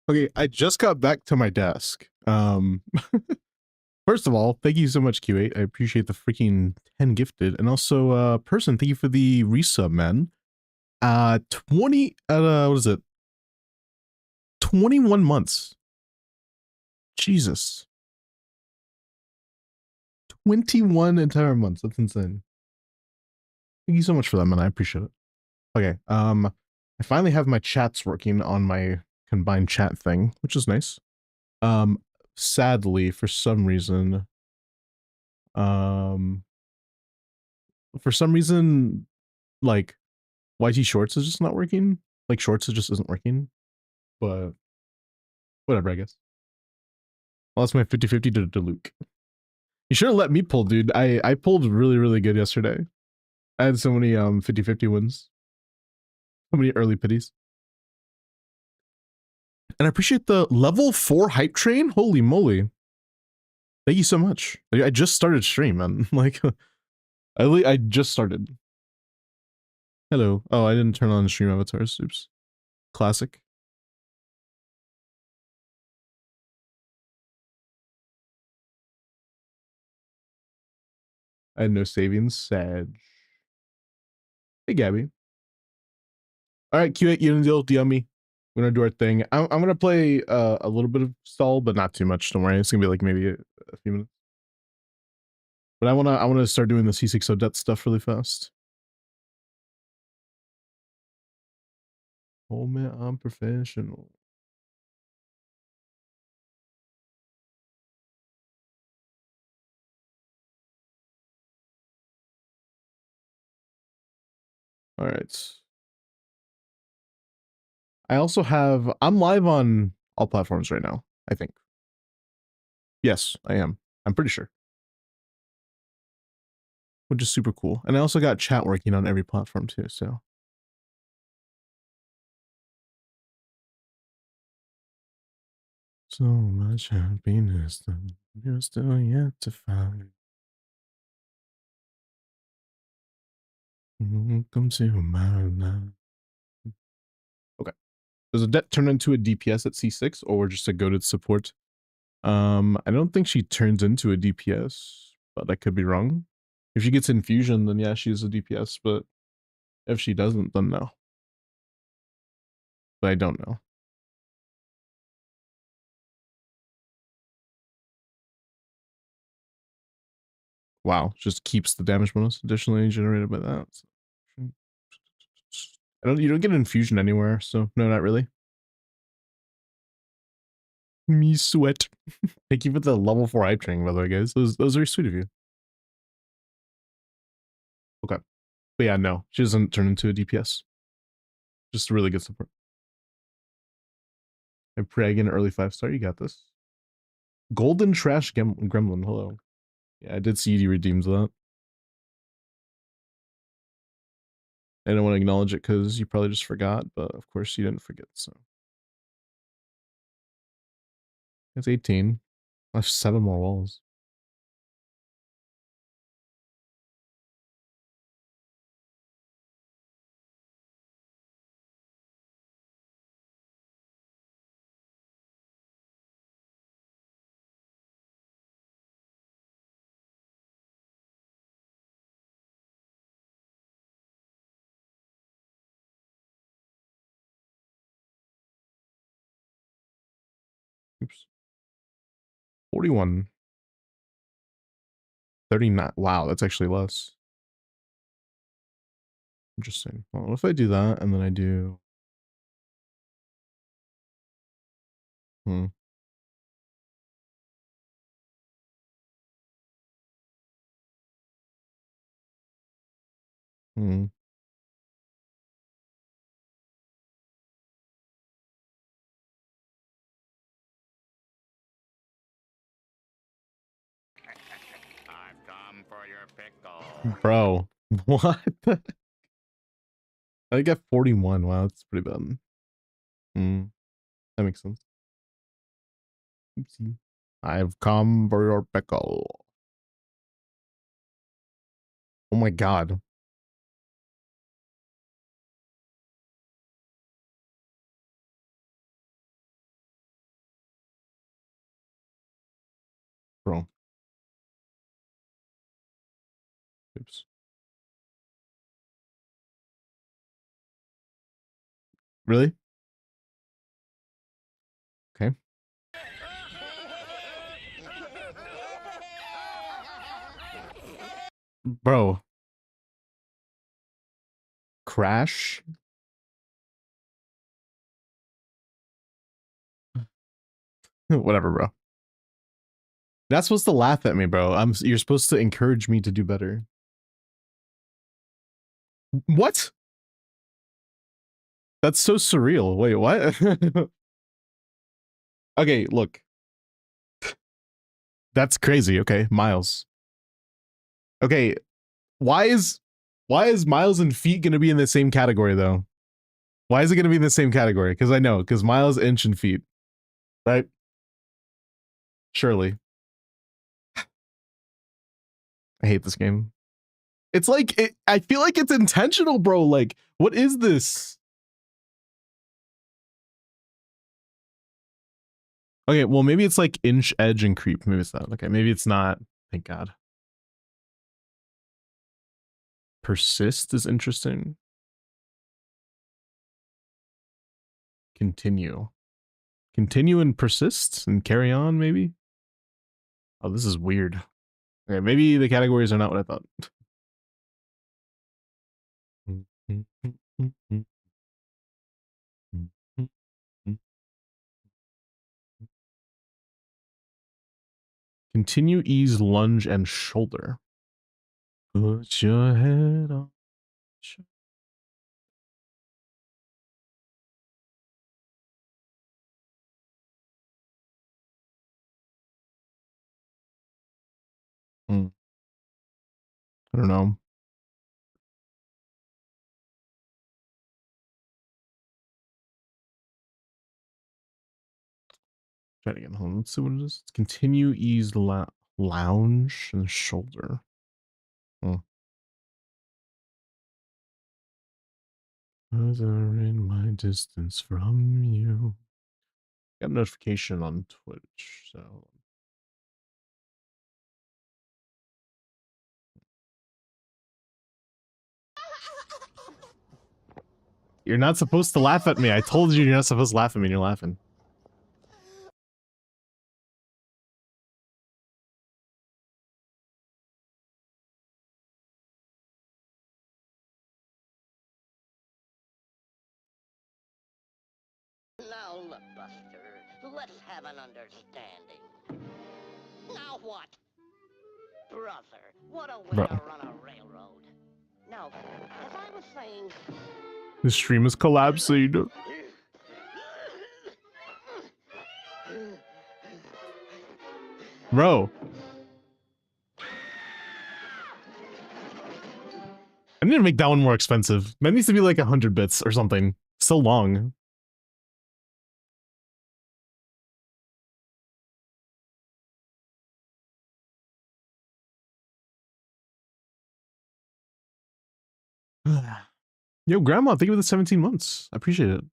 Okay, I just got back to my desk. First of all, thank you so much, Q8. I appreciate the freaking 10 gifted. And also, person, thank you for the resub, man. 20, what is it? 21 months. Jesus. 21 entire months. That's insane. Thank you so much for that, man. I appreciate it. Okay, I finally have my chats working on my combined chat thing, which is nice. Um, Sadly, um, for some reason, like YT Shorts is just not working. Like Shorts it just isn't working. But whatever, I guess. Well, that's my 50-50 to Luke. You should have let me pull, dude. I pulled really, really good yesterday. I had so many 50-50 wins. So many early pities. And I appreciate the level 4 hype train. Holy moly. Thank you so much. I just started stream, man. Like I just started. Hello. Oh, I didn't turn on stream avatars. Oops. Classic. I had no savings. Sad. Hey, Gabby. All right, Q8, you didn't deal. DM me. We're gonna do our thing. I'm gonna play a little bit of stall, but not too much. Don't worry. It's gonna be like maybe a few minutes. But I wanna start doing the C6 ODETTE stuff really fast. Oh man, I'm professional. All right. I'm live on all platforms right now, I think. Yes, I am. I'm pretty sure. Which is super cool. And I also got chat working on every platform too, so. So much happiness that you're still yet to find. Welcome to my life. Okay. Does ODETTE turn into a DPS at C6 or just a goated support? I don't think she turns into a DPS, but I could be wrong. If she gets infusion, then yeah, she's a DPS, but if she doesn't, then no. But I don't know. Wow, just keeps the damage bonus additionally generated by that. You don't get infusion anywhere, so no, not really. Me sweat. Thank you for the level 4 hype training, by the way, guys. Those are very sweet of you. Okay. But yeah, no, she doesn't turn into a DPS. Just really good support. And Preg in early 5-star, you got this. Golden Trash Gremlin, hello. Yeah, I did see you redeems that. I don't want to acknowledge it because you probably just forgot, but of course you didn't forget, so. It's 18. I have 7 more walls. Oops. 41. 39. Wow, that's actually less. Interesting. Well, what if I do that and then I do... Hmm. Hmm. I've come for your pickle. Bro, what? I got 41. Wow, that's pretty bad. Hmm. That makes sense. Oopsie. I've come for your pickle. Oh my god. Bro. Oops. Really? Okay. Bro. Crash? Whatever, bro. Not supposed to laugh at me, bro. You're supposed to encourage me to do better. What? That's so surreal. Wait, what? Okay, look. That's crazy. Okay, Miles. Okay, why is Miles and feet gonna be in the same category though? Why is it gonna be in the same category? Because I know, because Miles, inch, and feet, right? Surely. I hate this game. It's like I feel like it's intentional, bro. Like, what is this? Okay, well, maybe it's like inch, edge, and creep. Maybe it's not. Okay, maybe it's not. Thank God. Persist is interesting. Continue. Continue and persist and carry on, maybe? Oh, this is weird. Okay, maybe the categories are not what I thought. Continue, ease, lunge, and shoulder. Put your head on. I don't know. Try it again. Hold on. Let's see what it is. Continue, ease, lounge, and shoulder. Further in my distance from you. Got a notification on Twitch, so. You're not supposed to laugh at me. I told you you're not supposed to laugh at me and you're laughing. Now look, Buster, let's have an understanding. Now what? Brother, what a way Bro. to run a railroad. Now, as I was saying... The stream is collapsing. Bro. I need to make that one more expensive. That needs to be like 100 bits or something. So long. Yo, Grandma, thank you for the 17 months. I appreciate it.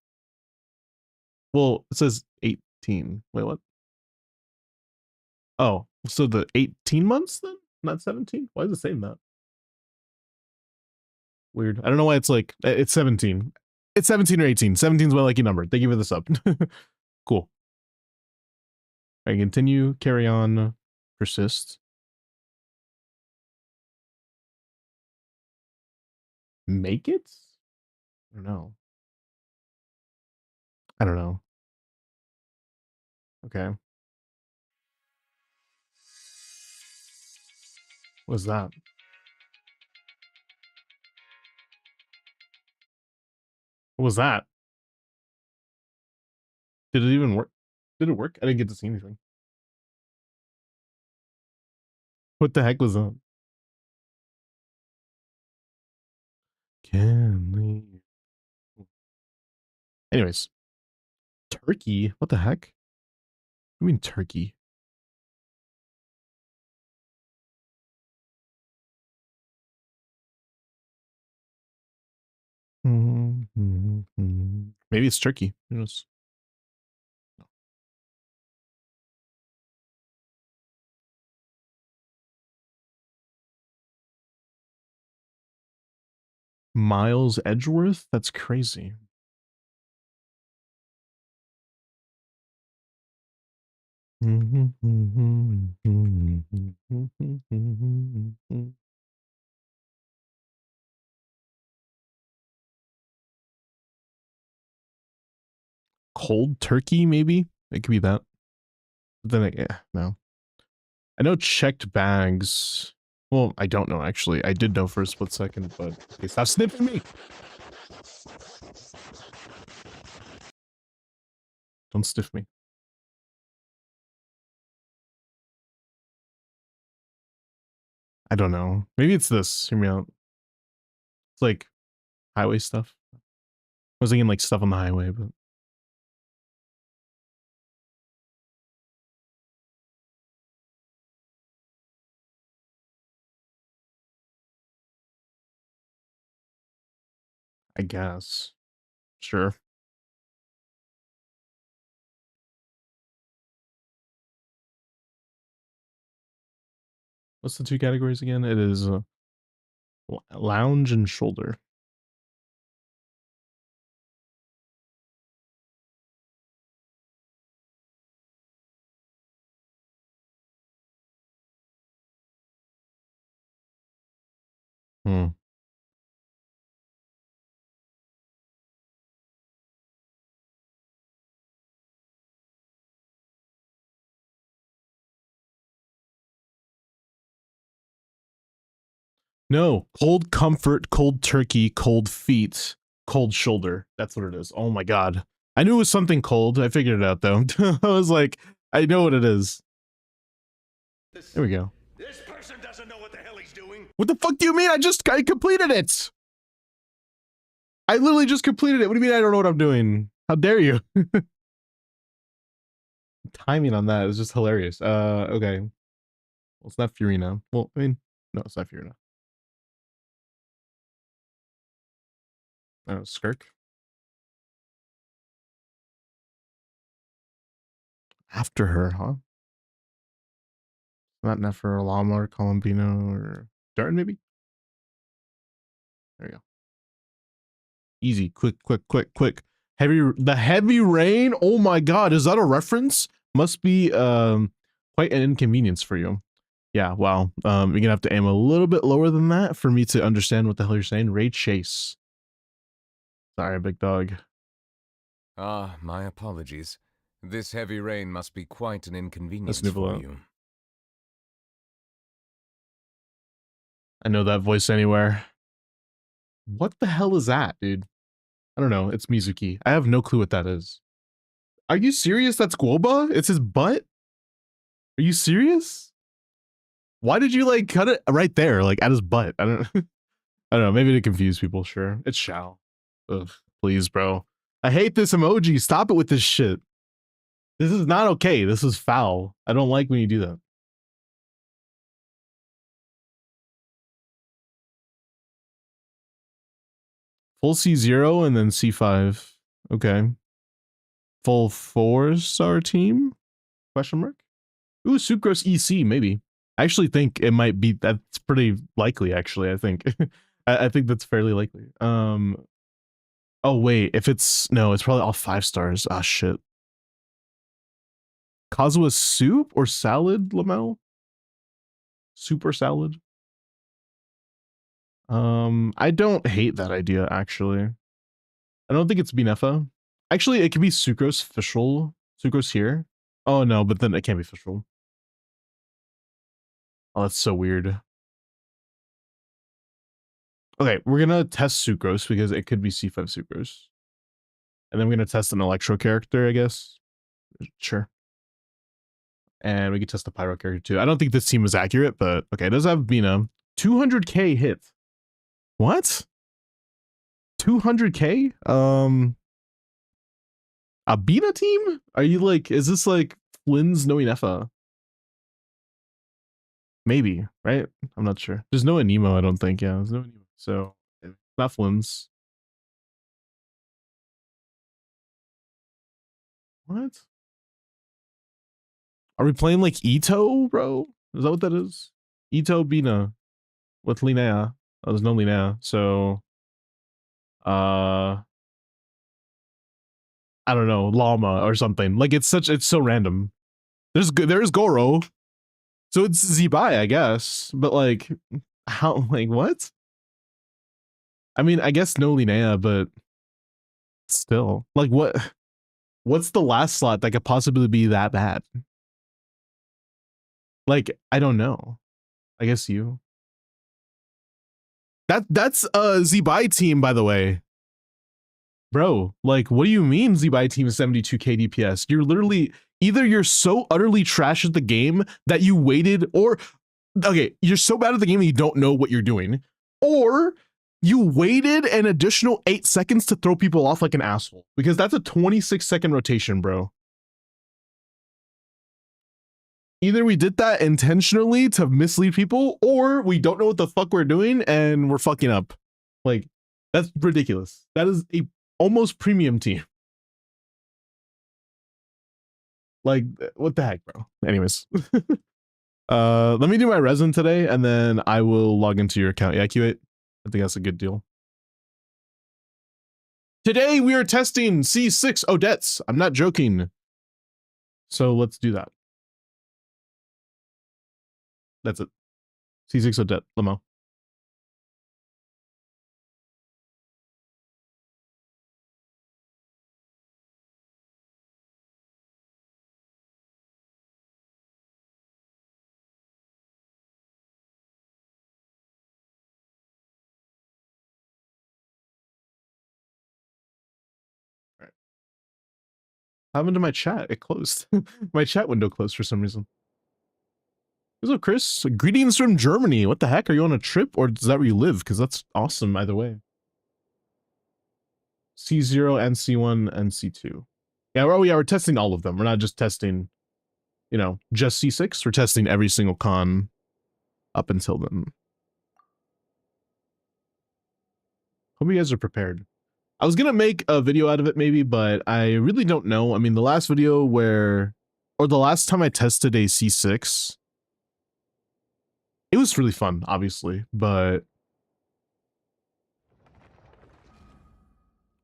Well, it says 18. Wait, what? Oh, so the 18 months then? Not 17? Why is it saying that? Weird. I don't know why it's like, it's 17. It's 17 or 18. 17 is my lucky number. Thank you for the sub. Cool. I continue, carry on, persist. Make it? I don't know. I don't know. Okay. What's that? What was that? Did it even work? Did it work? I didn't get to see anything. What the heck was that? Can we? Anyways, turkey. What the heck? I mean turkey. Maybe it's turkey. Who knows? Miles Edgeworth? That's crazy. Cold turkey, maybe? It could be that. But then, yeah, no. I know checked bags. Well, I don't know, actually. I did know for a split second, but okay, stop sniffing me! Don't sniff me. I don't know. Maybe it's this. Hear me out. It's like highway stuff. I was thinking like stuff on the highway, but I guess. Sure. What's the two categories again? It is lounge and shoulder. Hmm. No, cold comfort, cold turkey, cold feet, cold shoulder. That's what it is. Oh my god. I knew it was something cold. I figured it out though. I was like, I know what it is. There we go. This person doesn't know what the hell he's doing. What the fuck do you mean? I completed it. I literally just completed it. What do you mean I don't know what I'm doing? How dare you? Timing on that is just hilarious. Okay. Well, it's not Furina. Well, I mean, no, it's not Furina. Skirk. After her, huh? Not Nefer, Llama, or Columbino, or Darton, maybe? There you go. Easy, quick, quick, quick, quick. The heavy rain. Oh my god, is that a reference? Must be quite an inconvenience for you. Yeah, wow. You're gonna have to aim a little bit lower than that for me to understand what the hell you're saying. Ray Chase. Sorry, big dog. Ah, my apologies. This heavy rain must be quite an inconvenience That's for Nuvula. you. I know that voice anywhere. What the hell is that, dude? I don't know. It's Mizuki. I have no clue what that is. Are you serious? That's Guoba? It's his butt? Are you serious? Why did you like cut it right there, like at his butt? I don't I don't know, maybe to confuse people, sure. It's Shao. Ugh, please, bro. I hate this emoji. Stop it with this shit. This is not okay. This is foul. I don't like when you do that. Full C0 and then C5. Okay. Full 4-star team? Question mark? Ooh, Sucrose EC, maybe. I actually think it might be, that's pretty likely, actually, I think. I think that's fairly likely. Oh, wait, if it's, no, it's probably all 5 stars. Ah, shit. Kazuha soup or salad, Lamel? Soup or salad? I don't hate that idea, actually. I don't think it's Binefa. Actually, it could be Sucrose Fischl. Sucrose here. Oh, no, but then it can't be Fischl. Oh, that's so weird. Okay, we're gonna test Sucrose because it could be C5 Sucrose. And then we're gonna test an Electro character, I guess. Sure. And we could test the Pyro character too. I don't think this team is accurate, but okay, it does have Bina. 200k hit. What? 200k? A Bina team? Are you like, is this like Flynn's no Inefa? Maybe, right? I'm not sure. There's no Anemo, I don't think. Yeah, there's no Anemo. So, not Flynn's. What? Are we playing like Ito, bro? Is that what that is? Ito Bina with Linnea. Oh, there's no Linnea. So I don't know, llama or something. Like it's so random. There's Goro. So it's Zebai, I guess. But like how like what? I mean, I guess no Linnea, but still. Like what's the last slot that could possibly be that bad? Like, I don't know. I guess you. That's a Zebai team, by the way. Bro, like, what do you mean Zebai team is 72k DPS? You're literally either you're so utterly trash at the game that you waited, or okay, you're so bad at the game that you don't know what you're doing, or you waited an additional 8 seconds to throw people off like an asshole, because that's a 26-second rotation, bro. Either we did that intentionally to mislead people, or we don't know what the fuck we're doing and we're fucking up. Like, that's ridiculous. That is a almost premium team. Like, what the heck, bro? Anyways. Let me do my resin today, and then I will log into your account. Yeah, Q8. I think that's a good deal. Today we are testing C6 Odettes. I'm not joking. So let's do that. That's it. C6 Odette, Lamo. What happened to my chat? It closed. My chat window closed for some reason. What's up, Chris? Greetings from Germany. What the heck? Are you on a trip, or is that where you live? Because that's awesome either way. C0 and C1 and C2. Yeah, we're testing all of them. We're not just testing, you know, just C6. We're testing every single con up until then. Hope you guys are prepared. I was gonna make a video out of it maybe, but I really don't know. I mean, the last video or the last time I tested a C6, it was really fun, obviously, but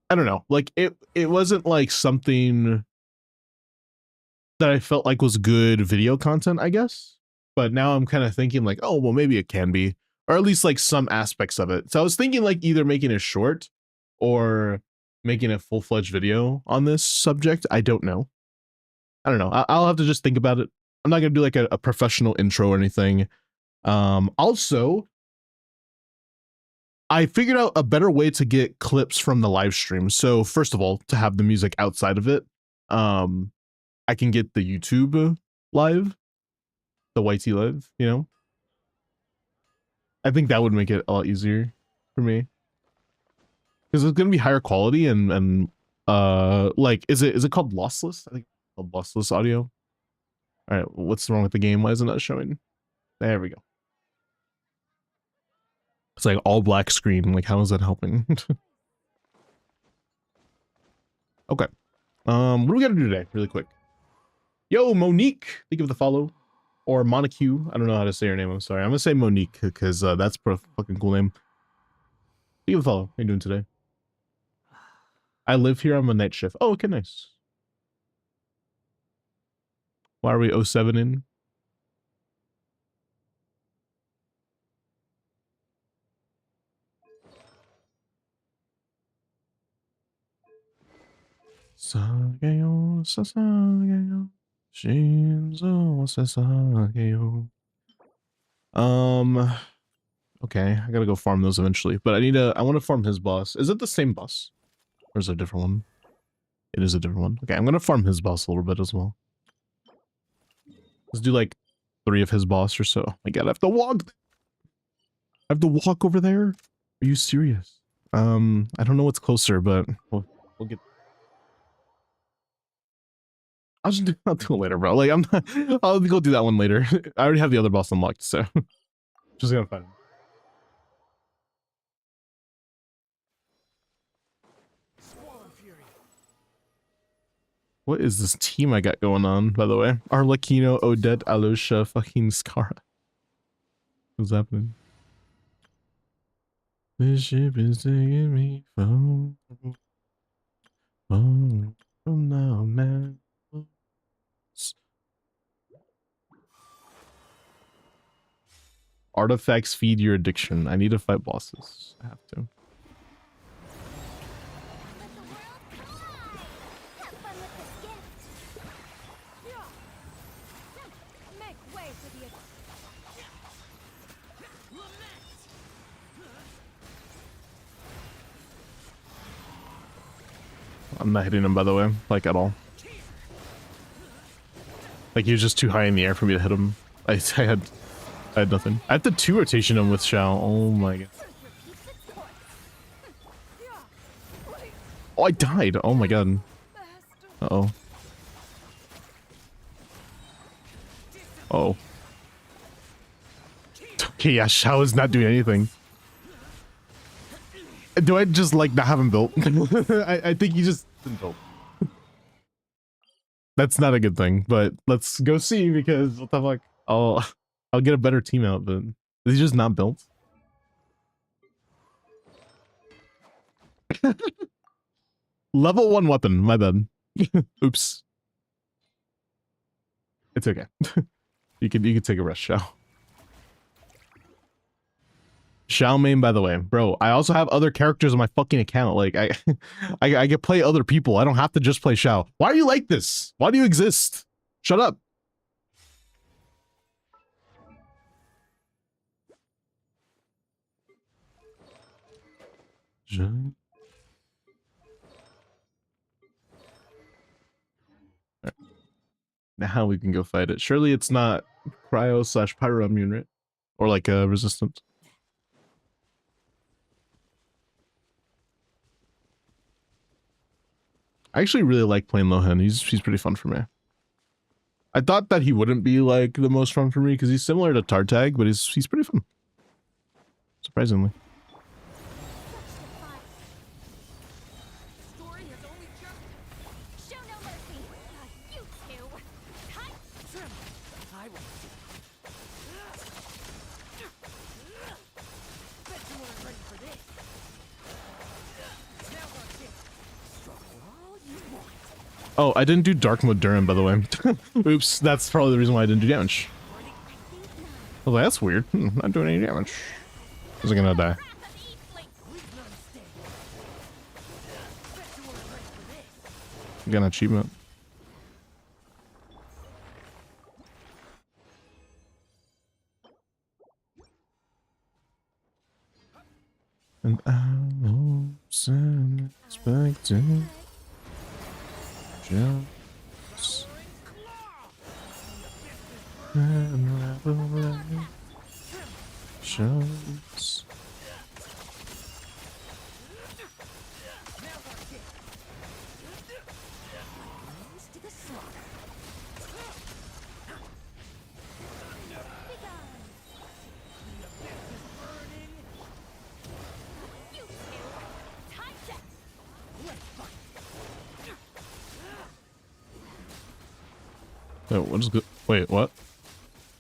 I don't know. Like it wasn't like something that I felt like was good video content, I guess. But now I'm kind of thinking like, oh, well, maybe it can be, or at least like some aspects of it. So I was thinking like either making a short or making a full-fledged video on this subject. I don't know. I don't know. I'll have to just think about it. I'm not gonna do like a professional intro or anything. Also, I figured out a better way to get clips from the live stream. So first of all, to have the music outside of it, I can get the YouTube live, the YT live, you know? I think that would make it a lot easier for me. Because it's gonna be higher quality and like is it called lossless? I think it's called lossless audio. All right, what's wrong with the game? Why isn't that showing? There we go. It's like all black screen. Like, how is that helping? Okay. What do we gotta do today? Really quick. Yo, Monique, think of the follow. Or Monique. I don't know how to say her name. I'm sorry. I'm gonna say Monique because that's a fucking cool name. Think of the follow. How you doing today? I live here. I'm a night shift. Oh, okay, nice. Why are we 07 in? Sageyo, sasageyo, shinzo sasageyo. Okay, I gotta go farm those eventually, but I want to farm his boss. Is it the same boss? Or is it a different one? It is a different one. Okay, I'm gonna farm his boss a little bit as well. Let's do like 3 of his boss or so. Oh my god, I have to walk. I have to walk over there? Are you serious? I don't know what's closer, but we'll get. I'll do it later, bro. Like, I'm not. I'll go do that one later. I already have the other boss unlocked, so just gonna find him. What is this team I got going on, by the way? Arlecchino, Odette, Alosha, fucking Scara. What's happening? This ship is taking me from now, man. Artifacts feed your addiction. I need to fight bosses. I have to. I'm not hitting him, by the way, like at all. Like he was just too high in the air for me to hit him. I had nothing. I have to 2 rotation him with Shao. Oh my god. Oh, I died. Oh my god. Uh-oh. Oh. Okay, yeah, Shao is not doing anything. Do I just like not have him built? I think he just isn't built. That's not a good thing, but let's go see because what the fuck? I'll get a better team out, but is he just not built? Level 1 weapon, my bad. Oops. It's okay. you can take a rest, Shao. Shao main, by the way, bro. I also have other characters on my fucking account. Like I can play other people. I don't have to just play Shao. Why are you like this? Why do you exist? Shut up. Now we can go fight it. Surely it's not cryo / pyro immune, right? Or like a resistant. I actually really like playing Lohan. He's pretty fun for me. I thought that he wouldn't be like the most fun for me because he's similar to Tartag, but he's pretty fun. Surprisingly. Oh, I didn't do dark mode Durham, by the way. Oops, that's probably the reason why I didn't do damage. I was like, that's weird. Not doing any damage. I was gonna die. Got an achievement. And I was expecting just and shows. Oh, what is good? Wait, what?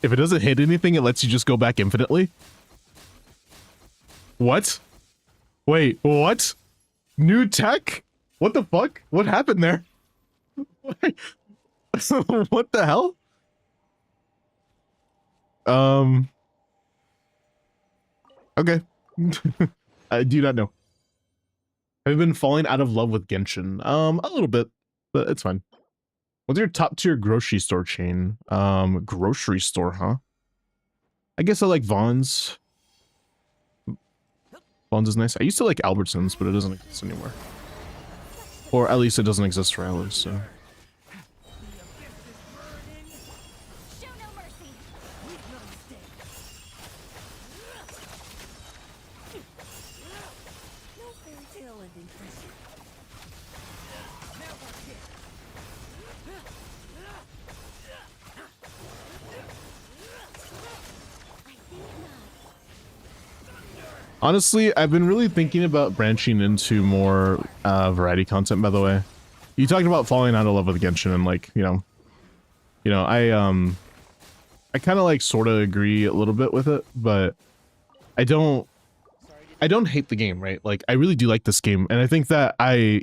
If it doesn't hit anything, it lets you just go back infinitely? What? Wait, what? New tech? What the fuck? What happened there? What the hell? Okay. I do not know. I've been falling out of love with Genshin. A little bit, but it's fine. What's your top tier grocery store chain? Grocery store, huh? I guess I like Vaughn's. Vaughn's is nice. I used to like Albertsons, but it doesn't exist anymore. Or at least it doesn't exist for Alice, so. Honestly, I've been really thinking about branching into more variety content, by the way. You talked about falling out of love with Genshin and like, you know, I kind of like sort of agree a little bit with it, but I don't I don't hate the game, right? Like I really do like this game, and I think that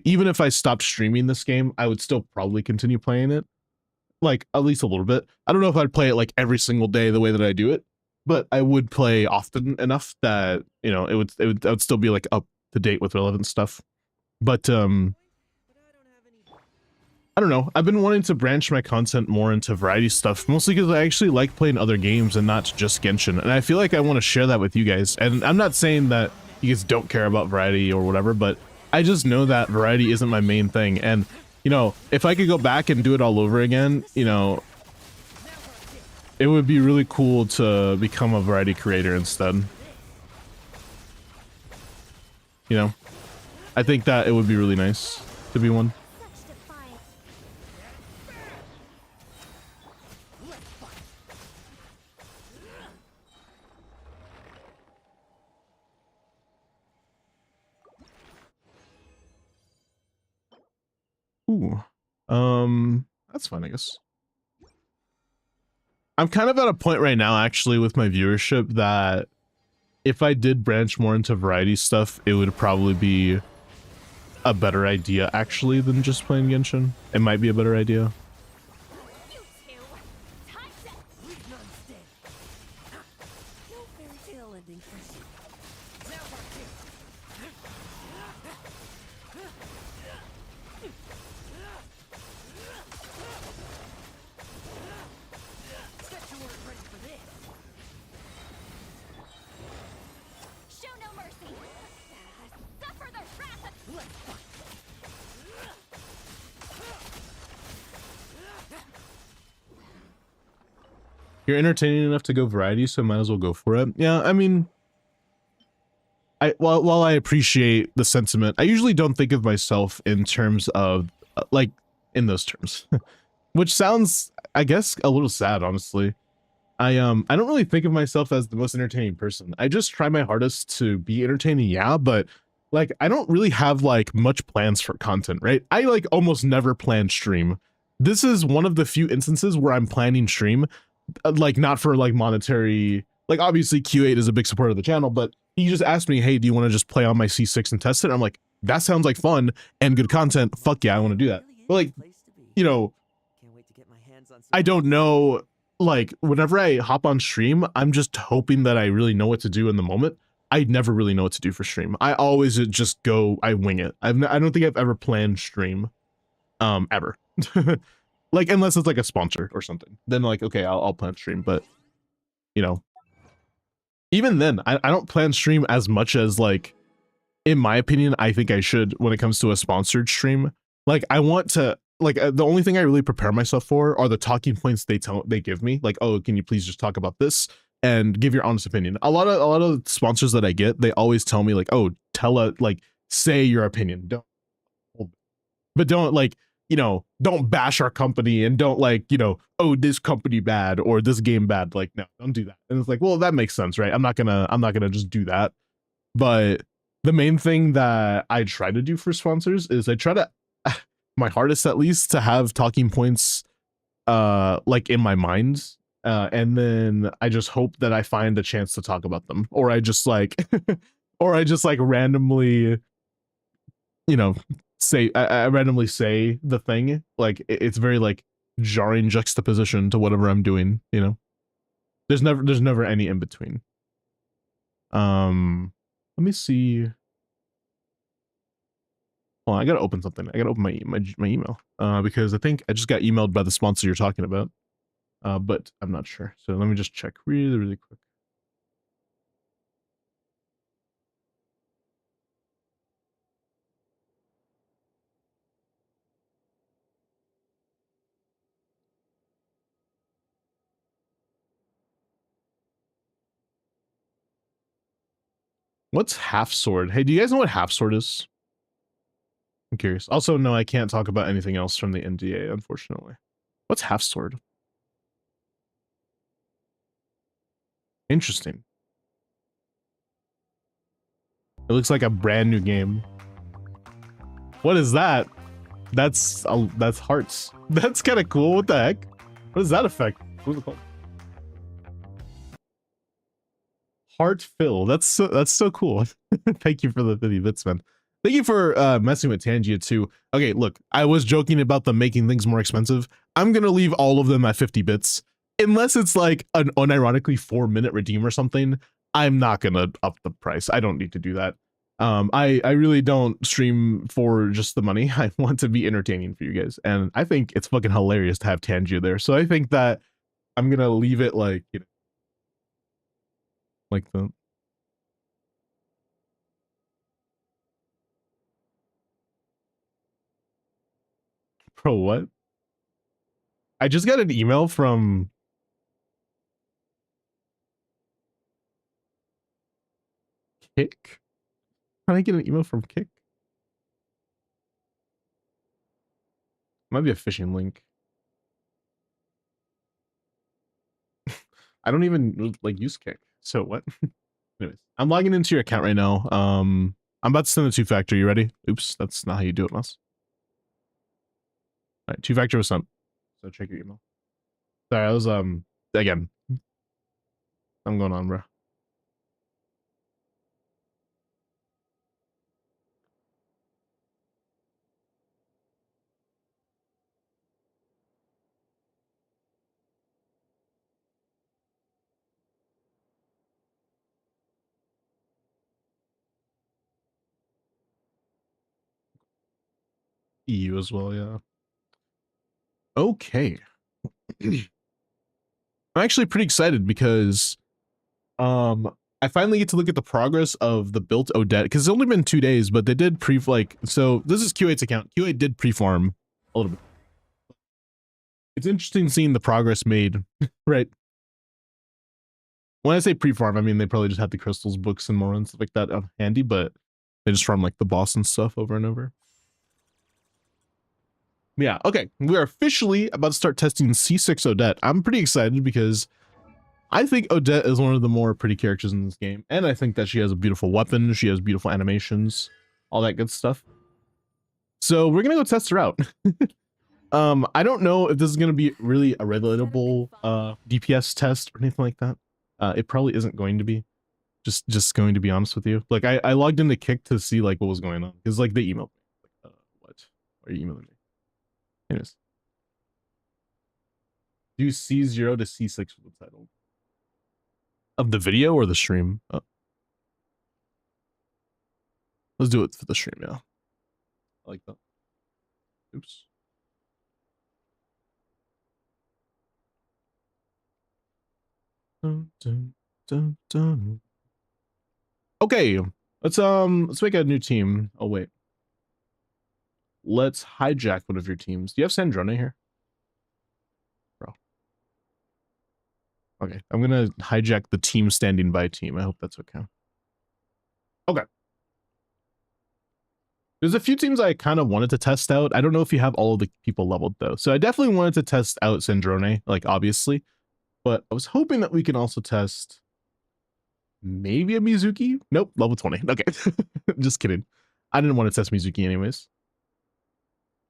even if I stopped streaming this game, I would still probably continue playing it, like at least a little bit. I don't know if I'd play it like every single day the way that I do it, but I would play often enough that, you know, I would still be like up to date with relevant stuff. But I don't know. I've been wanting to branch my content more into variety stuff, mostly because I actually like playing other games and not just Genshin. And I feel like I want to share that with you guys. And I'm not saying that you guys don't care about variety or whatever, but I just know that variety isn't my main thing. And, you know, if I could go back and do it all over again, you know, it would be really cool to become a variety creator instead. You know, I think that it would be really nice to be one. Ooh, that's fine, I guess. I'm kind of at a point right now, actually, with my viewership that if I did branch more into variety stuff, it would probably be a better idea, actually, than just playing Genshin. It might be a better idea. You're entertaining enough to go variety, so might as well go for it. Yeah, I mean, while I appreciate the sentiment, I usually don't think of myself in terms of like in those terms, which sounds, I guess, a little sad, honestly. I don't really think of myself as the most entertaining person. I just try my hardest to be entertaining, yeah, but like I don't really have like much plans for content, right? I like almost never plan stream. This is one of the few instances where I'm planning stream, like not for like monetary, like obviously Q8 is a big supporter of the channel, but he just asked me, hey, do you want to just play on my C6 and test it? I'm like, that sounds like fun and good content. Fuck yeah, I want to do that. But like, you know, I don't know, like whenever I hop on stream, I'm just hoping that I really know what to do in the moment. I never really know what to do for stream. I always just go, I wing it. I don't think I've ever planned stream, ever. Like, unless it's like a sponsor or something, then like, okay, I'll plan stream. But, you know, even then, I don't plan stream as much as like, in my opinion, I think I should when it comes to a sponsored stream. Like, I want to, like, the only thing I really prepare myself for are the talking points they give me. Like, oh, can you please just talk about this and give your honest opinion? A lot of sponsors that I get, they always tell me like, oh, like, say your opinion. Don't like, you know, don't bash our company and don't like, you know, oh, this company bad or this game bad. Like, no, don't do that. And it's like, well, that makes sense, right? I'm not gonna just do that. But the main thing that I try to do for sponsors is I try to, my hardest at least, to have talking points like in my mind. And then I just hope that I find a chance to talk about them. Or I just like or I just like randomly, you know, I randomly say the thing. Like it's very like jarring juxtaposition to whatever I'm doing, you know. There's never any in between. Let me see. Well, I gotta open something. I gotta open my email. Because I think I just got emailed by the sponsor you're talking about. But I'm not sure. So let me just check really quick. What's half sword? Hey, do you guys know what half sword is? I'm curious. Also, no, I can't talk about anything else from the NDA, unfortunately. What's half sword? Interesting. It looks like a brand new game. What is that? That's hearts. That's kind of cool. What the heck? What does that effect? What is it called? Heart Phil. That's so cool. Thank you for the 50 bits, man. Thank you for messing with Tangia too. Okay, look, I was joking about them making things more expensive. I'm gonna leave all of them at 50 bits. Unless it's like an unironically 4-minute redeem or something, I'm not gonna up the price. I don't need to do that. I really don't stream for just the money. I want to be entertaining for you guys. And I think it's fucking hilarious to have Tangia there. So I think that I'm gonna leave it like, you know, like the bro, what? I just got an email from Kick. How did I get an email from Kick? Might be a phishing link. I don't even like use Kick. So what? Anyways, I'm logging into your account right now. I'm about to send a two-factor. You ready? Oops, that's not how you do it, Moss. All right, two-factor was sent. So check your email. Sorry, I was again. I'm going on, bro. EU as well, yeah. Okay. I'm actually pretty excited because I finally get to look at the progress of the built Odette because it's only been 2 days, but they did so this is Q8's account. Q8 did pre-farm a little bit. It's interesting seeing the progress made, right? When I say pre-farm, I mean they probably just had the crystals, books, and more and stuff like that handy, but they just farm like the boss and stuff over and over. Yeah, okay. We are officially about to start testing C6 Odette. I'm pretty excited because I think Odette is one of the more pretty characters in this game, and I think that she has a beautiful weapon, she has beautiful animations, all that good stuff. So we're gonna go test her out. I don't know if this is gonna be really a relatable DPS test or anything like that. It probably isn't going to be. Just going to be honest with you. Like I logged into Kick to see like what was going on because like they emailed me. Like, what? Are you emailing me? Anyways, do C0 to C6 for the title of the video or the stream. Let's do it for the stream. Yeah, I like that. Oops. Dun, dun, dun, dun. Okay, let's make a new team. Oh wait, let's hijack one of your teams. Do you have Sandrone here, bro? Okay, I'm gonna hijack the team standing by team. I hope that's okay. Okay. There's a few teams I kind of wanted to test out. I don't know if you have all of the people leveled though. So I definitely wanted to test out Sandrone, like obviously, but I was hoping that we can also test maybe a Mizuki. Nope, level 20. Okay, just kidding. I didn't want to test Mizuki anyways.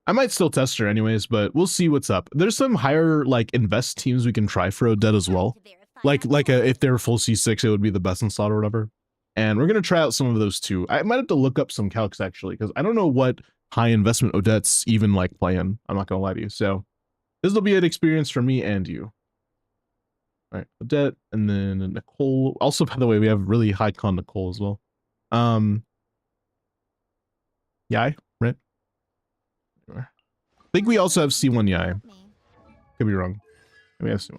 I might still test her anyways, but we'll see what's up. There's some higher like invest teams we can try for Odette as well. Like if they're full C6, it would be the best in slot or whatever. And we're gonna try out some of those too. I might have to look up some calcs actually, because I don't know what high investment Odette's even like playing. I'm not gonna lie to you. So this will be an experience for me and you. All right, Odette, and then Nicole. Also, by the way, we have really high con Nicole as well. Yai, right? I think we also have C1 Yai. Could be wrong. We have C1.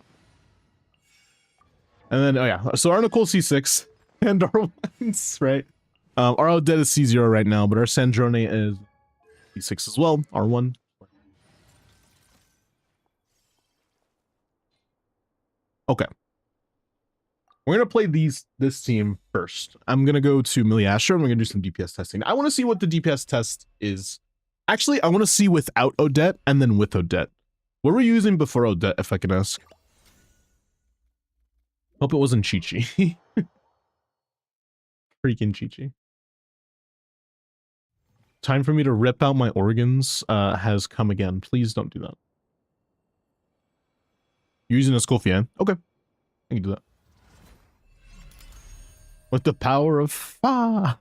And then, oh yeah, so our Nicole C6 and our ones, right? Our Odette is C0 right now, but our Sandrone is C6 as well, R1. Okay. We're going to play this team first. I'm going to go to Miliastra and we're going to do some DPS testing. I want to see what the DPS test is. Actually, I want to see without Odette and then with Odette. What were you using before Odette, if I can ask? Hope it wasn't Chi-Chi. Freaking Chi-Chi. Time for me to rip out my organs has come again. Please don't do that. You're using a Scofian. Okay. I can do that. With the power of Fa.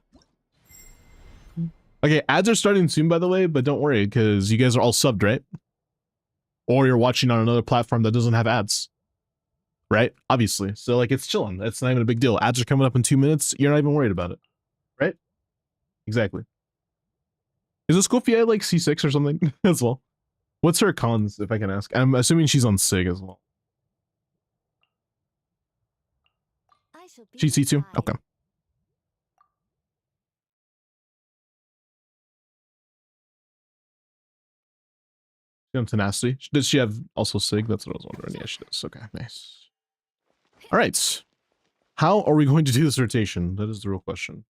Okay, ads are starting soon, by the way, but don't worry, because you guys are all subbed, right? Or you're watching on another platform that doesn't have ads. Right? Obviously. So, like, it's chilling. It's not even a big deal. Ads are coming up in 2 minutes. You're not even worried about it. Right? Exactly. Is Escoffier like C6 or something as well? What's her cons, if I can ask? I'm assuming she's on SIG as well. She's C2? Okay. She on Tenacity. Does she have also SIG? That's what I was wondering. Yeah, she does. Okay, nice. All right. How are we going to do this rotation? That is the real question.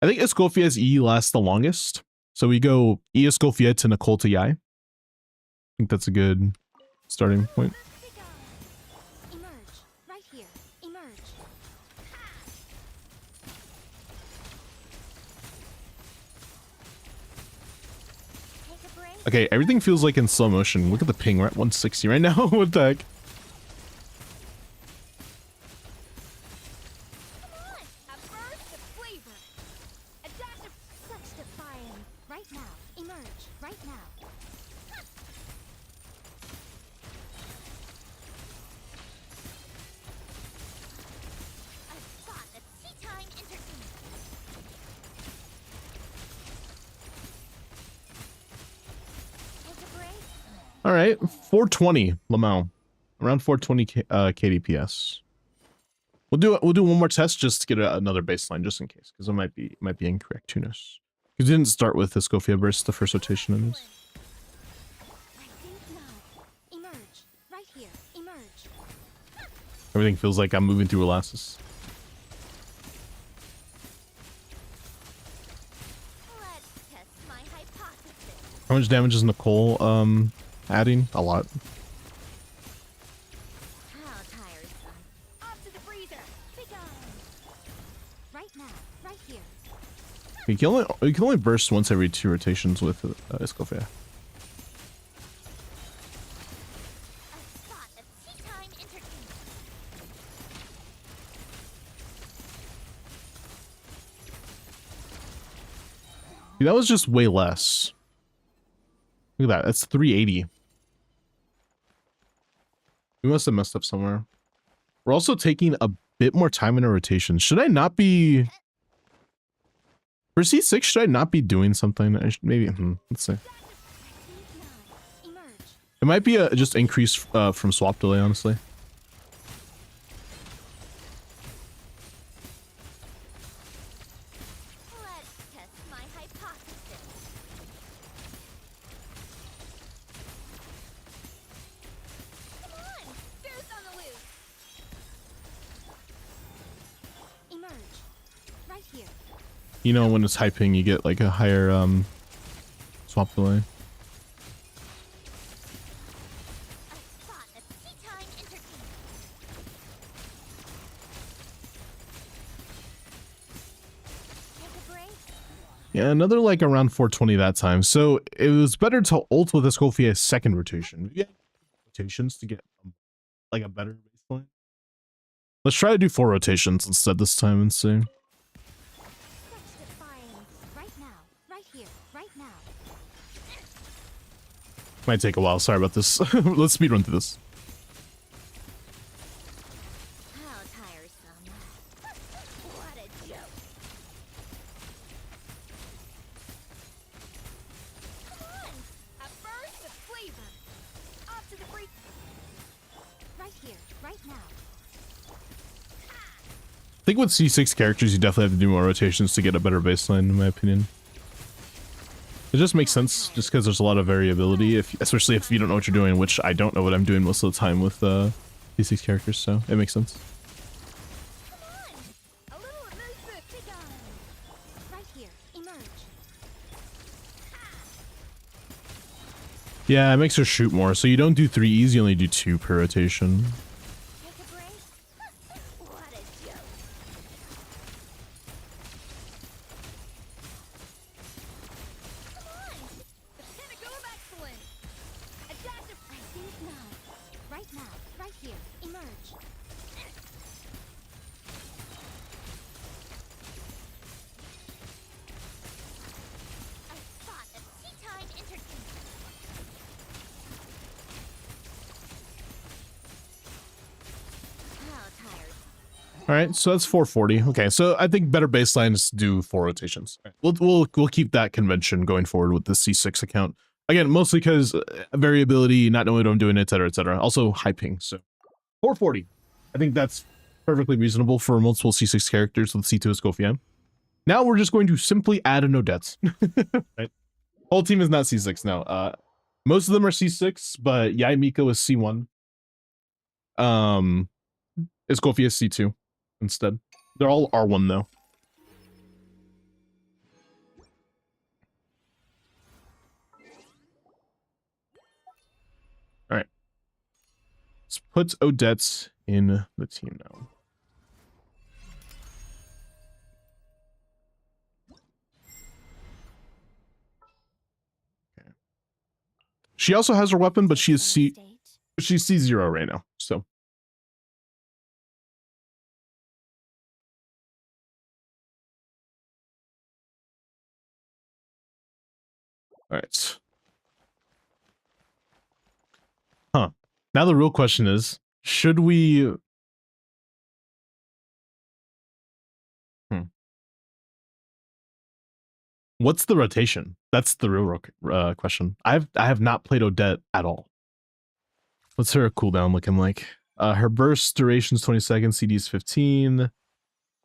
I think Escoffier's E lasts the longest. So we go E Escoffier to Nicole to Yai. I think that's a good starting point. Okay, everything feels like in slow motion. Look at the ping. We're at 160 right now. What the heck? All right, 420 Lamau, around 420 KDPS. We'll do one more test just to get another baseline, just in case, because it might be incorrect. Tunis, because it didn't start with Escoffia burst the first rotation in this. Everything feels like I'm moving through Elastis. How much damage is Nicole adding? A lot. You can only burst once every 2 rotations with Escoffia. See, that was just way less. Look at that. That's 380. We must have messed up somewhere. We're also taking a bit more time in a rotation. Should I not be... For C6, should I not be doing something? I should, maybe... let's see. It might be a just increase from swap delay, honestly. You know, when it's hyping, you get like a higher swap delay. Yeah, another like around 420 that time. So it was better to ult with Escoffia's second rotation. Yeah, rotations to get like a better baseline. Let's try to do 4 rotations instead this time and see. Might take a while. Sorry about this. Let's speedrun through this. How tiresome. What a joke. Come on, a burst of flavor. Off to the break. Right here, right now. I think with C6 characters, you definitely have to do more rotations to get a better baseline, in my opinion. It just makes sense, just because there's a lot of variability, especially if you don't know what you're doing, which I don't know what I'm doing most of the time with C6 characters, so it makes sense. Yeah, it makes her shoot more, so you don't do 3 E's, you only do 2 per rotation. All right, so that's 440. Okay, so I think better baseline is to do 4 rotations. We'll keep that convention going forward with the C6 account. Again, mostly because variability, not knowing what I'm doing, etc., etc. Also high ping. So 440. I think that's perfectly reasonable for multiple C6 characters with C2 Escoffier. Now we're just going to simply add an Odette. Right? Whole team is not C6 now. Most of them are C6, but Yai Miko is C1. Escoffier is C2 instead. They're all R1 though. All right. Let's put Odette in the team now. Okay. She also has her weapon, but she's C0 right now. So all right. Huh. Now the real question is, should we... What's the rotation? That's the real question. I have not played Odette at all. What's her cooldown looking like? Her burst duration's 20 seconds, CD is 15.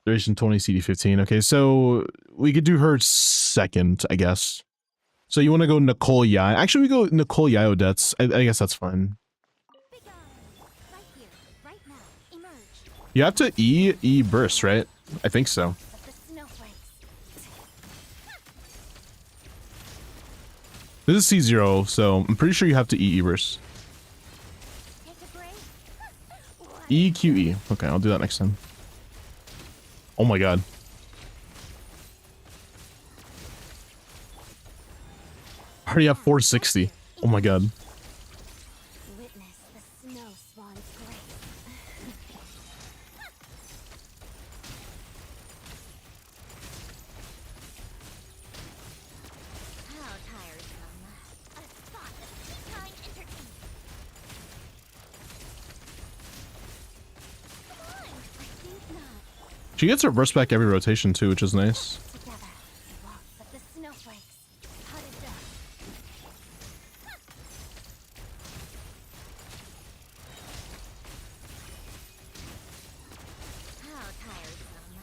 Duration 20, CD 15. Okay, so we could do her second, I guess. So you want to go Nicole Yai? Actually, we go Nicole Yai Odette's. I guess that's fine. Right here, right now. Emerge. You have to E burst, right? I think so. Of the snowflakes. This is C0, so I'm pretty sure you have to E burst. Take a break. EQE. Okay, I'll do that next time. Oh my god. I already have 460. Oh my god. Witness the snow swan's grace. How tiresome. A spot of tea-time entertainment. Come on, I think not. She gets her burst back every rotation too, which is nice. Together, walks of the snowflakes. Potted dust. How tiresome.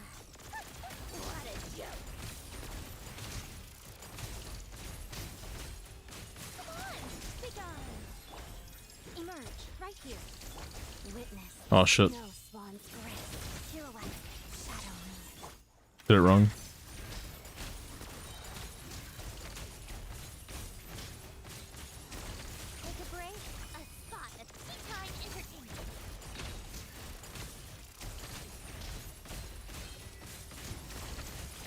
What a joke. Come on, be gone. Emerge, right here. Witness. Oh shit. Snow swan's grace. Pirouette. Shadow moon. Did it wrong. Take a break. A spot of tea-time entertainment.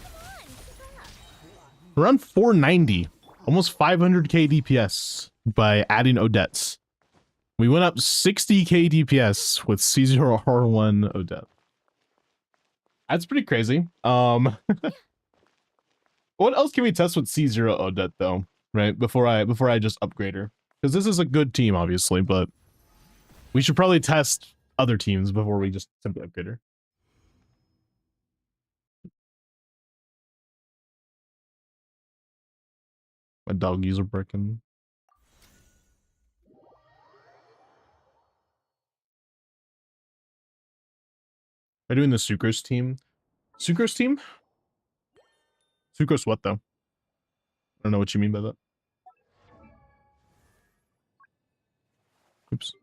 Come on, keep up. Around 490. Almost 500k DPS by adding Odette's. We went up 60k DPS with C0R1 Odette. That's pretty crazy. What else can we test with C0 Odette though? Right? Before I just upgrade her. Because this is a good team, obviously, but we should probably test other teams before we just simply upgrade her. My doggies are barking. Are doing the Sucrose team? Sucrose team? Sucrose what though? I don't know what you mean by that. Oops.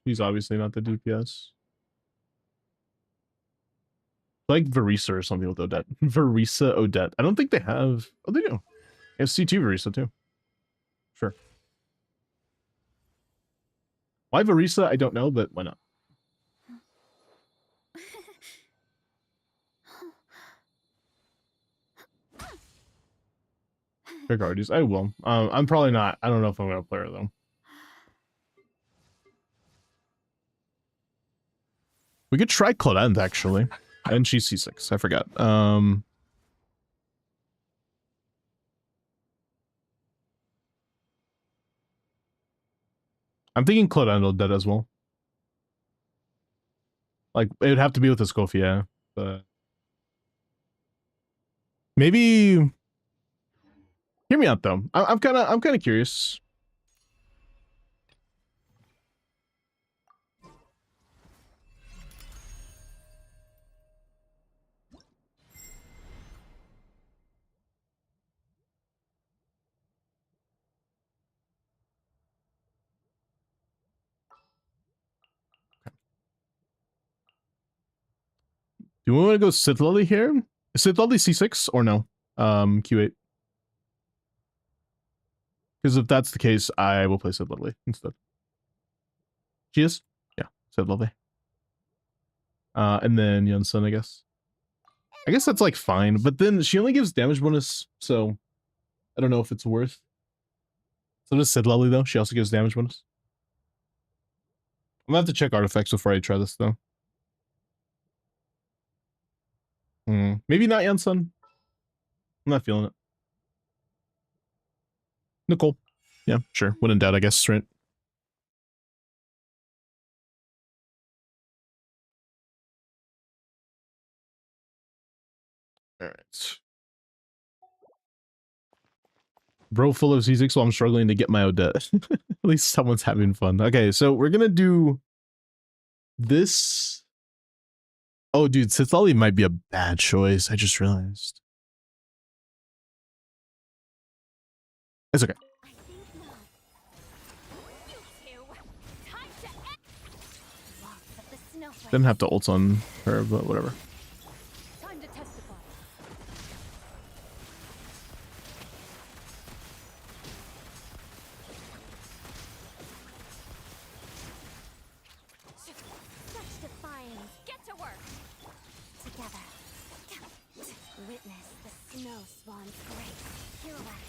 He's obviously not the DPS. Like Verisa or something with Odette. Verisa Odette. I don't think they have... Oh, they do. They have C2 Verisa too. Sure. Why Verisa? I don't know, but why not? Guardians. I will. I'm probably not. I don't know if I'm gonna play her though. We could try Claudette actually. And she's C6. I forgot. I'm thinking Clodendro dead as well. Like, it would have to be with the Scoff, yeah. But maybe hear me out though. I'm kind of curious. Do we want to go Sith Lily here? Is Sith Lily C6 or no? Q8. Because if that's the case, I will play Sith Lily instead. She is? Yeah, Sith Lily. And then Yunsun, I guess. I guess that's like fine, but then she only gives damage bonus, so I don't know if it's worth. So does Sith Lily though? She also gives damage bonus. I'm gonna have to check artifacts before I try this though. Maybe not Yunsun. I'm not feeling it. Nicole. Yeah, sure. When in doubt, I guess, right? Alright. Bro full of C6, so I'm struggling to get my Odette. At least someone's having fun. Okay, so we're gonna do this. Oh, dude, Sith Lily might be a bad choice. I just realized. It's okay. I think not. You two, time to end. Lots of the snowflakes. Didn't have to ult on her, but whatever. Time to testify. Such defiance. Get to work. Together. Witness the snow swan's grace. Pirouette.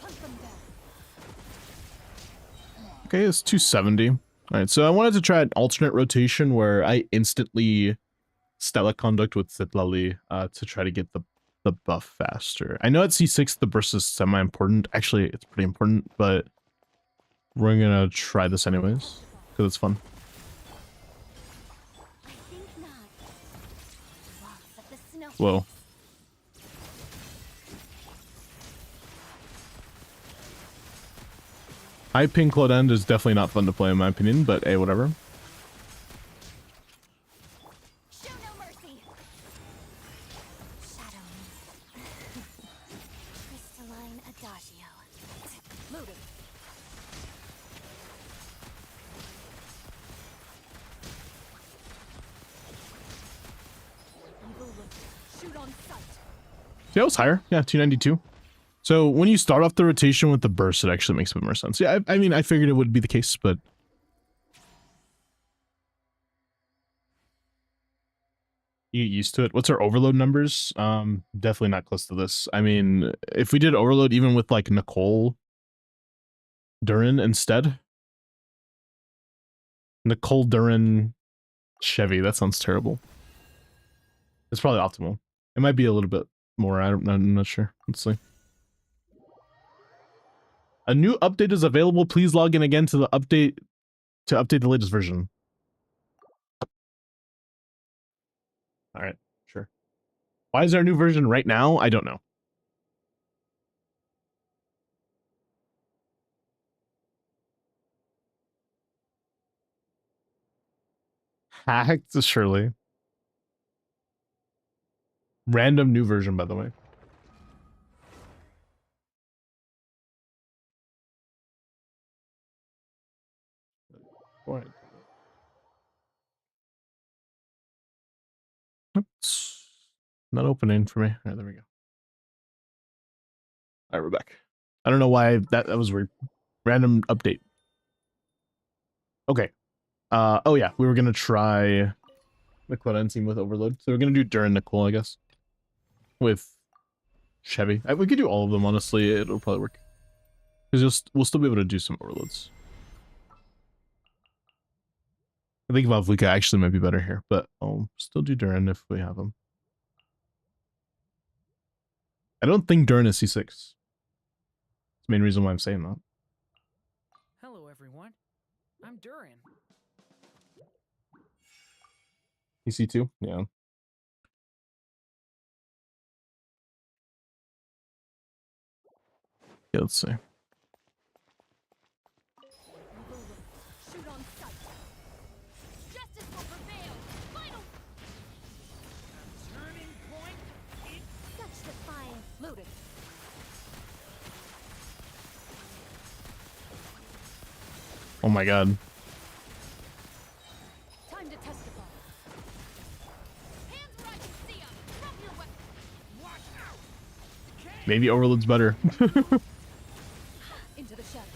Hunt them down. Okay, it's 270. All right, so I wanted to try an alternate rotation where I instantly Stella Conduct with Sith Lily to try to get the buff faster. I know at C6 the burst is semi-important. Actually, it's pretty important, but we're gonna try this anyways because it's fun. I think not. Lots of the snow. Whoa. High ping Clodend is definitely not fun to play in my opinion, but hey, whatever. Show no mercy. Shadow me. Crystalline adagio. Moving. Evil look. Shoot on sight. Yeah, it was higher. Yeah, 292. So when you start off the rotation with the burst, it actually makes a bit more sense. Yeah, I mean, I figured it would be the case, but you get used to it. What's our overload numbers? Definitely not close to this. I mean, if we did overload even with like Nicole Duran instead. Nicole Duran Chevy, that sounds terrible. It's probably optimal. It might be a little bit more, I'm not sure. Let's see. A new update is available. Please log in again to the update to update the latest version. All right, sure. Why is there a new version right now? I don't know. Hacked, surely. Random new version, by the way. What? Oops. Not opening for me. All right, there we go. All right, we're back. I don't know why that was weird. Random update. Okay. Oh yeah, we were gonna try the Clodend team with Overload. So we're gonna do Duran Nicole, I guess. With Chevy. We could do all of them, honestly. It'll probably work. Because we'll still be able to do some Overloads. I think Valvika actually might be better here, but I'll still do Duran if we have him. I don't think Durin is C6. It's the main reason why I'm saying that. Hello, everyone. I'm Durin. He's C2? Yeah. Yeah, let's see. Shoot on sight. Justice will prevail. Final. Turning point. Such defiance. Loaded. Oh my god. Time to testify. Hands where I can see 'em. Drop your weapon. Watch out. Maybe Overload's better. Into the shadows.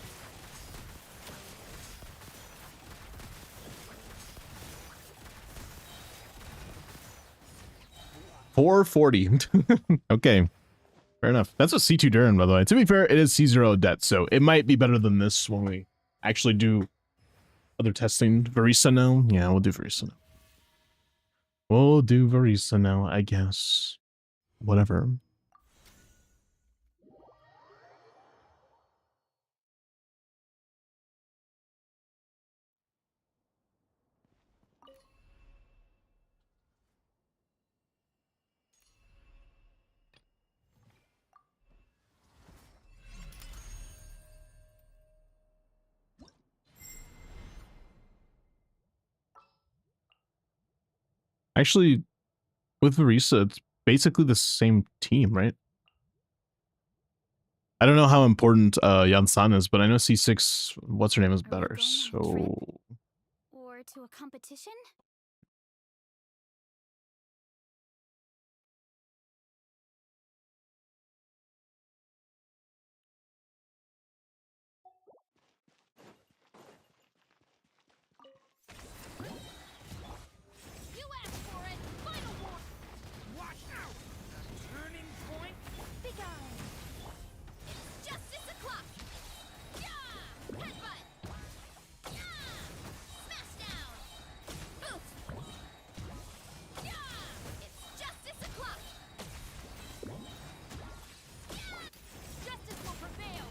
$440. Okay. Fair enough. That's a C2 Durin, by the way. To be fair, it is C0 ODETTE, so it might be better than this when we actually do other testing. Verisa now? Yeah, we'll do Verisa now. We'll do Verisa now, I guess. Whatever. Actually, with Verisa, it's basically the same team, right? I don't know how important Yansan is, but I know C6, what's her name, is Are we better, going on a so... Or to a competition? You asked for it. Final war. Watch out. Turning point. Be gone. It's justice o'clock. Yeah. Headbutt. Yeah. Smash down. Oof. Yeah. It's justice o'clock. Yeah. Justice will prevail.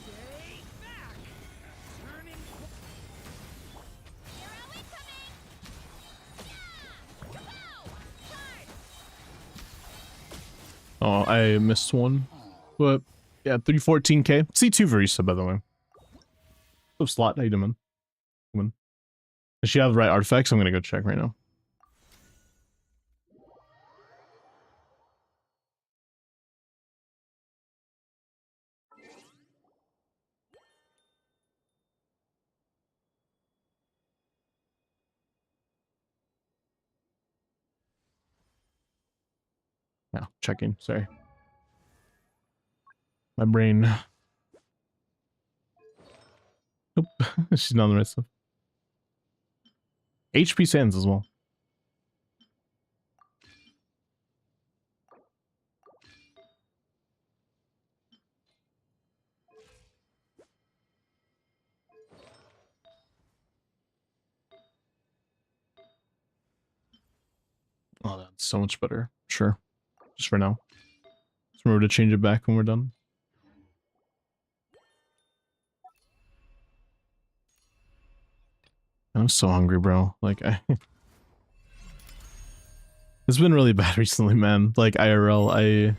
Stay back. Turning point. Here are we coming. Yeah. Kapow. Charge. Oh, I missed one. But, yeah, 314k. C2 Verisa, by the way. So slot, how you doing, man? Come on. Does she have the right artifacts? I'm gonna go check right now. Yeah, checking. Sorry. My brain. Nope. She's not on the right stuff. HP Sands as well. Oh, that's so much better. Sure. Just for now. Just remember to change it back when we're done. I'm so hungry, bro. Like, it's been really bad recently, man. Like, IRL,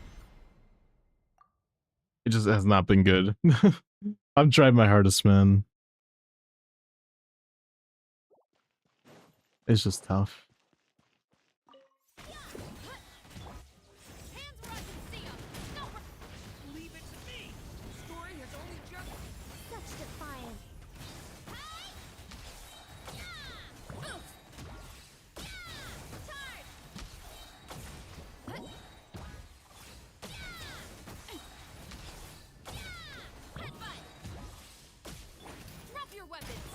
it just has not been good. I've tried my hardest, man. It's just tough. Hands where I can see 'em. No. Leave it to me. Story has only just. Such defiance. Hey! Yeah! Oof! Yeah! Charge! Hut! Yeah! Yeah! Headbutt! Drop your weapons!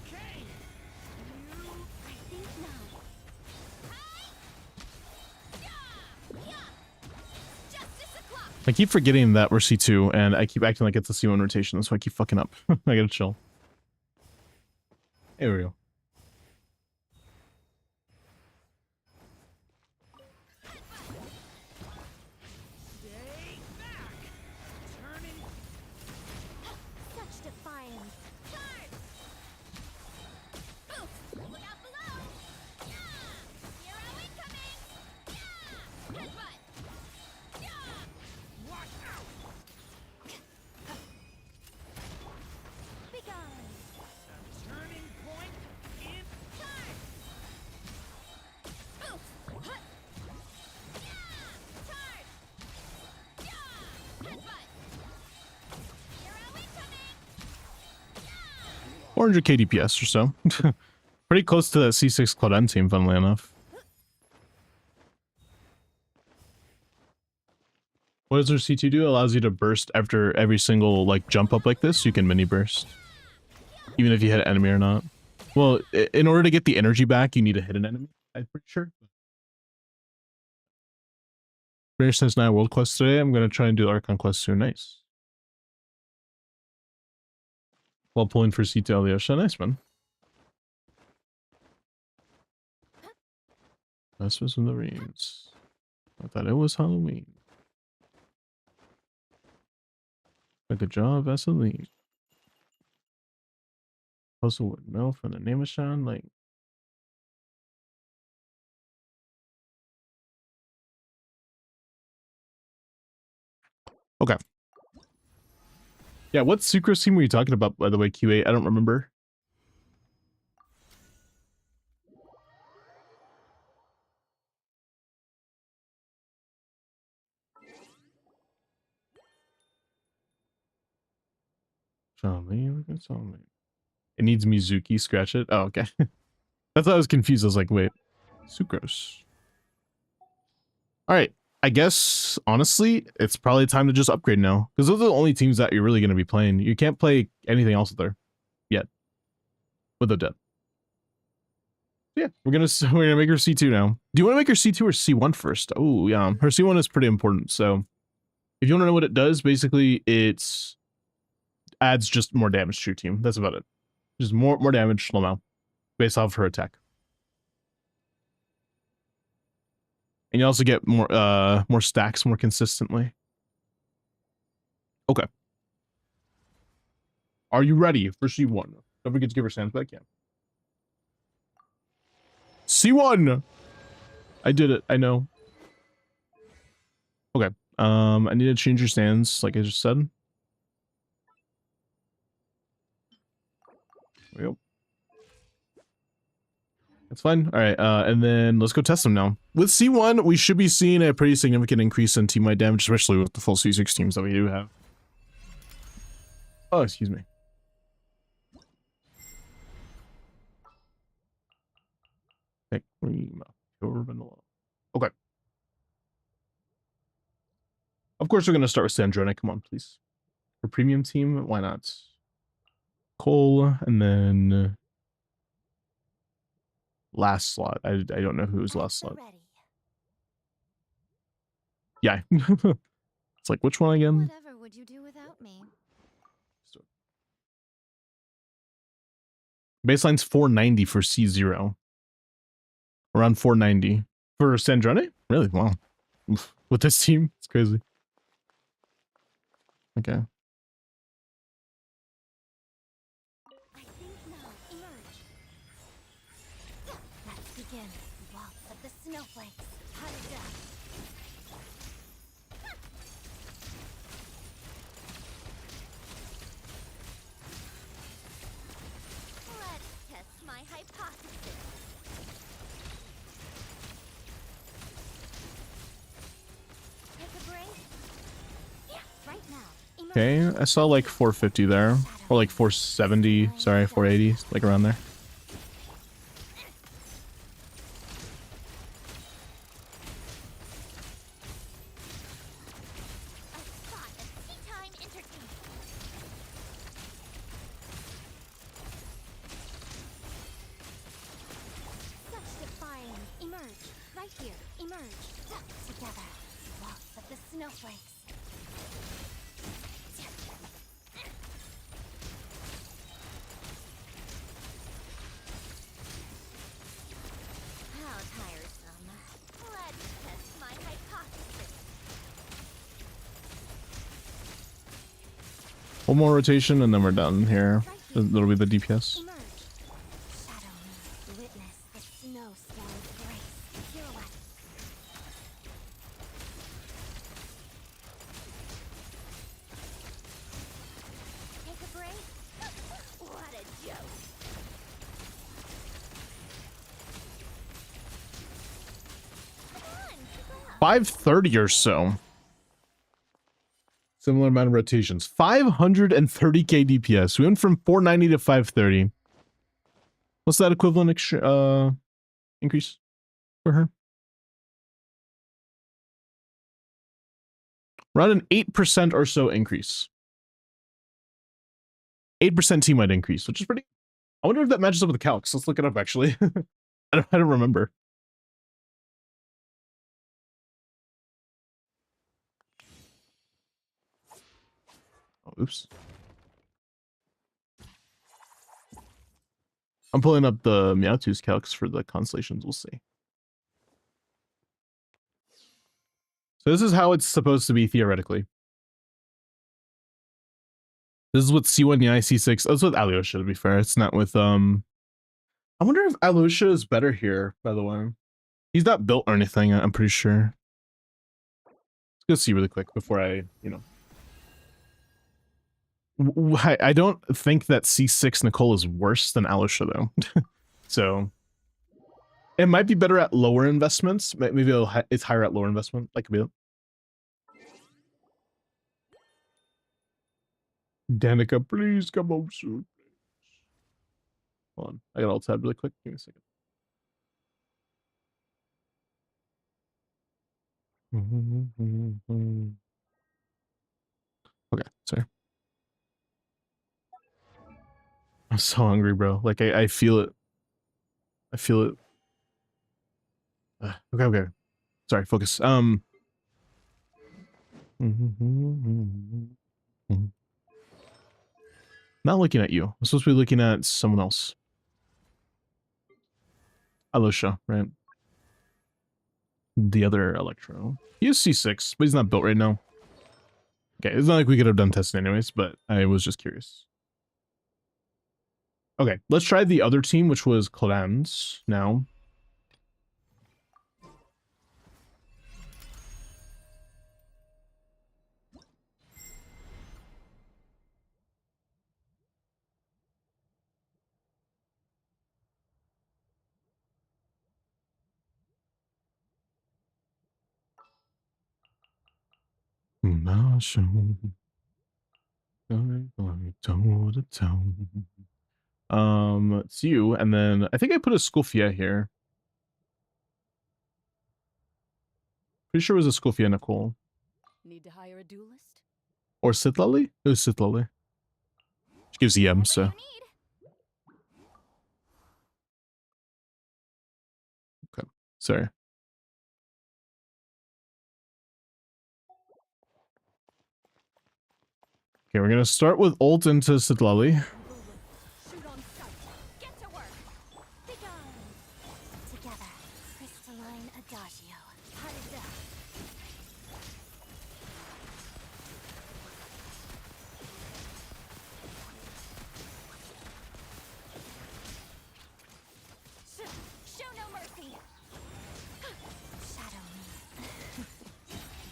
Okay. You. I think not. Hey! Yeah! Yeah! Justice o'clock! I keep forgetting that we're C2, and I keep acting like it's a C1 rotation, so I keep fucking up. I gotta chill. Here we go. 400 KDPS or so. Pretty close to that C6 Claudine team, funnily enough. What does their C2 do? It allows you to burst after every single like jump up like this. You can mini burst, even if you hit an enemy or not. Well, in order to get the energy back, you need to hit an enemy. I'm pretty sure. Finish since 9 world quests today. I'm gonna try and do Archon quests soon. Nice. While pulling for C2 Alyosha. Nice, man. Christmas in the Reeds. I thought it was Halloween. Like a job, Vaseline. Puzzle with Mel from the name of Sean. Like, okay. Yeah, what sucrose team were you talking about, by the way, Q8? I don't remember. It needs Mizuki, scratch it. Oh, okay. That's why I was confused. I was like, wait, sucrose. All right. I guess, honestly, it's probably time to just upgrade now. Because those are the only teams that you're really going to be playing. You can't play anything else there yet. With ODETTE. Yeah, we're gonna make her C2 now. Do you want to make her C2 or C1 first? Oh, yeah. Her C1 is pretty important. So if you want to know what it does, basically it's adds just more damage to your team. That's about it. Just more damage, slow now, based off her attack. And you also get more stacks more consistently. Okay. Are you ready for C1? Don't forget to give her sands back. Yeah. C1! I did it. I know. Okay. I need to change your stands, like I just said. Yep. That's fine. All right, and then let's go test them now. With C1, we should be seeing a pretty significant increase in team-wide damage, especially with the full C6 teams that we do have. Oh, excuse me. Okay. Of course, we're going to start with Sandrona. Come on, please. For premium team, why not? Cole, and then last slot. I don't know who's last slot. Yeah. It's like, which one again? Whatever would you do without me? Baseline's 490 for C0. Around 490. For Sandrone? Really? Wow. Oof. With this team? It's crazy. Okay. I think now, emerge. Let's begin. Waltz of the snowflakes. Hunt it down. Let's test my hypothesis. Take a break. Yeah, right now. Okay, I saw like 450 there. Or like 470, sorry, 480, like around there. One more rotation and then we're done here. That'll be the DPS. Take a break. What a joke. 530 or so. Similar amount of rotations. 530k DPS. We went from 490 to 530. What's that equivalent increase for her? Around an 8% or so increase. 8% team-wide increase, which is pretty... I wonder if that matches up with the calcs. Let's look it up, actually. I don't remember. Oh, oops. I'm pulling up the Meowth's calcs for the constellations. We'll see. So this is how it's supposed to be theoretically. This is with C1, yeah, C6. That's with Alyosha, to be fair. It's not with, I wonder if Alyosha is better here, by the way. He's not built or anything, I'm pretty sure. Let's go see really quick before I, you know. I don't think that C6 Nicole is worse than Alyosha, though. So, it might be better at lower investments. Maybe it's higher at lower investment, like a bit. Danica, please come home soon. Hold on, I got alt tab really quick. Give me a second. Okay, sorry. I'm so hungry, bro. Like I feel it. I feel it. Okay. Sorry, focus. Not looking at you. I'm supposed to be looking at someone else. Alyosha, right? The other Electro. He is C6, but he's not built right now. Okay, it's not like we could have done testing anyways, but I was just curious. Okay, let's try the other team, which was Clans now. It's you, and then I think I put a Skufia here. Pretty sure it was a Skufia Nicole. Need to hire a duelist? Or Sitlali? It was Sitlali. She gives EM, so. Okay, sorry. Okay, we're gonna start with ult into Sitlali. Shoot on sight. Get to work. Begone. Together. Crystalline Adagio. Harida. Show no mercy. Shadow me.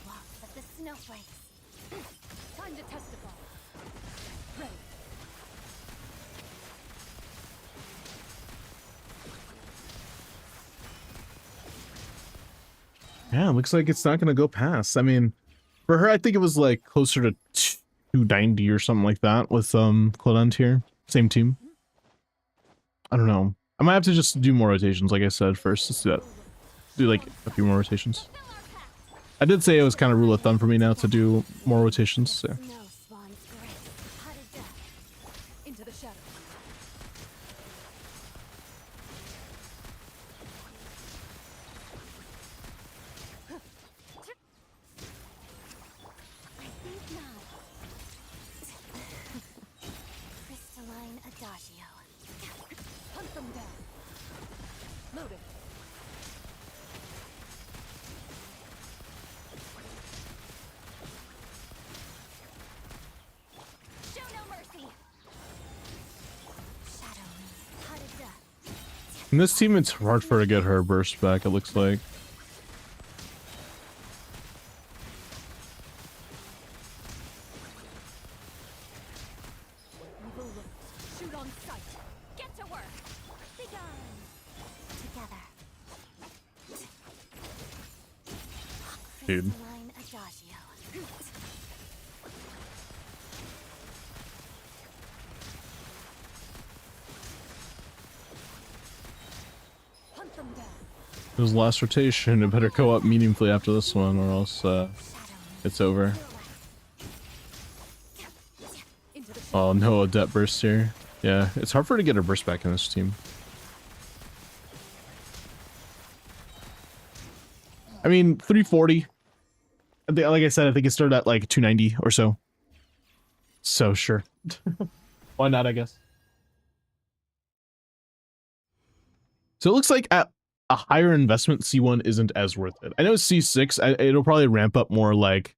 Walks of the snowflakes. Time to testify. Ready. Yeah, looks like it's not gonna go past. I mean, for her, I think it was like closer to 290 or something like that with Clodent here. Same team. I don't know. I might have to just do more rotations, like I said first. Let's do that. Do like a few more rotations. I did say it was kind of rule of thumb for me now to do more rotations, so. No swan's grace. Harida. Into the shadow. I think not. Crystalline Adagio. Hunt them down. Loaded. Show no mercy. Shadow me. Harida. In this team, it's hard for her to get her burst back, it looks like. Evil looks. Shoot on sight. Get to work. Begone. Together. Dude. Crystalline Adagio. Thunder. There's the last rotation. It better go up meaningfully after this one, or else it's over. Into the Oh no, ODETTE burst here. Yeah, it's hard for her to get her burst back in this team. I mean, 340. I think, like I said, I think it started at like 290 or so. So sure. Why not, I guess. So it looks like at a higher investment, C1 isn't as worth it. I know C6, it'll probably ramp up more like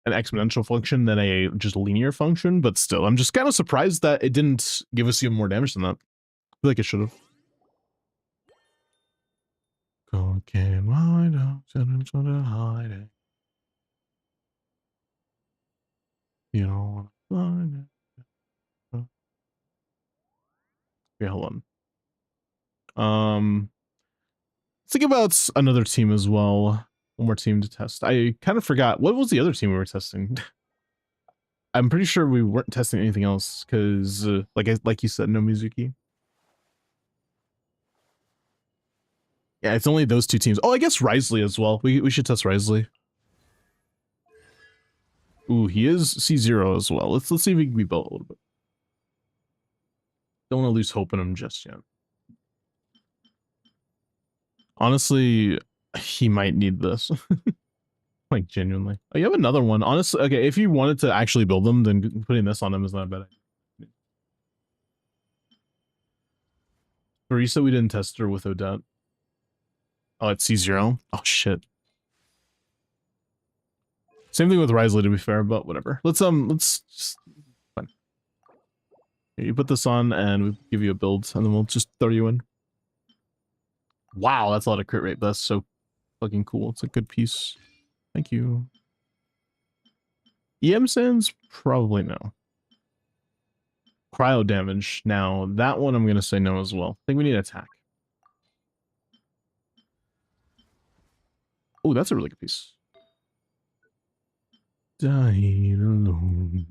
an exponential function than a just linear function, but still, I'm just kind of surprised that it didn't give us even more damage than that. I feel like it should have. Cocaine, wide out, sort of hiding. You don't want to find it. Okay, hold on. Let's think about another team as well. One more team to test. I kind of forgot. What was the other team we were testing? I'm pretty sure we weren't testing anything else because, like you said, no Mizuki. Yeah, it's only those two teams. Oh, I guess Risley as well. We should test Risley. Ooh, he is C0 as well. Let's see if he can be built a little bit. Don't want to lose hope in him just yet. Honestly, he might need this. Like, genuinely. Oh, you have another one. Honestly, okay, if you wanted to actually build them, then putting this on him is not a bad idea. Barista, we didn't test her with ODETTE. Oh, it's C0? Oh, shit. Same thing with Risley, to be fair, but whatever. Let's just... Fine. Here, you put this on, and we'll give you a build, and then we'll just throw you in. Wow, that's a lot of crit rate, but that's so fucking cool. It's a good piece. Thank you. EM Sands? Probably no. Cryo damage. Now, that one I'm going to say no as well. I think we need attack. Oh, that's a really good piece. Died alone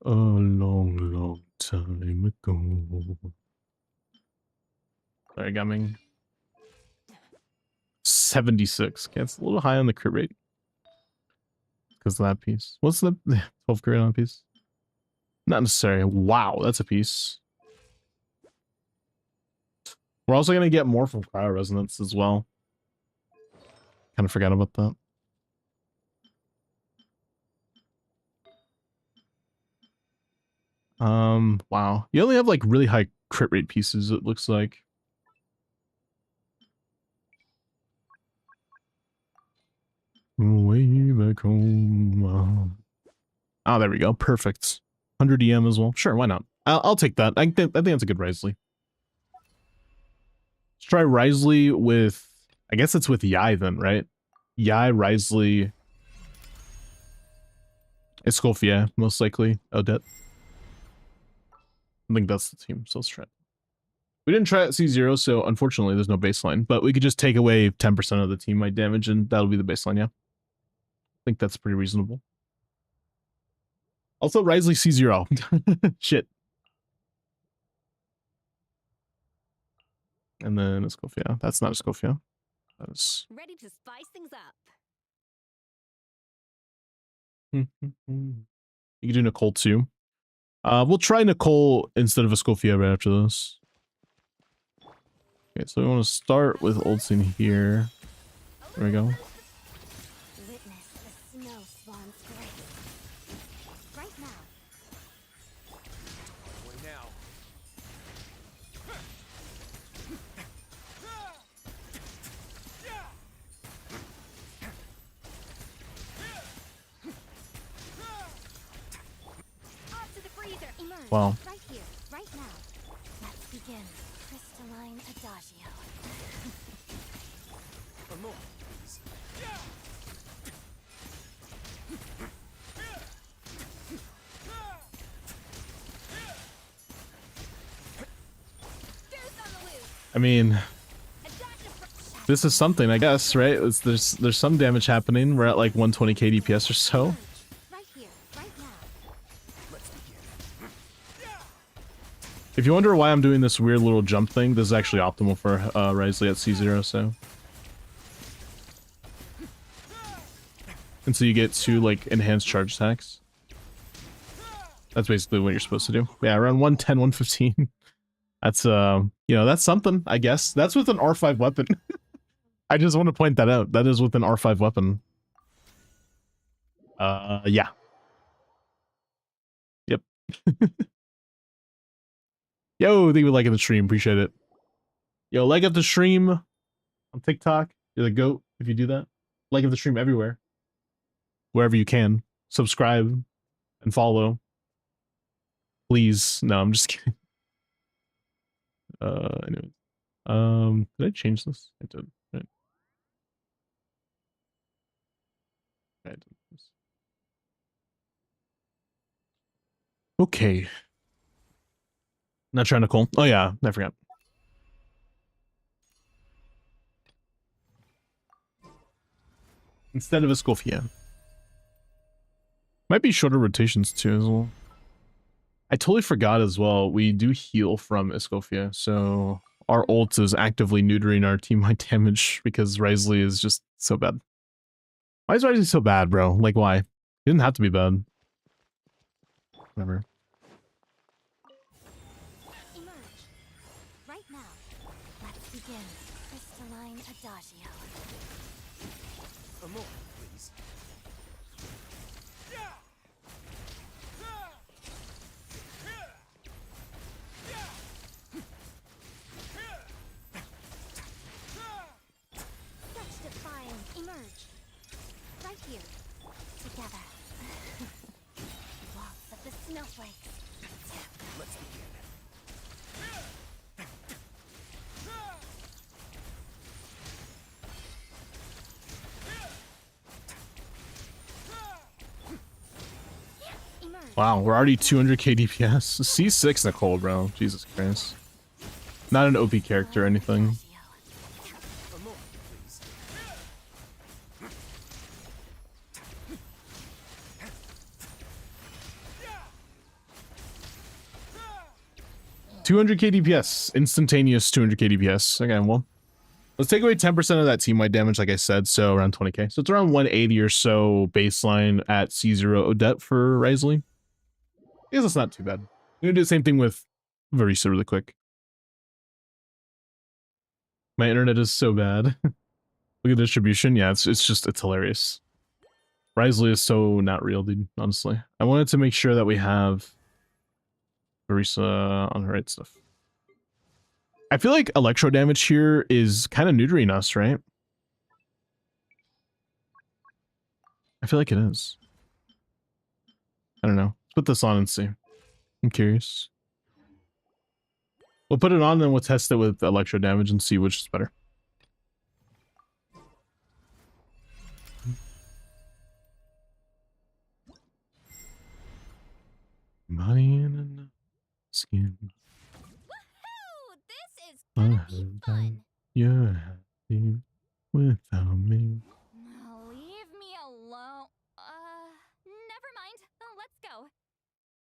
a long, long time ago. Sorry, Gumming. 76. Okay, it's a little high on the crit rate. Because of that piece. What's the 12 crit on a piece? Not necessary. Wow, that's a piece. We're also going to get more from Cryo Resonance as well. Kind of forgot about that. Wow. You only have like really high crit rate pieces, it looks like. Way back home. Oh, there we go. Perfect. 100 EM as well. Sure, why not? I'll take that. I think that's a good Risley. Let's try Risley with... I guess it's with Yai then, right? Yai, Risley... Escoffier, most likely. ODETTE. I think that's the team, so let's try it. We didn't try it at C0, so unfortunately there's no baseline. But we could just take away 10% of the team might damage, and that'll be the baseline, yeah. I think that's pretty reasonable. Also, Risley C0. Shit. And then Escoffier. That's not Escoffier. That is... Ready to spice things up. You can do Nicole too. We'll try Nicole instead of Escoffier right after this. Okay, so we want to start with Old Scene here. There we go. Witness the snow spawn's grace. Right now. now. Off to the freezer. Emerge. Wow. Right here. Right now. Let's begin. Crystalline Adagio. More. I mean, this is something, I guess, right? There's some damage happening. We're at like 120k DPS or so. Right here. Right now. Let's begin. If you wonder why I'm doing this weird little jump thing, this is actually optimal for Risley at C0, so. And so you get 2, like, enhanced charge attacks. That's basically what you're supposed to do. Yeah, around 110, 115. That's, you know, that's something, I guess. That's with an R5 weapon. I just want to point that out. That is with an R5 weapon. Yeah. Yep. Yo, thank you for liking the stream. Appreciate it. Yo, like up the stream on TikTok. You're the GOAT if you do that. Like up the stream everywhere. Wherever you can. Subscribe and follow. Please. No, I'm just kidding. Anyway. Did I change this? I did. Right. I did this. Okay. Not trying to call. Oh yeah, I forgot. Instead of Escoffier. Might be shorter rotations too as well. I totally forgot as well. We do heal from Escoffier, so our ult is actively neutering our team-wide damage because Risley is just so bad. Why is Risley so bad, bro? Like, why? He didn't have to be bad. Whatever. Emerge. Right now. Let's begin. Crystalline Adagio. More, please. Such defying. Emerge. Right here. Together. Waltz of the snowflakes. Let's begin. 'Emerge. Wow, we're already 200k DPS. C6 Nicole, bro. Jesus Christ. Not an OP character or anything. More, please. 200k DPS. Instantaneous 200k DPS. Okay, well. Let's take away 10% of that team-wide damage, like I said, so around 20k. So it's around 180 or so baseline at C0 ODETTE for Risley. I guess that's not too bad. I'm gonna do the same thing with Varisa really quick. My internet is so bad. Look at the distribution. Yeah, it's hilarious. Risley is so not real, dude, honestly. I wanted to make sure that we have Varisa on her right stuff. I feel like electro damage here is kind of neutering us, right? I feel like it is. I don't know. Let's put this on and see. I'm curious. We'll put it on and then we'll test it with electro damage and see which is better. Money in a skin. Woohoo! This is gonna be fun. You're happy without me. Leave me alone. Never mind. Let's go.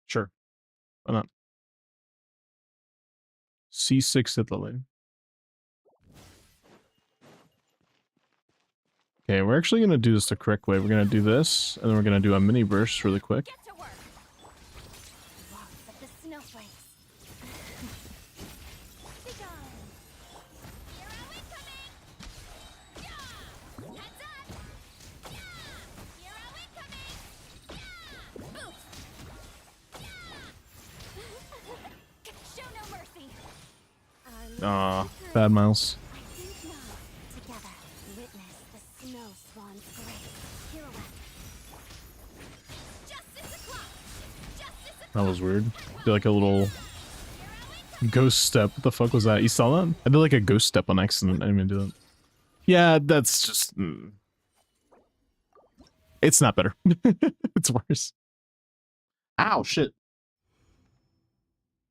Sure. Why not? C6 at the lane. Okay, we're actually going to do this the correct way. We're going to do this, and then we're going to do a mini burst really quick. Get to work. Waltz of the snowflakes. Be gone. Here are we coming. Yeah. Heads up. Yeah. Here are we coming. Yeah. Boost. Yeah. Show no mercy. Aw, bad Miles. I think not. Together, witness the snow swan's grace. Pirouette. Justice o'clock. Justice o'clock. That was weird. Did like a little ghost step. What the fuck was that? You saw that? I did like a ghost step on accident. I didn't even do that. Yeah, that's just... It's not better. It's worse. Ow, shit.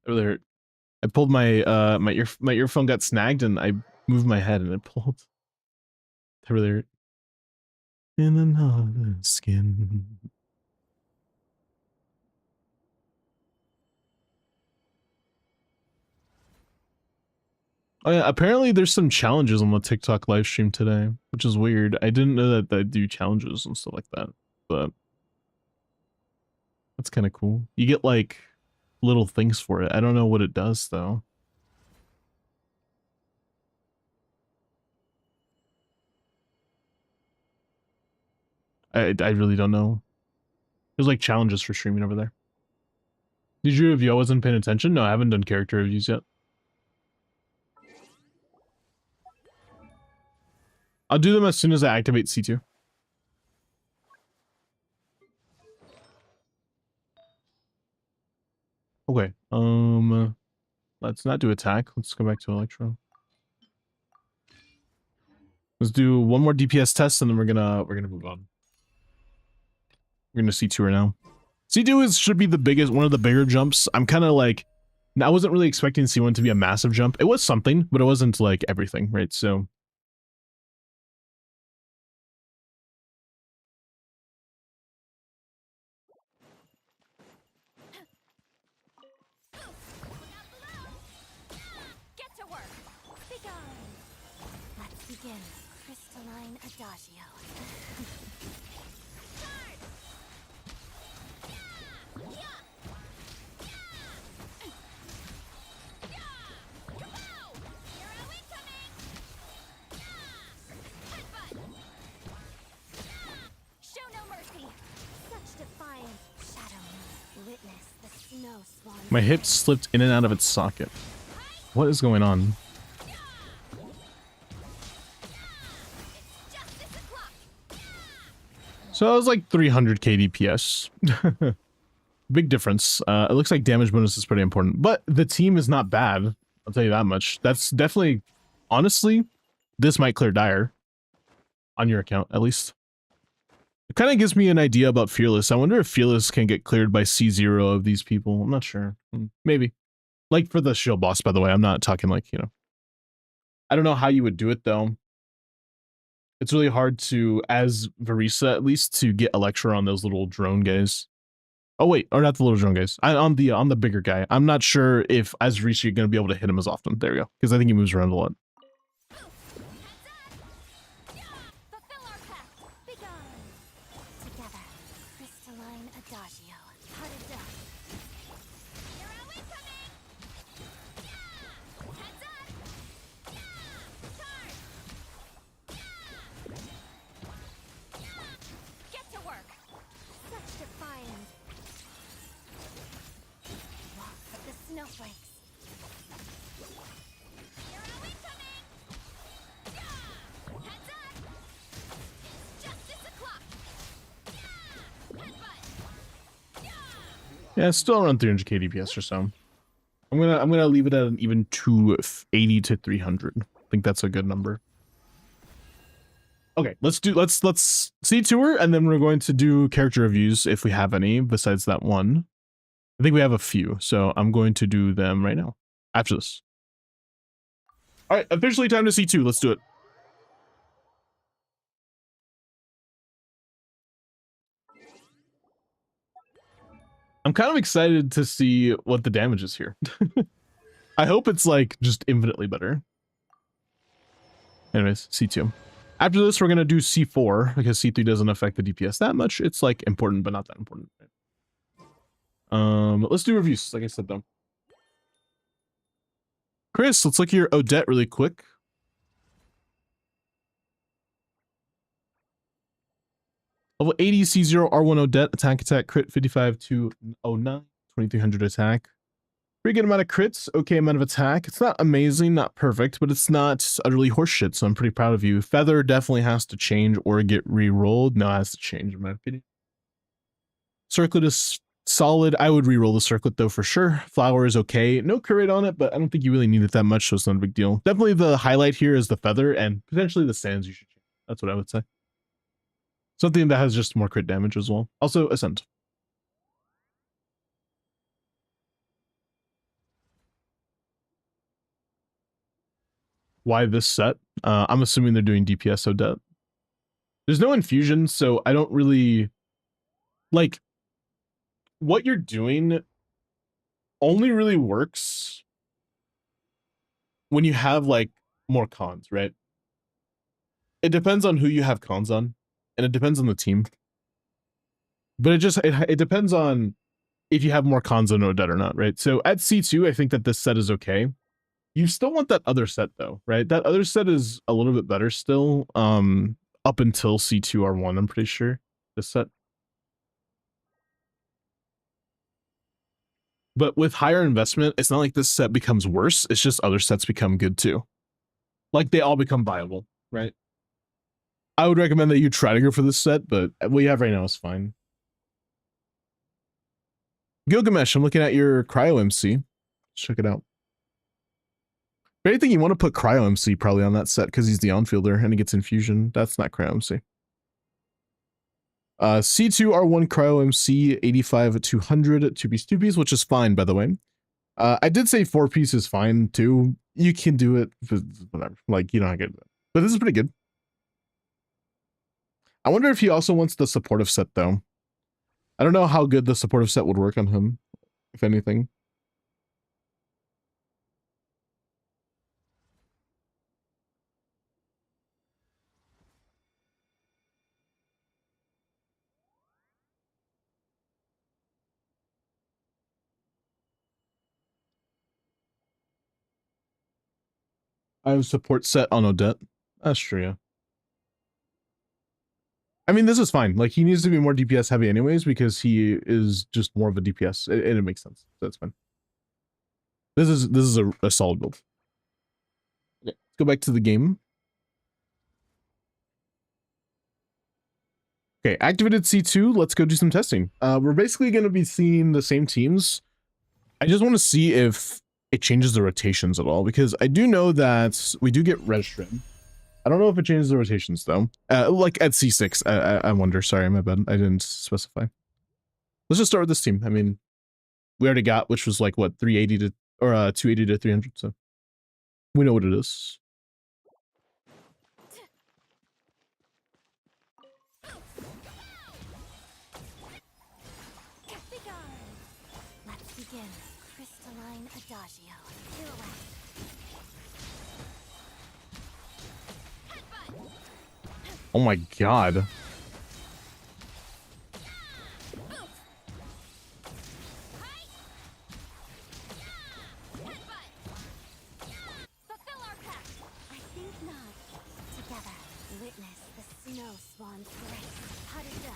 That really hurt. I pulled my my earphone got snagged and I moved my head and it pulled. That really hurt. In another skin. Oh yeah, apparently there's some challenges on the TikTok live stream today, which is weird. I didn't know that they do challenges and stuff like that, but that's kind of cool. You get like little things for it. I don't know what it does though. I really don't know. There's like challenges for streaming over there. Did you review? I wasn't paying attention. No, I haven't done character reviews yet. I'll do them as soon as I activate C2. Okay. Let's not do attack. Let's go back to Electro. Let's do one more DPS test and then we're gonna move on. We're gonna C2 right now. C2 should be the biggest, one of the bigger jumps. I'm kind of like, I wasn't really expecting C1 to be a massive jump. It was something, but it wasn't like everything, right? So Get to work. Begone. Let's begin. Crystalline Adagio. Show no mercy. Such defiance. Shadow me. Witness the snow swan. my hip slipped in and out of its socket. What is going on? So that was like 300k DPS. Big difference. It looks like damage bonus is pretty important, but the team is not bad. I'll tell you that much. That's definitely, honestly, this might clear Dire. On your account, at least. It kind of gives me an idea about Fearless. I wonder if Fearless can get cleared by C0 of these people. I'm not sure. Maybe. Like for the shield boss, by the way. I'm not talking like, you know. I don't know how you would do it, though. It's really hard to, as Varisa, at least, to get Electra on those little drone guys. Oh, wait. Or not the little drone guys. On the bigger guy. I'm not sure if, as Varisa, you're going to be able to hit him as often. There you go. Because I think he moves around a lot. Yeah, it's still around 300k DPS or so. I'm gonna leave it at an even 280 to 300. I think that's a good number. Okay, let's see tour, and then we're going to do character reviews if we have any besides that one. I think we have a few, so I'm going to do them right now after this. All right, officially time to C2. Let's do it. I'm kind of excited to see what the damage is here. I hope it's like just infinitely better. Anyways, C2. After this, we're going to do C4 because C3 doesn't affect the DPS that much. It's like important, but not that important. Let's do reviews, like I said, though. Chris, let's look at your Odette really quick. Level 80 C0 R1 Odette, attack crit 55 to 09, 2300 attack. Pretty good amount of crits, okay amount of attack. It's not amazing, not perfect, but it's not utterly horseshit, so I'm pretty proud of you. Feather definitely has to change or get re-rolled. No, it has to change in my opinion. Circlet is solid. I would re-roll the circlet though for sure. Flower is okay. No crit on it, but I don't think you really need it that much, so it's not a big deal. Definitely the highlight here is the feather and potentially the sands you should change. That's what I would say. Something that has just more crit damage as well. Also, Ascent. Why this set? I'm assuming they're doing DPS Odette. There's no infusion, so I don't really... Like, what you're doing only really works when you have like more cons, right? It depends on who you have cons on, and it depends on the team. But it depends on if you have more cons on ODETTE or not, right? So at C2, I think that this set is okay. You still want that other set though, right? That other set is a little bit better still. Up until C2 R1, I'm pretty sure. This set. But with higher investment, it's not like this set becomes worse. It's just other sets become good too. Like they all become viable, right? I would recommend that you try to go for this set, but what you have right now is fine. Gilgamesh, I'm looking at your Cryo MC. Let's check it out. If anything, you want to put Cryo MC probably on that set because he's the on-fielder and he gets infusion. That's not Cryo MC. C2 R1 Cryo MC 85 at 200 2-piece 2-piece, which is fine, by the way. I did say 4-piece is fine too. You can do it, but whatever. Like, you know how good, but this is pretty good. I wonder if he also wants the supportive set though. I don't know how good the supportive set would work on him, if anything. I have support set on ODETTE. That's true, yeah. I mean, this is fine. Like, he needs to be more DPS heavy anyways because he is just more of a DPS. And it makes sense. So that's fine. This is a solid build. Okay, let's go back to the game. Okay, activated C2. Let's go do some testing. We're basically going to be seeing the same teams. I just want to see if it changes the rotations at all because I do know that we do get red shred. I don't know if it changes the rotations though. Like at C6, I wonder. Sorry, my bad. I didn't specify. Let's just start with this team. I mean, we already got, which was like what 380 to or 280 to 300. So we know what it is. Let's begin. Crystalline Adagio. Pirouette. Oh my god. Fulfill our pact. I think not. Together, witness the snow spawn's grace. Harida.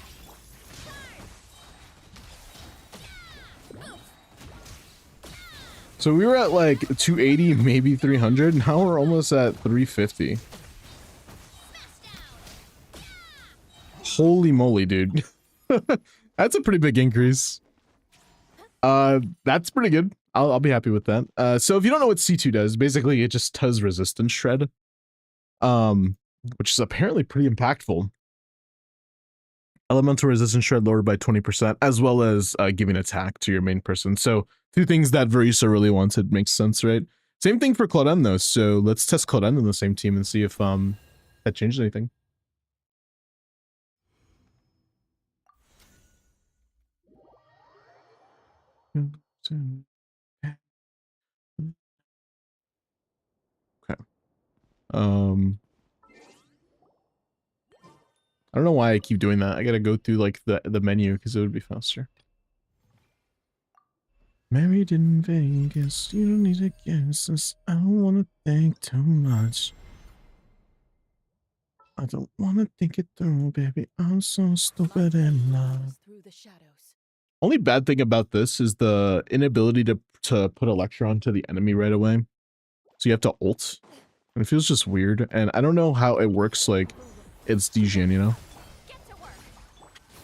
So we were at like 280, maybe 300. Now we're almost at 350. Holy moly, dude. That's a pretty big increase. That's pretty good. I'll be happy with that. So if you don't know what C2 does, basically it just does resistance shred. Which is apparently pretty impactful. Elemental resistance shred lowered by 20%, as well as giving attack to your main person. So two things that Verisa really wanted. Makes sense, right? Same thing for Claudine though. So let's test Claudine in the same team and see if that changed anything. Okay. I don't know why I keep doing that. I gotta go through like the menu because it would be faster. Married in Vegas, you don't need to guess this. I don't want to think too much. I don't want to think it through, baby. I'm so stupid in love. Only bad thing about this is the inability to put a lecture onto the enemy right away. So you have to ult. And it feels just weird. And I don't know how it works like it's Djinn, you know? Get to work.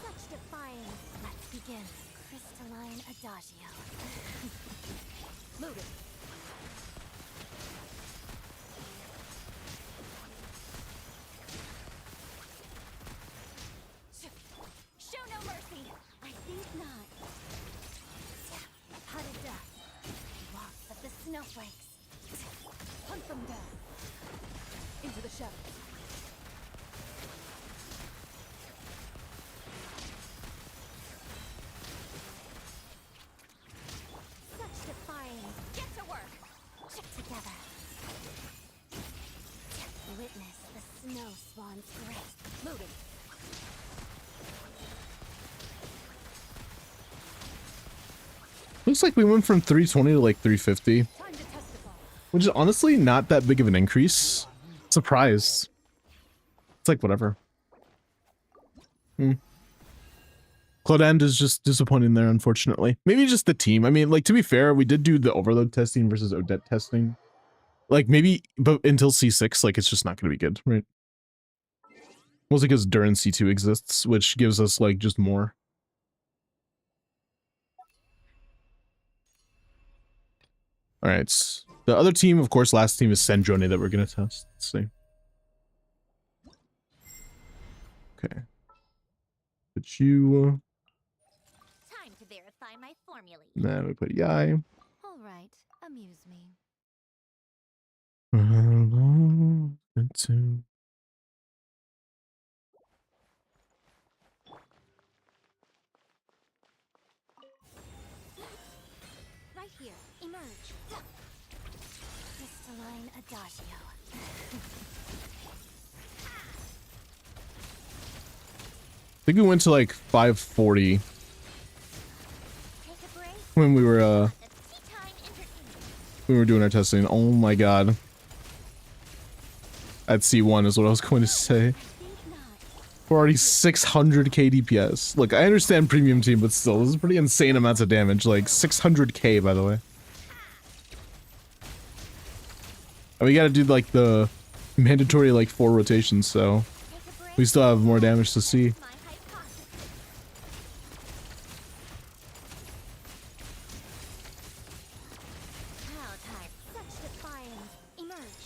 Such defiance. Let's begin. Crystalline Adagio. Move it. Show no mercy. I think not. Harida. Lots of the snowflakes. Hunt them down. Into the shadows. Such defiance. Get to work. Together. Looks like we went from 320 to like 350, Time to testify. which is honestly not that big of an increase. Surprised. It's like whatever. Clodand is just disappointing there, unfortunately. Maybe just the team. I mean, like, to be fair, we did do the overload testing versus ODETTE testing. Like, maybe, but until C6, like, it's just not going to be good, right? Mostly because Durin C2 exists, which gives us, like, just more. Alright. The other team, of course, last team is Sandrone that we're going to test. Let's see. Okay. Put you... Time to verify my formulae. Then we put Yai. All right, amuse me. Right here, emerge. Crystalline adagio. I think we went to like 540 Take a break. when we were The tea time entertainment. doing our testing. Oh my god. At C1 is what I was going to say. Think not. We're already 600k DPS. Look, I understand premium team, but still, this is pretty insane amounts of damage. Like 600k, by the way. And we gotta do like the mandatory like 4 rotations, so Take a break. we still have more damage to see. My hypothesis. How time. Such defiance. Emerge.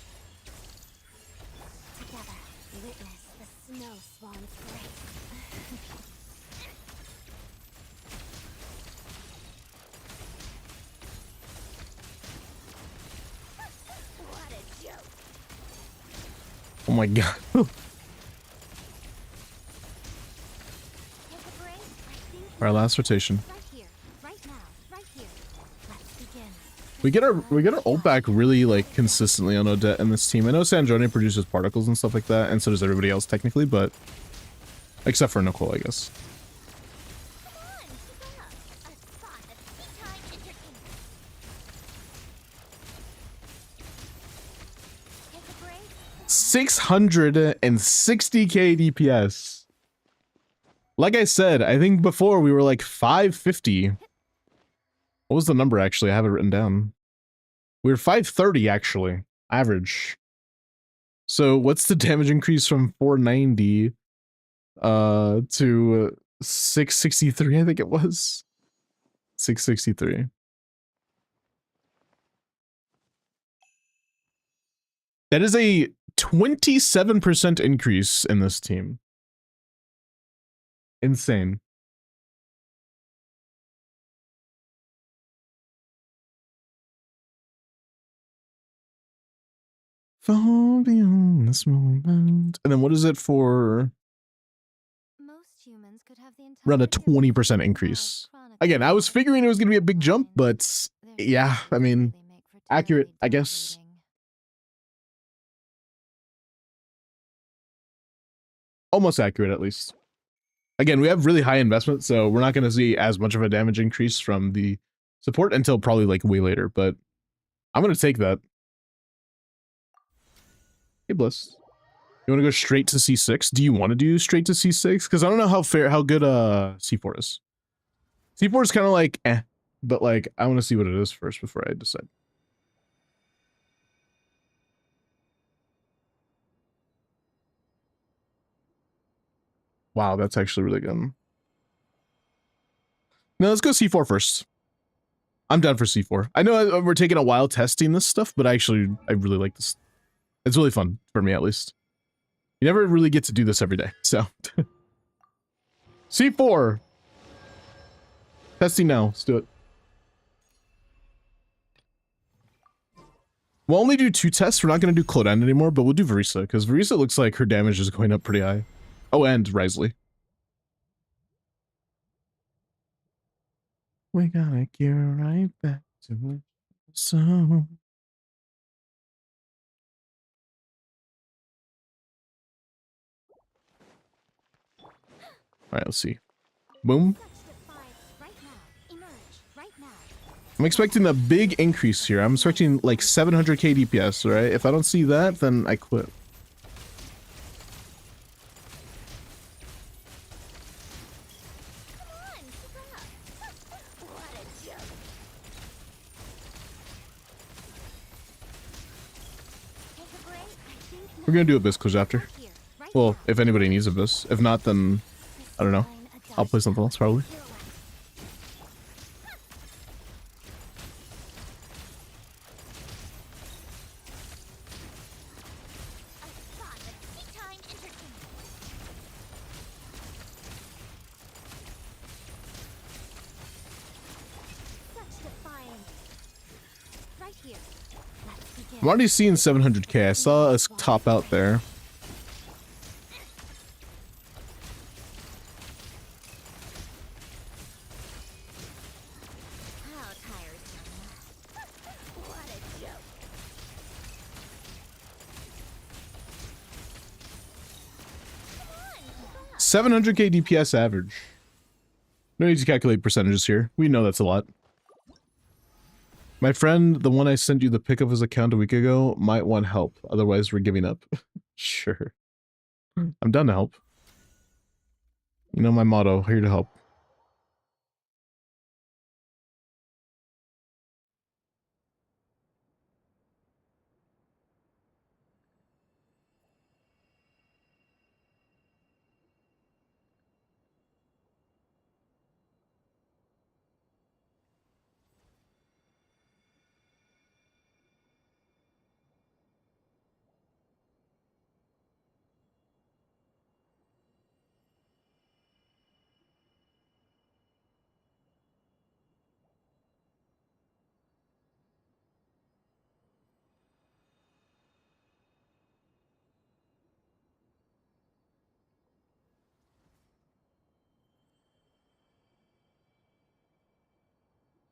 Together, witness the snow swan's grace. What a joke. Oh my god. Take a break. I think Our last rotation. right here, right now, right here. Let's begin. We get our ult back really like consistently on Odette and this team. I know Sandrone produces particles and stuff like that, and so does everybody else technically, but except for Nicole, I guess. Come on, keep up. A spot of tea time entertainment. Take a break. 660k DPS. Like I said, I think before we were like 550. What was the number actually? I have it written down. We were 530 actually, average. So what's the damage increase from 490 to 663, I think it was. 663. That is a 27% increase in this team. Insane. Fall beyond this moment. And then what is it for? Most humans could have the Around a entire 20% increase. Again, I was figuring it was going to be a big jump, but yeah, I mean, accurate, I guess. Almost accurate, at least. Again, we have really high investment, so we're not going to see as much of a damage increase from the support until probably like way later, but I'm going to take that. Hey, Bliss. You want to go straight to C6? Do you want to do straight to C6? Because I don't know how good C4 is. C4 is kind of like, eh. But like, I want to see what it is first before I decide. Wow, that's actually really good. No, let's go C4 first. I'm down for C4. I know we're taking a while testing this stuff, but I really like this. It's really fun, for me at least. You never really get to do this every day, so. C4! Testing now, let's do it. We'll only do 2 tests, we're not going to do Clodand anymore, but we'll do Verisa, because Verisa looks like her damage is going up pretty high. Oh, and Risley. We gotta get right back to it. So... Alright, let's see. Boom. Such defiance right now. Emerge. Right now. I'm expecting a big increase here. I'm expecting like 700k DPS, right? If I don't see that, then I quit. Come on, keep up. What a joke. Take a break. I think We're gonna do Abyss Clutch after. right here, right Well, now. if anybody needs Abyss. If not, then I don't know. I'll play something else probably. Right here. Let's begin. I'm already seeing 700k. I saw us top out there. How tiresome. What a joke. 700k DPS average. No need to calculate percentages here. We know that's a lot. My friend, the one I sent you the pic of his account a week ago, might want help. Otherwise, we're giving up. Sure. I'm down to help. You know my motto, here to help.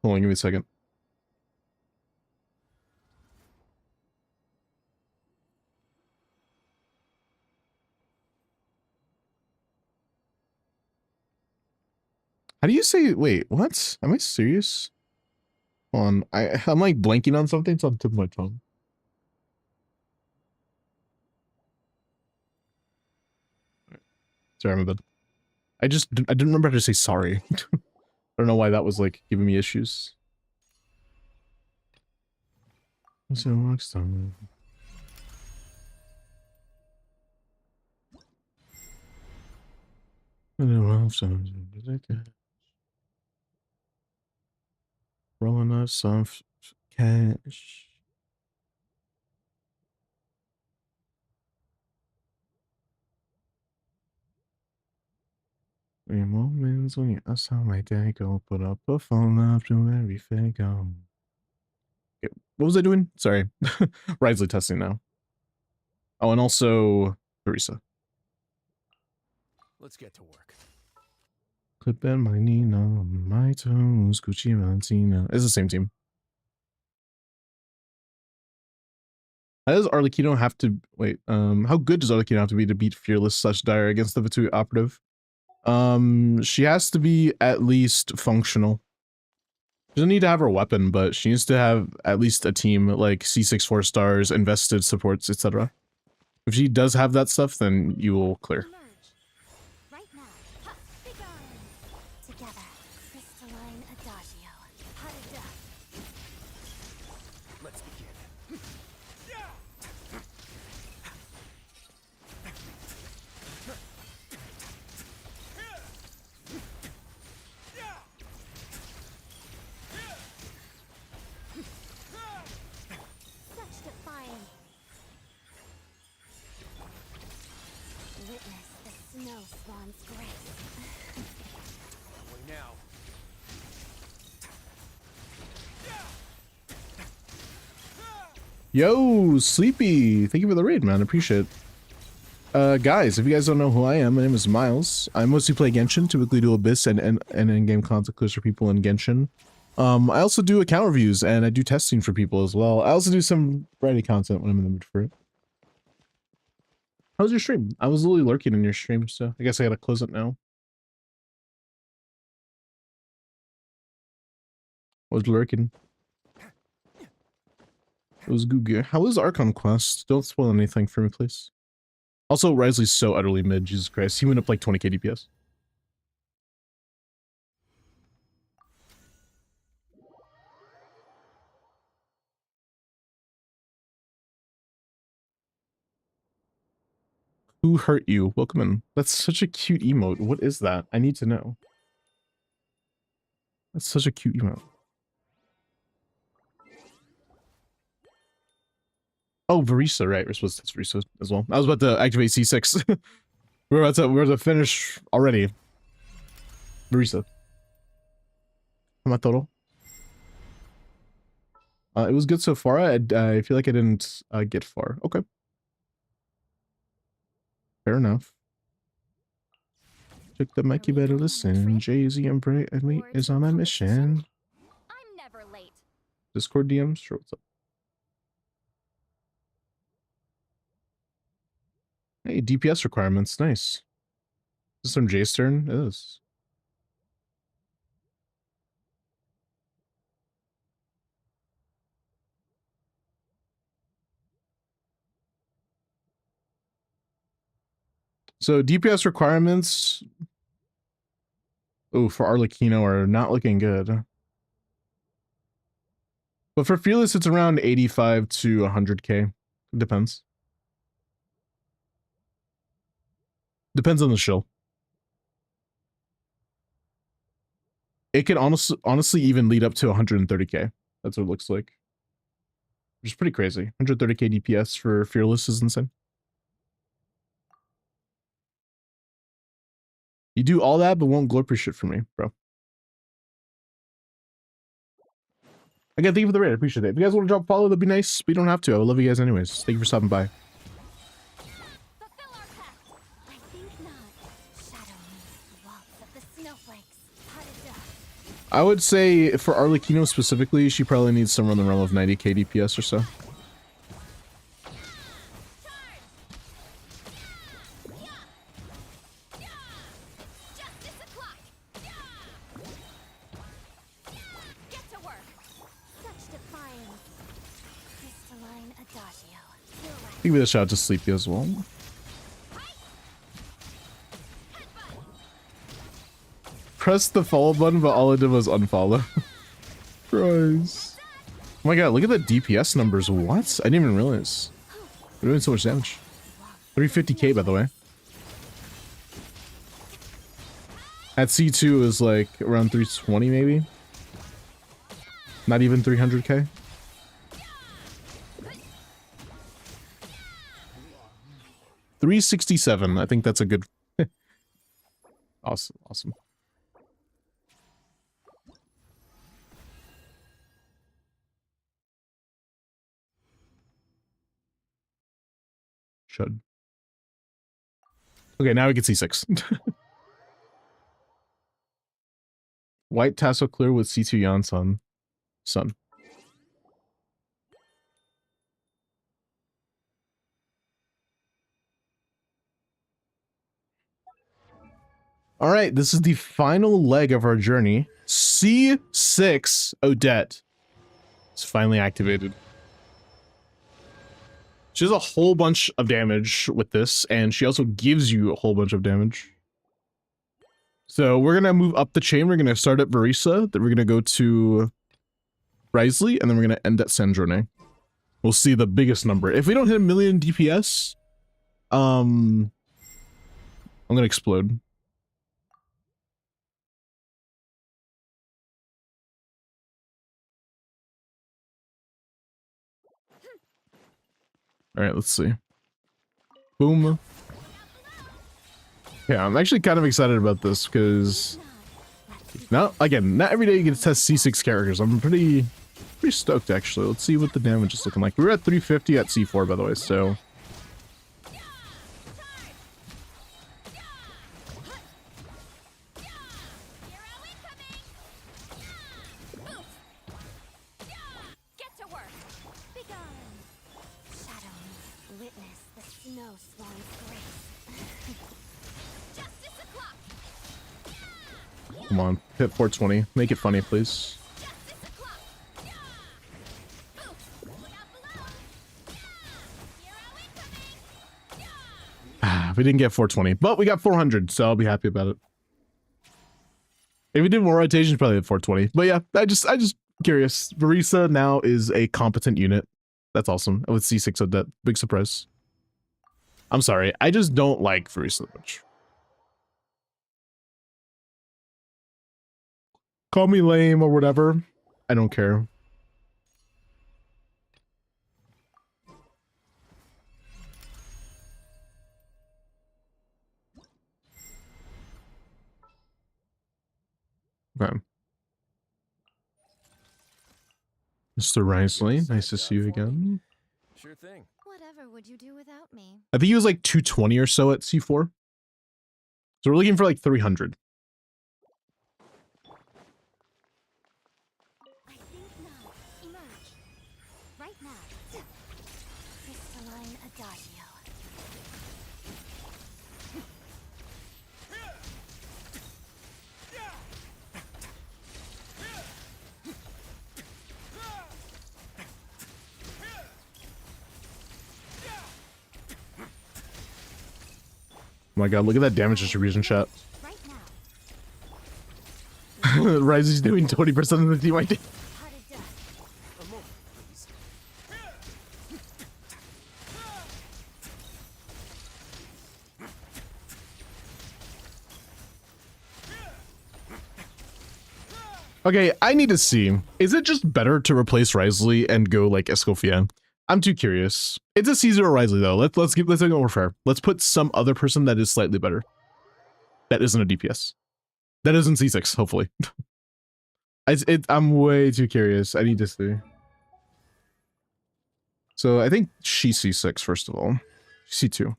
Hold on, give me a second. How do you say, wait, what? Am I serious? Hold on, I'm like blanking on something, it's on the tip of my tongue. Sorry, my bad. I didn't remember how to say sorry. I don't know why that was like giving me issues. So next time. Rolling up some cash. Three moments when I saw my day go, put up a phone after every fake. Okay, what was I doing? Sorry. Risley testing now. Oh, and also Teresa. Let's get to work. Clip and my Nina, my toes, Gucci Valentina. It's the same team. How does Arlecchino have to wait? How good does Arlecchino have to be to beat Fearless / Dire against the Vitui operative? She has to be at least functional. She doesn't need to have her weapon, but she needs to have at least a team like C6 4 stars, invested supports, etc. If she does have that stuff, then you will clear. Emerge. Right now. Ha, big arms. Together. Crystalline adagio. Hada. Let's begin. Such defiance. Witness the snow swan's grace. Only now. Yo, Sleepy! Thank you for the raid, man. I appreciate it. Guys, if you guys don't know who I am, my name is Miles. I mostly play Genshin, typically do Abyss and in-game content clues for people in Genshin. I also do account reviews, and I do testing for people as well. I also do some variety content when I'm in the mood for it. How was your stream? I was literally lurking in your stream, so I guess I gotta close it now. Was lurking. It was Google. How is Archon Quest? Don't spoil anything for me, please. Also, Risley's so utterly mid. Jesus Christ. He went up like 20k DPS. Who hurt you? Welcome in. That's such a cute emote. What is that? I need to know. That's such a cute emote. Oh, Verisa, right. We're supposed to test Verisa as well. I was about to activate C6. we're about to finish already. Verisa. How much total? It was good so far. I feel like I didn't get far. Okay. Fair enough. Took the mic, you better listen. Jay-Z and Bray and me is on a mission. I'm never late. Discord DMs? Sure, what's up? Hey, DPS requirements. Nice. Is this from Jay's turn? It is. So DPS requirements, oh, for Arlecchino are not looking good. But for Fearless, it's around 85 to 100k. It depends. Depends on the shill. It can honestly even lead up to 130k. That's what it looks like. Which is pretty crazy. 130k DPS for Fearless is insane. You do all that, but won't glorp your shit for me, bro. Again, thank you for the raid. I appreciate it. If you guys want to drop a follow, that'd be nice. But you don't have to. I would love you guys anyways. Thank you for stopping by. Fulfill our pact. I think not. Shadow meets waltz of the snowflakes. Hot as dust. I would say for Arlecchino specifically, she probably needs somewhere in the realm of 90k DPS or so. Give me a shout to Sleepy as well. Press the follow button, but all I did was unfollow. Christ. Oh my god, look at the DPS numbers. What? I didn't even realize. They're doing so much damage. 350k, by the way. At C2 is like around 320 maybe. Not even 300k. $367. I think that's a good. Awesome, awesome. Should. Okay, now we can see 6. White tassel clear with C2 Yansan. Sun. All right, this is the final leg of our journey. C6 Odette. It's finally activated. She does a whole bunch of damage with this, and she also gives you a whole bunch of damage. So we're going to move up the chain. We're going to start at Verisa, then we're going to go to Risley, and then we're going to end at Sandrone. We'll see the biggest number. If we don't hit 1,000,000 DPS, I'm going to explode. All right, let's see. Boom. Yeah, I'm actually kind of excited about this because not every day you get to test C6 characters. I'm pretty stoked actually. Let's see what the damage is looking like. We were at 350 at C4 by the way, so come on, hit 420. Make it funny, please. we didn't get 420, but we got 400, so I'll be happy about it. If we did more rotations, probably at 420. But yeah, I just curious. Barisa now is a competent unit. That's awesome. With C6 ODETTE, big surprise. I'm sorry, I just don't like Barisa that much. Call me lame or whatever. I don't care. Okay. Mr. Risley, nice to see you again. Sure thing. Whatever would you do without me? I think he was like 220 or so at C4. So we're looking for like 300. I think not. Emerge. Right now. Crystalline Adagio. Oh my god, look at that damage distribution chat. Right now. Rise is doing 20% of the DYD. Potted dust. A moment, please. Okay, I need to see. Is it just better to replace Risley and go like Escoffier? I'm too curious. It's a C0 Risley though. Let's make it more fair. Let's put some other person that is slightly better. That isn't a DPS. That isn't C6, hopefully. I'm way too curious. I need to see. So I think she's C6 first of all. C2.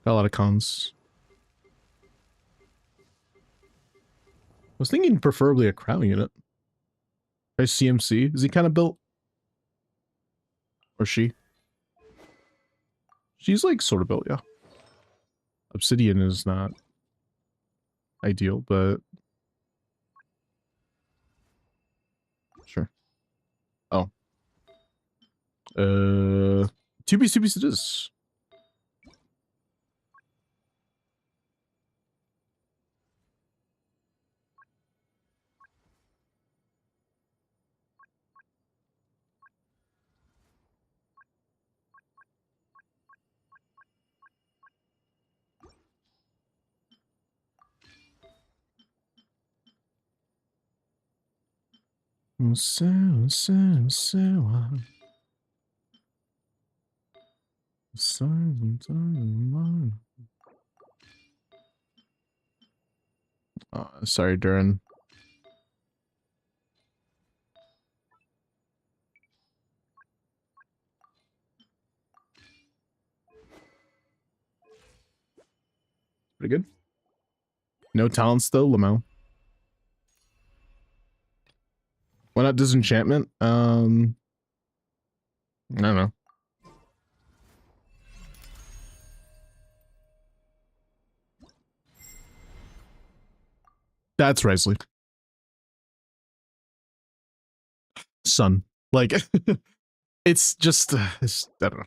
Got a lot of cons. I was thinking preferably a crown unit. Try CMC. Is he kind of built? Or she? She's like sort of built, yeah. Obsidian is not ideal, but sure. Oh. 2B it is. Sorry, Duran. Pretty good. No talents though, Lamau. Why not Disenchantment? I don't know. That's Risley. Son. Like, it's just, I don't know.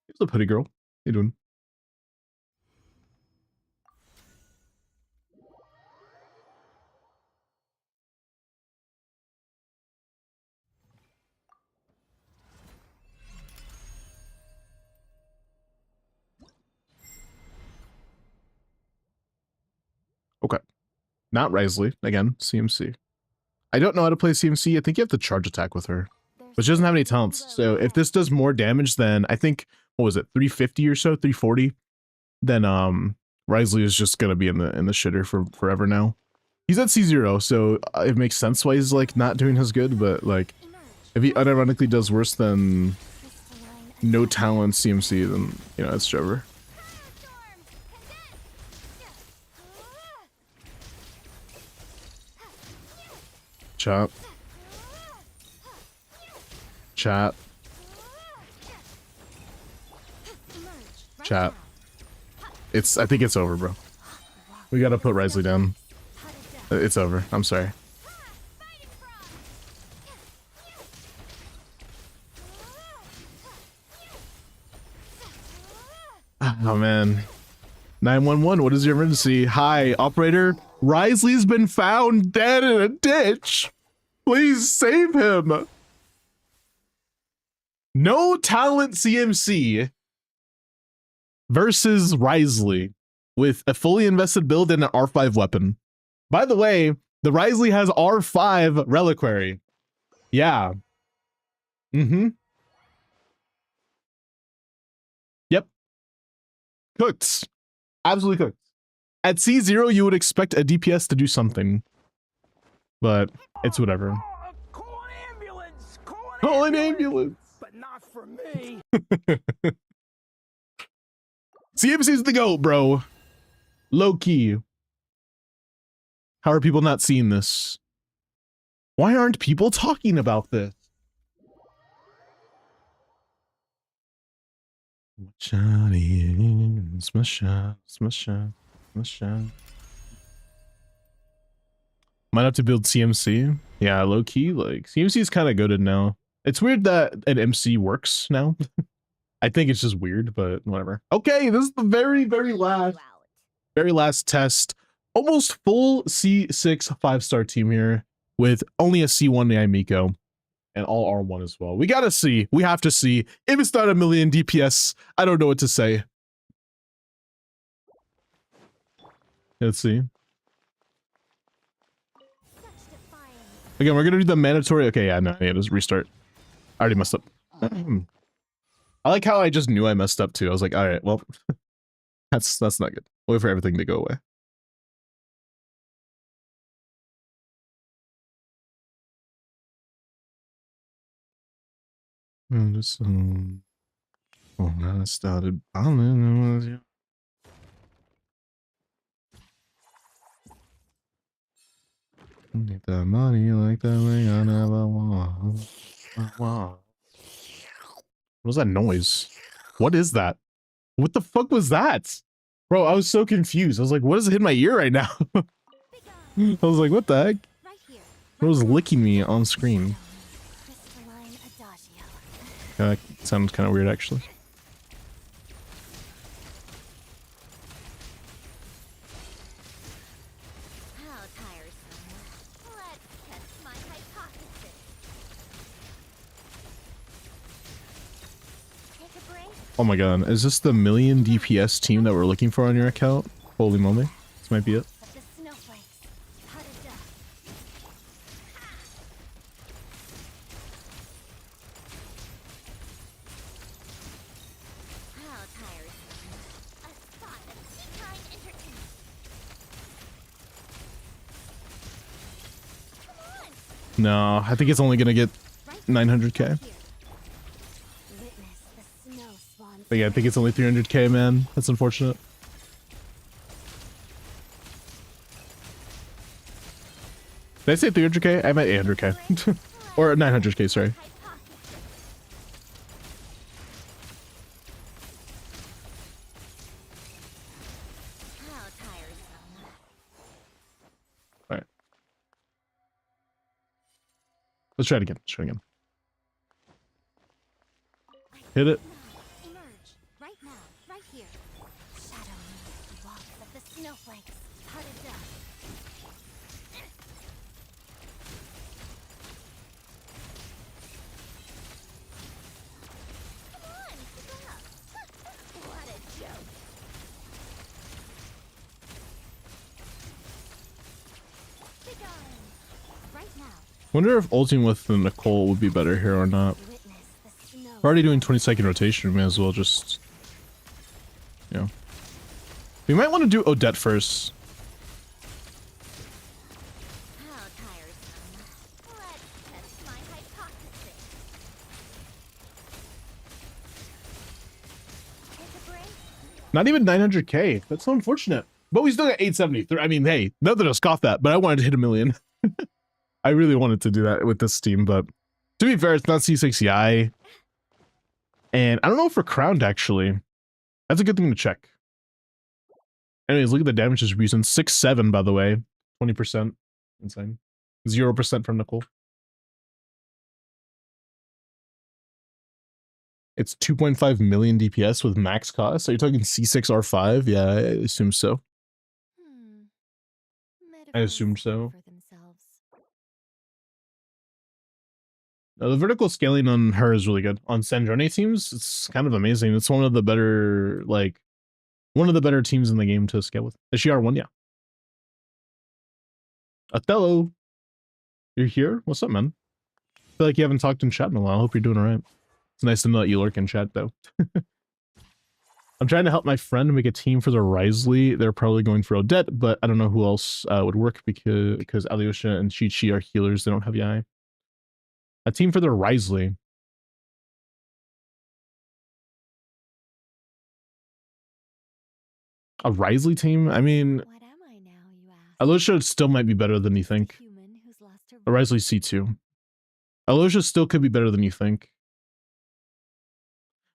He's a pretty girl. How you doing? Okay. Not Risley. Again, CMC. I don't know how to play CMC. I think you have to charge attack with her. But she doesn't have any talents. So if this does more damage than, I think, what was it, 350 or so, 340, then Risley is just gonna be in the shitter for forever now. He's at C0, so it makes sense why he's like not doing as good, but like if he unironically does worse than no talent CMC, then you know it's Trevor. Chop. Chat. Chat. I think it's over, bro. We gotta put Risley down. It's over. I'm sorry. Oh man. 911, what is your emergency? Hi, operator. Risley's been found dead in a ditch. Please save him. No talent CMC versus Risley with a fully invested build and an R5 weapon. By the way, the Risley has R5 reliquary. Yeah. Mm-hmm. Yep. Cooked. Absolutely cooked. At C0, you would expect a DPS to do something. But it's whatever. Call an ambulance! Call an ambulance! But not for me! CMC's the GOAT, bro. Low key. How are people not seeing this? Why aren't people talking about this? Smash shot. Might have to build CMC. Yeah, low key. Like CMC is kind of goated now. It's weird that an MC works now. I think it's just weird, but whatever. Okay, this is the very last test. Almost full C6 5-star team here with only a C1 AI Miko and all R1 as well. We gotta see. We have to see. If it's not a million DPS, I don't know what to say. Let's see. Again, we're gonna do the mandatory. Okay, yeah, no, yeah, just restart. I already messed up. I like how I just knew I messed up too. I was like, all right, well, that's not good. Wait for everything to go away. When I started balling, was you. Need that money like that ring I never want. What was that noise? What is that? What the fuck was that? Bro, I was so confused. I was like, what is it in my ear right now? I was like, what the heck? It was licking me on screen. That sounds kind of weird, actually. Oh my god, is this the million DPS team that we're looking for on your account? Holy moly. This might be it. No, I think it's only gonna get 900k. But yeah, I think it's only 300k, man. That's unfortunate. Did I say 300k? I meant 800k. Or 900k, sorry. Alright. Let's try it again. Let's try it again. Hit it. Wonder if ulting with the Nicole would be better here or not. We're already doing 20-second rotation. We may as well just, you know. We might want to do Odette first. Not even 900k. That's so unfortunate. But we still got 873. I mean, hey, nothing to scoff at, but I wanted to hit 1 million. I really wanted to do that with this team, but to be fair, it's not C6EI. And I don't know if we're crowned, actually. That's a good thing to check. Anyways, look at the damage distribution. 6-7, by the way. 20%. Insane. 0% from Nicole. It's 2.5 million DPS with max cost. Are you talking C6 R5? Yeah, I assume so. I assume so. For themselves. The vertical scaling on her is really good. On Sandrone teams, it's kind of amazing. It's one of the better, like, one of the better teams in the game to scale with. Is she R1? Yeah. Othello, you're here? What's up, man? I feel like you haven't talked in chat in a while. I hope you're doing all right. It's nice to know that you lurk in chat, though. I'm trying to help my friend make a team for the Risley. They're probably going for ODETTE, but I don't know who else would work because Alyosha and Chi-Chi are healers. They don't have Yai. A team for the Risley. A Risley team? I mean, What am I now, you ask? Alyosha still might be better than you think. Human who's lost her A Risley C2. Alyosha still could be better than you think.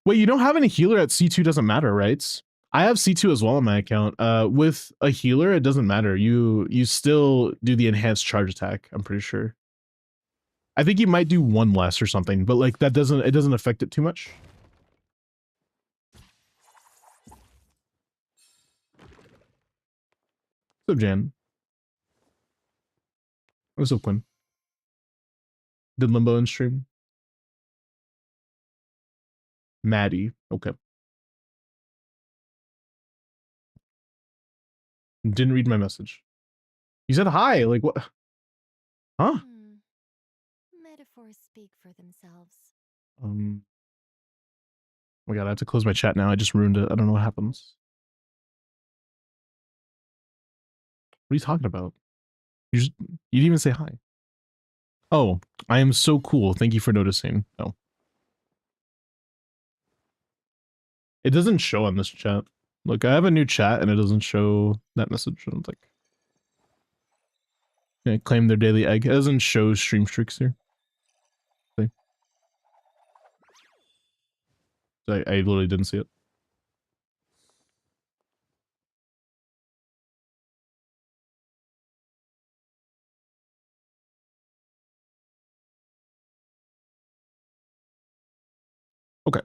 Wait, you don't have any healer at C2 doesn't matter, right? I have C2 as well on my account. With a healer, it doesn't matter. You still do the enhanced charge attack, I'm pretty sure. I think you might do one less or something, but like that doesn't affect it too much. What's up, Jan? What's up, Quinn? Did Limbo in stream? Maddie. Okay. Didn't read my message. You said hi. Like what? Huh? Metaphors speak for themselves. Oh my god, I have to close my chat now. I just ruined it. I don't know what happens. What are you talking about? You didn't even say hi. Oh, I am so cool. Thank you for noticing. Oh. It doesn't show on this chat. Look, I have a new chat and it doesn't show that message. I don't think. Yeah, claim their daily egg. It doesn't show stream streaks here. See? I literally didn't see it. Okay.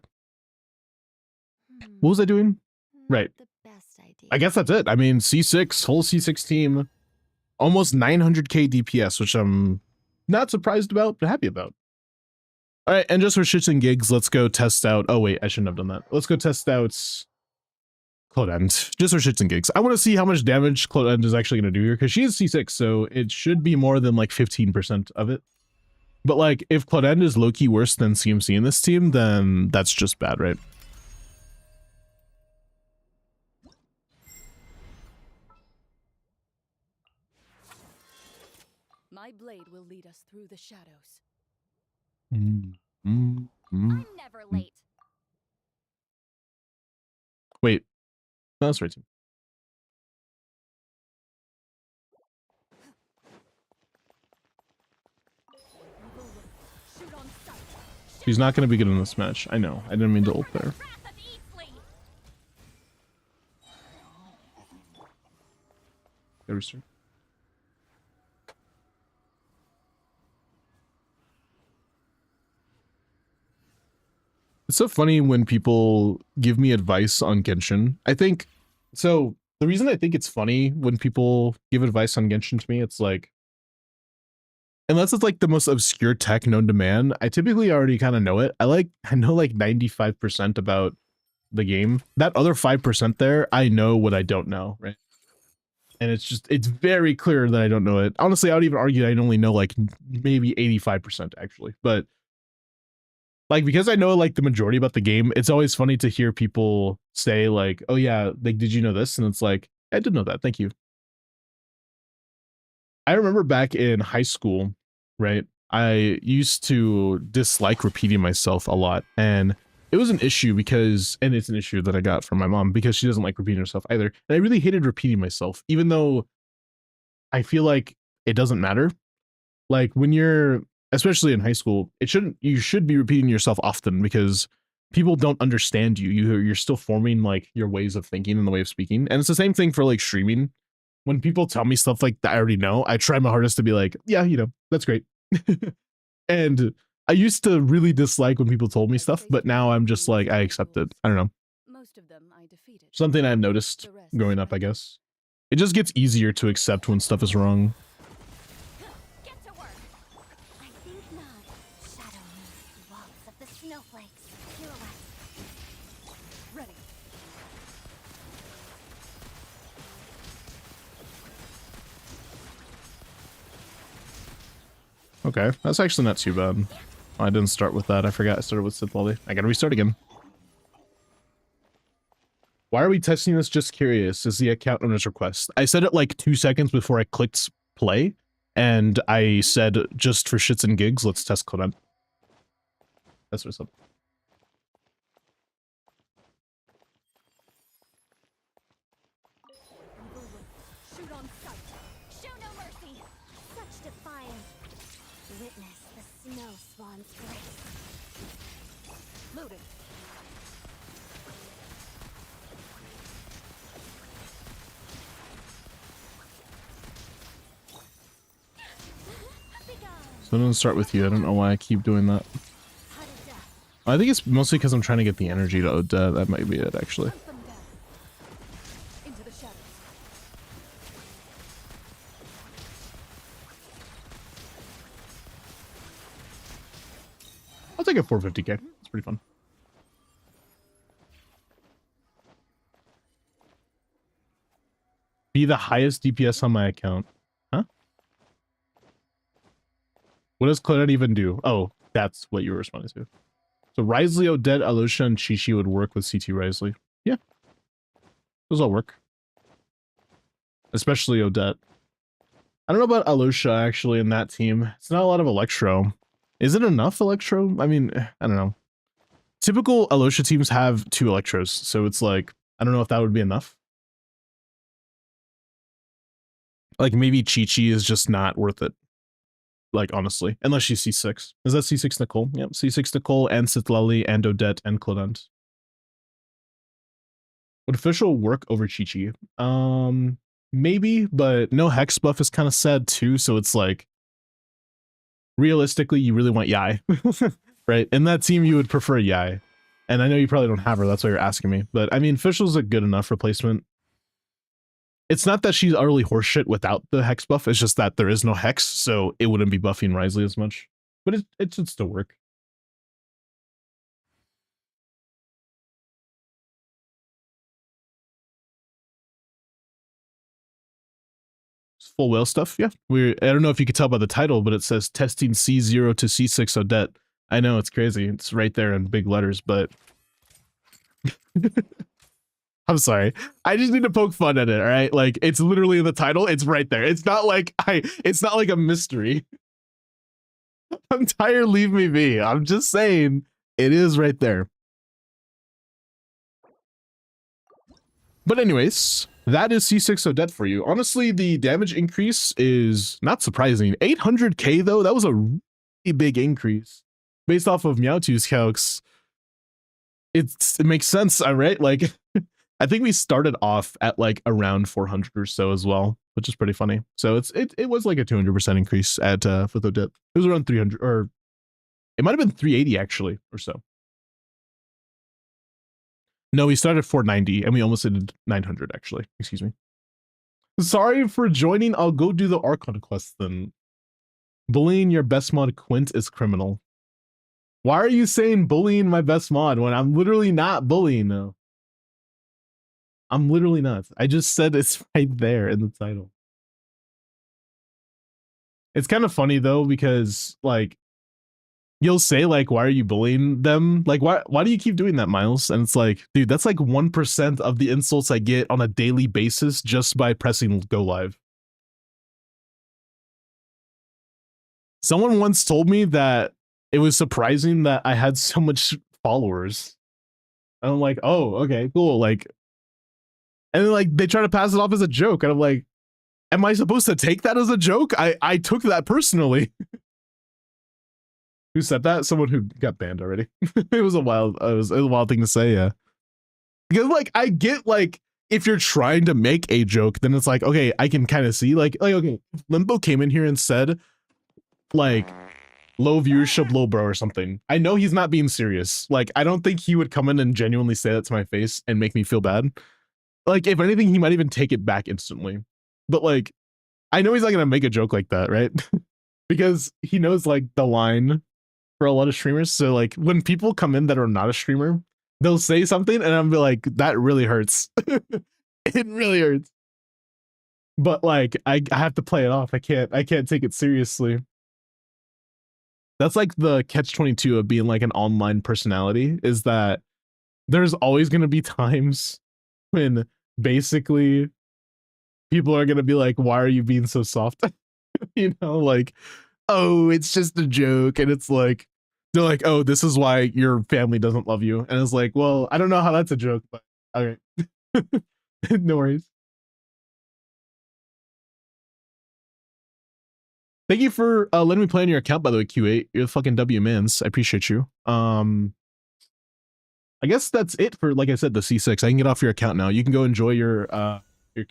What was I doing? Right. The best idea. I guess that's it. I mean, C6, whole C6 team, almost 900k DPS, which I'm not surprised about, but happy about. All right, and just for shits and gigs, let's go test out. Oh wait, I shouldn't have done that. Let's go test out Clodend, just for shits and gigs. I want to see how much damage Clodend is actually going to do here, because she is C6, so it should be more than like 15% of it. But like, if Clodend is low-key worse than CMC in this team, then that's just bad, right? My blade will lead us through the shadows. I'm never late. Wait, no, that's right. Shoot on sight. She's not going to be good in this match. I know. I didn't mean to ult there. Wrath of Eastleigh. It's so funny when people give me advice on Genshin. I think, so the reason I think it's funny when people give advice on Genshin to me, it's like, unless it's like the most obscure tech known to man, I typically already kind of know it. I know like 95% about the game. That other 5% there, I know what I don't know, right? And it's very clear that I don't know it. Honestly, I would even argue I only know like maybe 85% actually, but like, because I know like the majority about the game, it's always funny to hear people say like, oh yeah, like, did you know this? And it's like, I did know that. Thank you. I remember back in high school, right? I used to dislike repeating myself a lot. And it was an issue because, and it's an issue that I got from my mom because she doesn't like repeating herself either. And I really hated repeating myself, even though I feel like it doesn't matter. Like when you're, especially in high school, you should be repeating yourself often because people don't understand you. You're still forming like your ways of thinking and the way of speaking. And it's the same thing for like streaming. When people tell me stuff like that I already know, I try my hardest to be like, yeah, you know, that's great. And I used to really dislike when people told me stuff, but now I'm just like, I accept it. I don't know. Most of them I defeated. Something I've noticed growing up, I guess. It just gets easier to accept when stuff is wrong. Get to work. I think not. Shadow moves the walls of the snowflakes. Pirouette. Ready. Okay, that's actually not too bad. I didn't start with that. I forgot I started with Sith Lolly. I gotta restart again. Why are we testing this? Just curious. Is the account owner's request? I said it like 2 seconds before I clicked play, and I said, just for shits and gigs, let's test Clement. That's what's up. Shoot on sight. Show no mercy. Such defiance. Witness the snow swan's grace. Loaded. So I'm gonna start with you. I don't know why I keep doing that. I think it's mostly because I'm trying to get the energy to Odette. That might be it, actually. Hunt them down. Into the shadows. I'll take a 450k. It's pretty fun. Be the highest DPS on my account. Huh? What does Claudette even do? Oh, that's what you were responding to. So Risley, Odette, Alosha, and Chi-Chi would work with CT Risley. Yeah. Those all work. Especially Odette. I don't know about Alosha, actually, in that team. It's not a lot of Electro. Is it enough Electro? I mean, I don't know. Typical Alosha teams have 2 Electros, so it's like, I don't know if that would be enough. Like, maybe Chi-Chi is just not worth it. Like, honestly. Unless she's C6. Is that C6 Nicole? Yep, C6 Nicole and Citlali and Odette and Claudette. Would official work over Chi-Chi? Maybe, but no Hex buff is kind of sad too, so it's like, realistically, you really want Yai. Right? In that team, you would prefer Yai. And I know you probably don't have her, that's why you're asking me. But, I mean, Official's a good enough replacement. It's not that she's utterly horseshit without the Hex buff, it's just that there is no Hex, so it wouldn't be buffing Risley as much. But it should still work. Full whale stuff, yeah. I don't know if you could tell by the title, but it says testing C0 to C6 Odette. I know, it's crazy. It's right there in big letters, but... I'm sorry. I just need to poke fun at it, all right? Like, it's literally in the title. It's right there. It's not like it's not like a mystery. I'm tired, leave me be. I'm just saying, it is right there. But anyways, that is C6 Odette for you. Honestly, the damage increase is not surprising. 800k though, that was a really big increase. Based off of Meowtwo's calcs, it makes sense, all right? Like, I think we started off at like around 400 or so as well, which is pretty funny. So it was like a 200% increase at with Odette. It was around 300, or it might have been 380 actually, or so. No, we started at 490 and we almost did 900 actually. Excuse me. Sorry for joining. I'll go do the Archon quest then. Bullying your best mod Quint is criminal. Why are you saying bullying my best mod when I'm literally not bullying though? I'm literally not. I just said it's right there in the title. It's kind of funny though, because like, you'll say like, why are you bullying them? Like, why do you keep doing that, Miles? And it's like, dude, that's like 1% of the insults I get on a daily basis just by pressing go live. Someone once told me that it was surprising that I had so much followers. And I'm like, oh, okay, cool. Like, and then like they try to pass it off as a joke, and I'm like, am I supposed to take that as a joke? I took that personally. Who said that? Someone who got banned already. It was a wild thing to say, yeah. Because like I get like if you're trying to make a joke, then it's like, okay, I can kind of see like okay, if Limbo came in here and said like low viewership, low bro or something. I know he's not being serious. Like, I don't think he would come in and genuinely say that to my face and make me feel bad. Like, if anything, he might even take it back instantly. But like, I know he's not gonna make a joke like that, right? Because he knows like the line for a lot of streamers. So like, when people come in that are not a streamer, they'll say something and I'm be like, that really hurts. It really hurts. But like, I have to play it off. I can't take it seriously. That's like the catch-22 of being like an online personality, is that there's always going to be times when basically people are going to be like, why are you being so soft? You know, like, oh, it's just a joke. And it's like, they're like, oh, this is why your family doesn't love you. And it's like, well, I don't know how that's a joke, but all right. No worries. Thank you for letting me play on your account, by the way, Q8. You're the fucking W-mans. I appreciate you. I guess that's it for, like I said, the C6. I can get off your account now. You can go enjoy your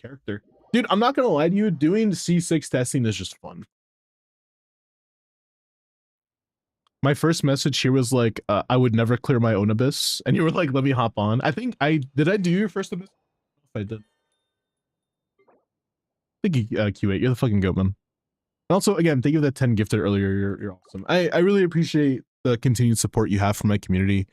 character. Dude, I'm not gonna lie to you, doing C6 testing is just fun. My first message here was like, I would never clear my own abyss. And you were like, let me hop on. I think did I do your first abyss? I did. Thank you, Q8. You're the fucking goat, man. Also, again, thank you for that 10 gifted earlier. You're awesome. I really appreciate the continued support you have from my community.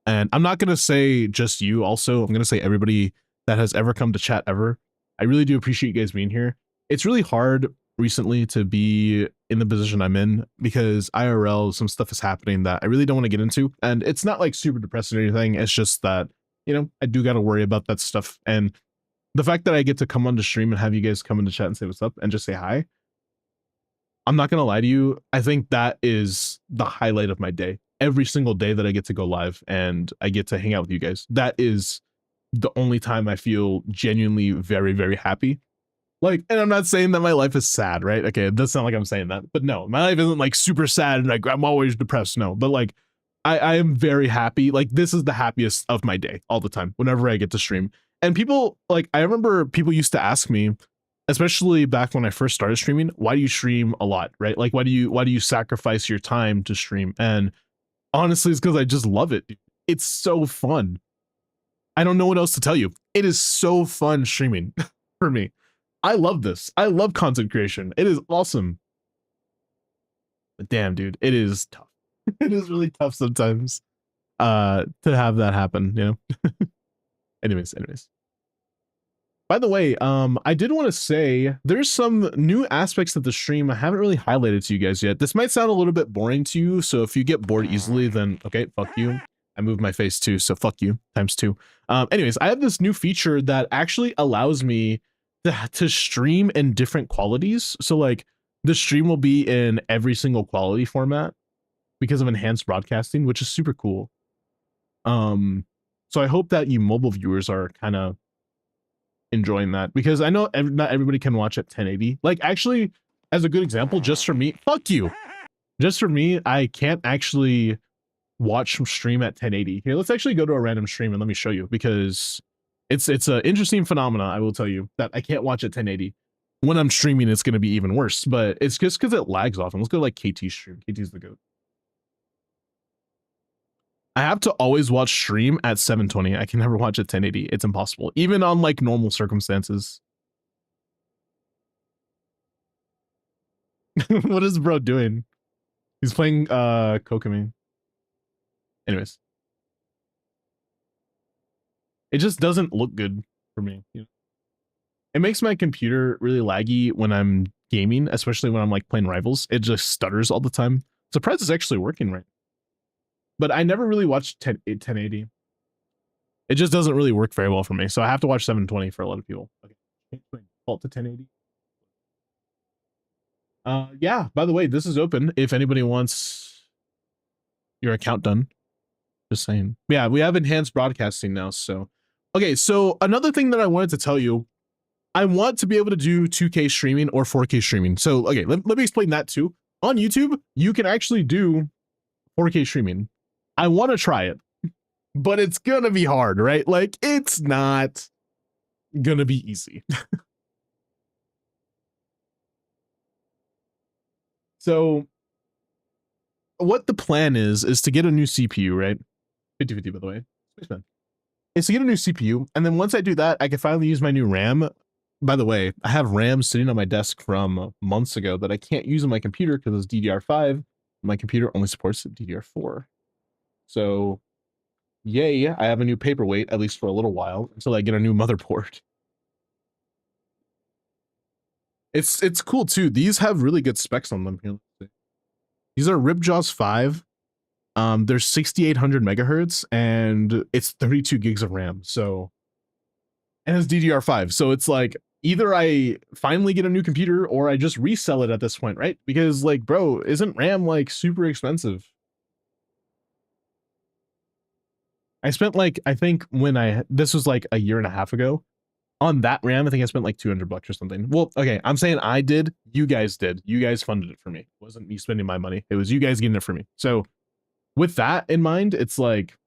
And I'm not going to say just you also. I'm going to say everybody that has ever come to chat ever. I really do appreciate you guys being here. It's really hard recently to be in the position I'm in because IRL, some stuff is happening that I really don't want to get into. And it's not like super depressing or anything. It's just that, you know, I do got to worry about that stuff. And the fact that I get to come on the stream and have you guys come into chat and say what's up and just say hi, I'm not going to lie to you. I think that is the highlight of my day. Every single day that I get to go live and I get to hang out with you guys. That is the only time I feel genuinely very, very happy. Like, and I'm not saying that my life is sad, right? Okay, it does sound like I'm saying that, but no, my life isn't like super sad and like I'm always depressed. No, but like I am very happy. Like, this is the happiest of my day all the time whenever I get to stream. And people, like, I remember people used to ask me, especially back when I first started streaming, why do you stream a lot, right? Like, why do you sacrifice your time to stream? And honestly, it's because I just love it. It's so fun. I don't know what else to tell you. It is so fun streaming for me. I love this. I love content creation. It is awesome. But damn, dude, it is tough. It is really tough sometimes to have that happen, you know? anyways. By the way, I did want to say there's some new aspects of the stream I haven't really highlighted to you guys yet. This might sound a little bit boring to you, so if you get bored easily, then okay, fuck you. I moved my face too, so fuck you times 2. Anyways, I have this new feature that actually allows me to stream in different qualities. So like the stream will be in every single quality format because of enhanced broadcasting, which is super cool. So I hope that you mobile viewers are kind of enjoying that, because I know not everybody can watch at 1080. Like, actually, as a good example, just for me, fuck you. Just for me, I can't actually watch stream at 1080. Here, let's actually go to a random stream and let me show you, because it's an interesting phenomena, I will tell you, that I can't watch at 1080. When I'm streaming, it's going to be even worse, but it's just because it lags often. Let's go to like KT stream. KT's the goat. I have to always watch stream at 720. I can never watch at 1080. It's impossible, even on like normal circumstances. What is bro doing? He's playing Kokomi. Anyways, it just doesn't look good for me. You know? It makes my computer really laggy when I'm gaming, especially when I'm like playing Rivals. It just stutters all the time. Surprised it's actually working right. But I never really watched 1080. It just doesn't really work very well for me. So I have to watch 720 for a lot of people. Okay. Default to 1080. Yeah, by the way, this is open if anybody wants your account done. Just saying. Yeah, we have enhanced broadcasting now. So, okay. So another thing that I wanted to tell you, I want to be able to do 2K streaming or 4K streaming. So, okay, let me explain that too. On YouTube, you can actually do 4K streaming. I want to try it, but it's going to be hard, right? Like, it's not going to be easy. So what the plan is to get a new CPU, right? 50/50, by the way. Spaceman. Is to get a new CPU, and then once I do that, I can finally use my new RAM. By the way, I have RAM sitting on my desk from months ago that I can't use on my computer because it's DDR5. My computer only supports DDR4. So, yay, I have a new paperweight, at least for a little while, until I get a new motherboard. It's cool too. These have really good specs on them. Here, these are Ripjaws 5. They're 6800 megahertz and it's 32 gigs of RAM. So, and it's DDR5. So it's like either I finally get a new computer or I just resell it at this point, right? Because like, bro, isn't RAM like super expensive? I spent like, I think when this was like a year and a half ago. On that RAM, I think I spent like 200 bucks or something. Well, okay, I'm saying I did. You guys did. You guys funded it for me. It wasn't me spending my money. It was you guys getting it for me. So with that in mind, it's like,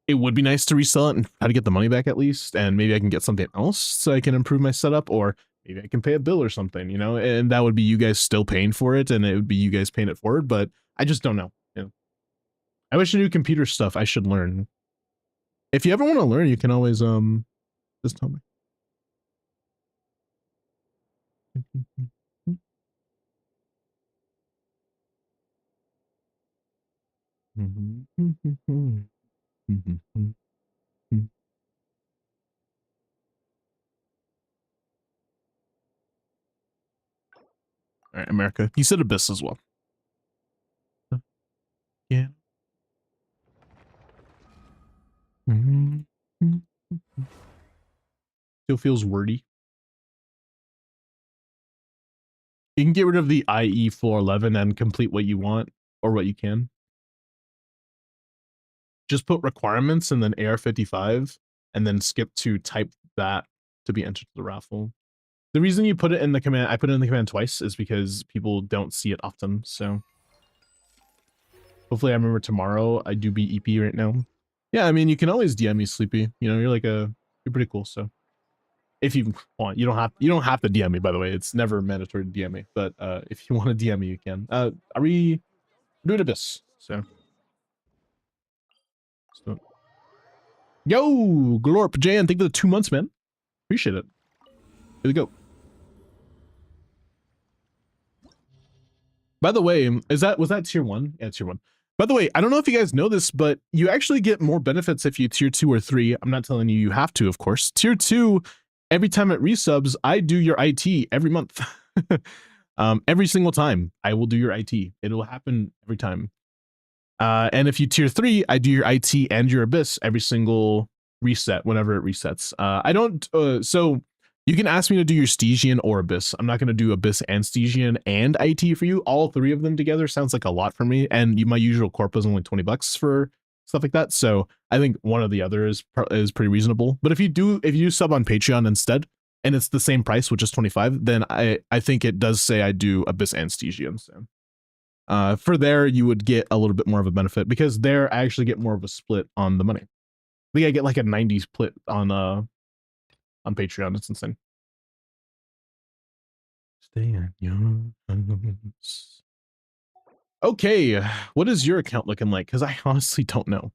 it would be nice to resell it and try to get the money back at least. And maybe I can get something else so I can improve my setup, or maybe I can pay a bill or something, you know, and that would be you guys still paying for it. And it would be you guys paying it forward, but I just don't know. You know, I wish I knew computer stuff I should learn. If you ever want to learn, you can always, just tell me. All right, America. You said Abyss as well. Yeah. Still feels wordy. You can get rid of the IE floor 11 and complete what you want or what you can. Just put requirements and then AR-55 and then skip to type that to be entered to the raffle. The reason you put it in the command, I put it in the command twice, is because people don't see it often. So hopefully I remember tomorrow. I do be EP right now. Yeah, I mean, you can always DM me, Sleepy. You know, you're pretty cool. So if you want, you don't have to DM me, by the way. It's never mandatory to DM me, but if you want to DM me, you can. Are we doing Abyss? So yo, Glorp Jan, thank you for the 2 months, man. Appreciate it. Here we go. By the way, was that tier 1? Yeah, tier 1. By the way, I don't know if you guys know this, but you actually get more benefits if you tier 2 or 3. I'm not telling you you have to, of course. Tier 2, every time it resubs, I do your IT every month. Every single time, I will do your IT. It'll happen every time. And if you tier 3, I do your IT and your Abyss every single reset, whenever it resets. I don't, so you can ask me to do your Stygian or Abyss. I'm not going to do Abyss and Stygian and IT for you. All 3 of them together sounds like a lot for me. And my usual corp is only 20 bucks for stuff like that. So I think one or the other is pretty reasonable. But if you sub on Patreon instead, and it's the same price, which is 25, then I think it does say I do Abyss and Stygian. So for there, you would get a little bit more of a benefit because there I actually get more of a split on the money. I think I get like a 90 split on Patreon. It's insane. Stay on your hands. Okay, what is your account looking like? Because I honestly don't know.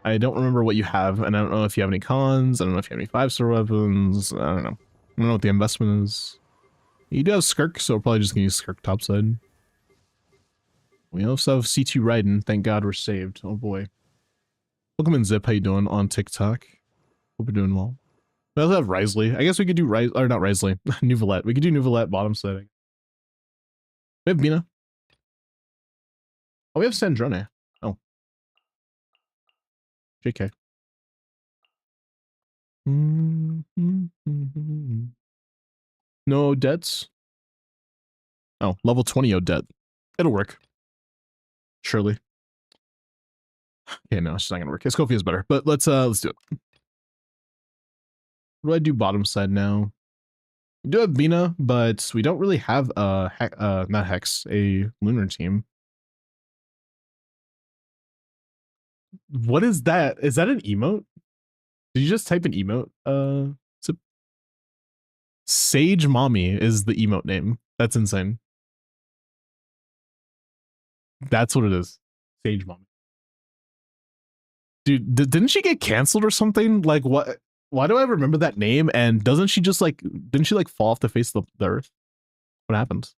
I don't remember what you have, and I don't know if you have any cons. I don't know if you have any 5-star weapons. I don't know. I don't know what the investment is. You do have Skirk, so we're probably just gonna use Skirk topside. We also have C2 Raiden. Thank God we're saved. Oh boy. Welcome in, Zip. How you doing on TikTok? Hope you're doing well. We also have Risley. I guess we could do or not Risley. Nuvalette. We could do Nuvalette bottom setting. We have Bina. Oh, we have Sandrone. Oh. JK. No Odette's. Oh, level 20 Odette. It'll work. Surely. Okay, no, it's not gonna work. Escofia is better, but let's do it. What do I do bottom side now? We do have Bina, but we don't really have not Hex, a lunar team. What is that? Is that an emote? Did you just type an emote? Sage Mommy is the emote name. That's insane. That's what it is. Sage Mommy. Dude, didn't she get canceled or something? Like, what? Why do I remember that name? And doesn't she just like, didn't she like fall off the face of the earth? What happened?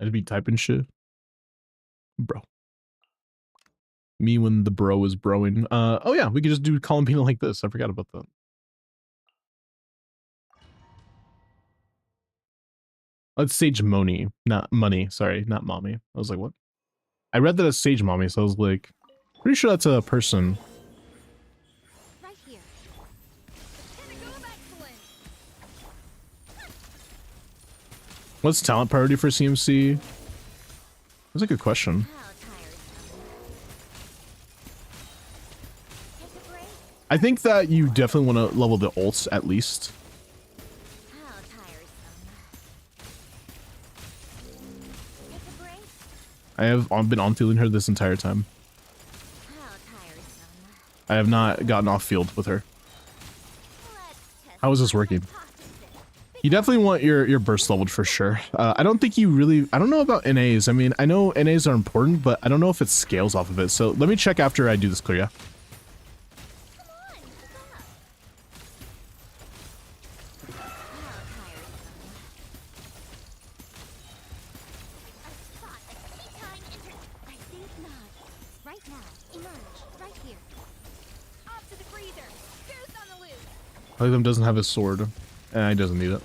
I'd be typing shit. Bro. Me when the bro is broing. Oh yeah, we could just do Columbina like this. I forgot about that. It's Sage Moni, not money. Sorry, not mommy. I was like, what? I read that as Sage Mommy, so I was like, pretty sure that's a person. Right here. Pinnacle of excellence. What's talent priority for CMC? That's a good question. How tiresome. Take a break. I think that you definitely want to level the ults at least. How tiresome. Take a break. I have been on fielding her this entire time. How tiresome. I have not gotten off field with her. Let's test How is this my working? hypothesis. You definitely want your burst leveled for sure. I don't think you really, I don't know about NAs. I mean, I know NAs are important, but I don't know if it scales off of it. So let me check after I do this clear, yeah? Come on, keep up. How tiresome. A spot of tea-time I think not. Right now, emerge. Right here. Off to the freezer. Goose on the loose. Algorithm doesn't have his sword. He doesn't need it.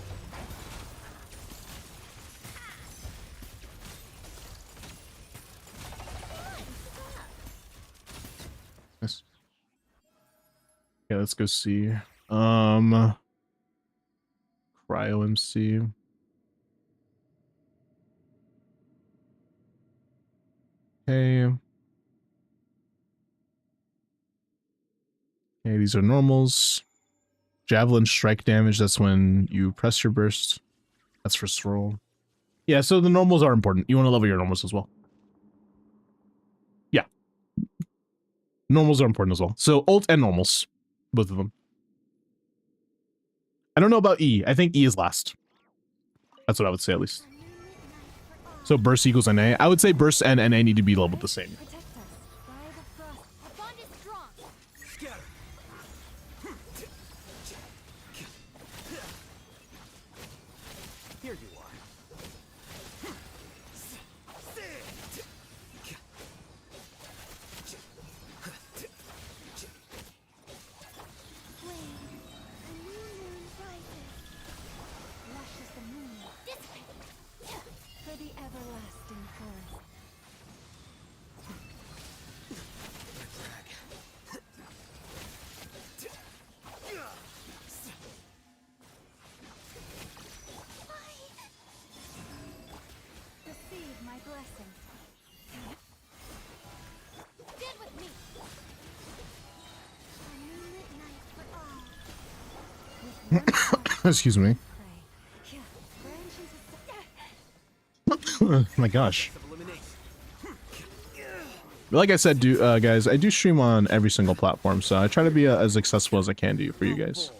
Nice. Yeah, let's go see. Cryo MC. Okay. Okay, these are normals. Javelin strike damage, that's when you press your burst. That's for scroll. Yeah, so the normals are important. You want to level your normals as well. Yeah. Normals are important as well. So ult and normals. Both of them. I don't know about E. I think E is last. That's what I would say at least. A new night for all. So burst equals NA. I would say burst and NA need to be leveled the same. Protect us. By the frost. Our bond is strong. Here you are. Wait. A new moon rises. Lush as the moon. This way. For the everlasting forest. Receive my blessing. Stand with me. A moonlit night for all. With one heart Excuse me. pray. Yeah, branches Oh my gosh. Like I said, guys, I do stream on every single platform, so I try to be as accessible as I can do for you guys.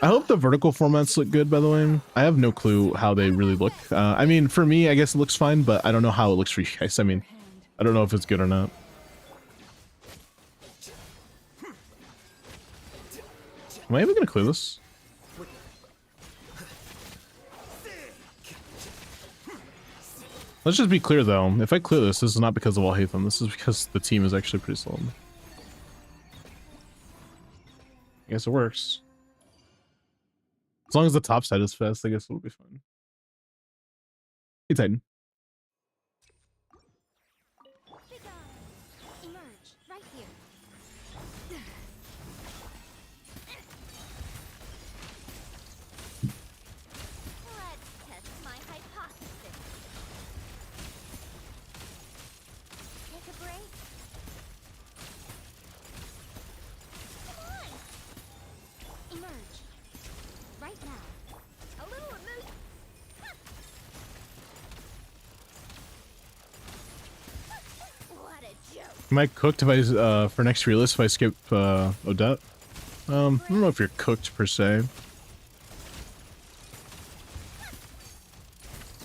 I hope the vertical formats look good, by the way. I have no clue how they really look. I mean, for me, I guess it looks fine, but I don't know how it looks for you guys. I mean, I don't know if it's good or not. Am I even gonna clear this? Let's just be clear, though. If I clear this, this is not because of Alhaitham. This is because the team is actually pretty slow. I guess it works. As long as the top side is fast, I guess it'll be fine. Hey, Titan. Big eyes. Emerge right here. Let's test my hypothesis. Take a break. Come on. Emerge. Right now. A little emotion. What a joke. Am I cooked if I, for next realist if I skip, Odette? I don't know if you're cooked per se.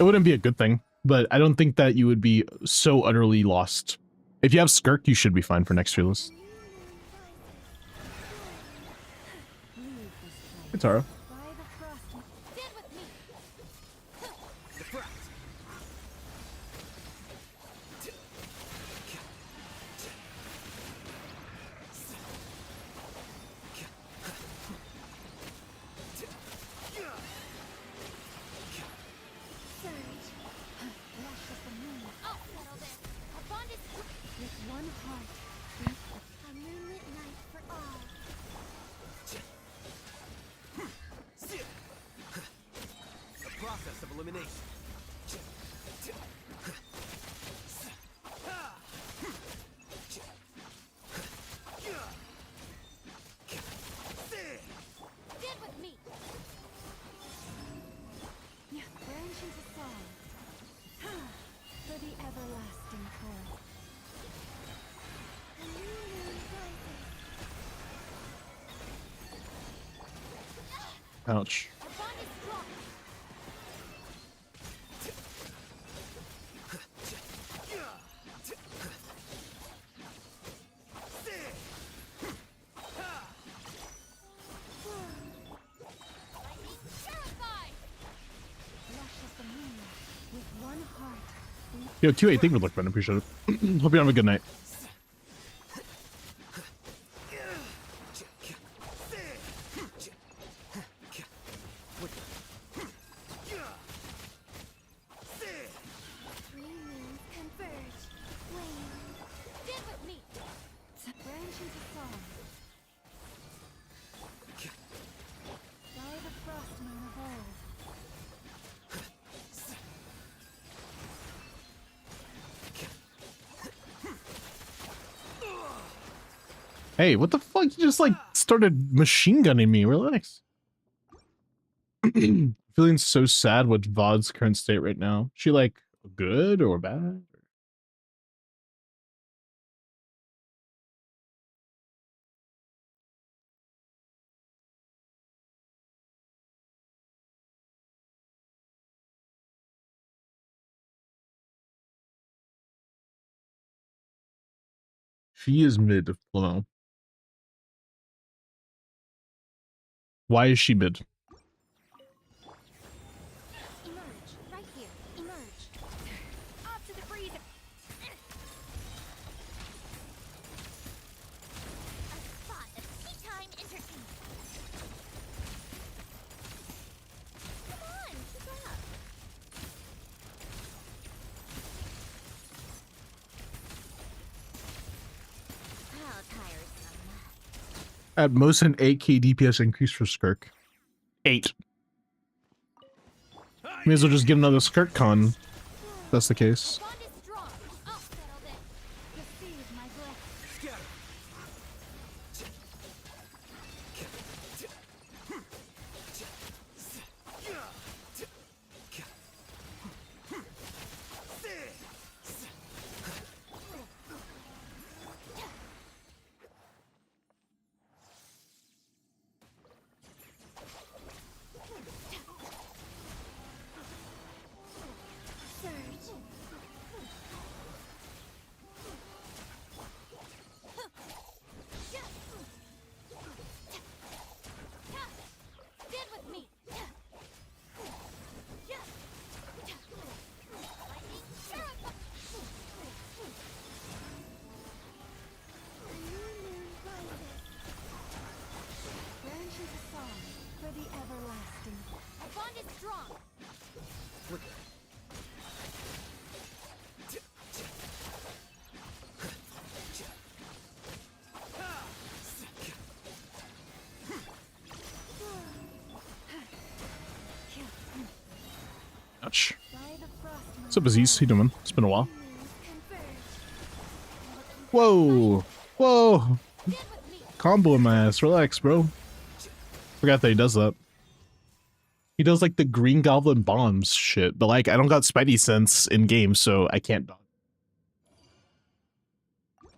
wouldn't be a good thing, but I don't think that you would be so utterly lost. If you have Skirk, you should be fine for next year list. Hey, Tara. Process of elimination. Stand with me. Branches of song for the everlasting chorus. A new moon rises. Ouch. Our bond is strong. Lightning terrified. Flesh as the moon, with one heart. Yo, Q8, thank you for looking, man. Appreciate it. Hope you have a good night. Three moons converge. Flame. Stand with me. Branches of song. By the frost moon evolve. Hey, what the fuck? You just like started machine gunning me. Relax. Feeling so sad with VOD's current state right now. She like good or bad? She is mid, Lamo. Why is she mid? Emerge. Right here. Emerge. Off to the breeze. A spot of tea time entertainment. Come on, keep up. How tiresome. At most an 8k DPS increase for Skirk. 8. May as well just get another Skirk con. If that's the case. Bond is strong. I'll settle this. Receive my blessing. Scatter. Surge. Stand with me. Lightning terrified. A new moon rises. Branches of song for the everlasting. Our bond is strong. Ouch. By the frost moon What's up, Aziz? How you doing? It's been a while. moons converge. Whoa! Whoa! Stand with me. Combo in my ass. Relax, bro. Forgot that he does that. He does like the Green Goblin bombs shit, but like I don't got Spidey sense in game, so I can't dodge.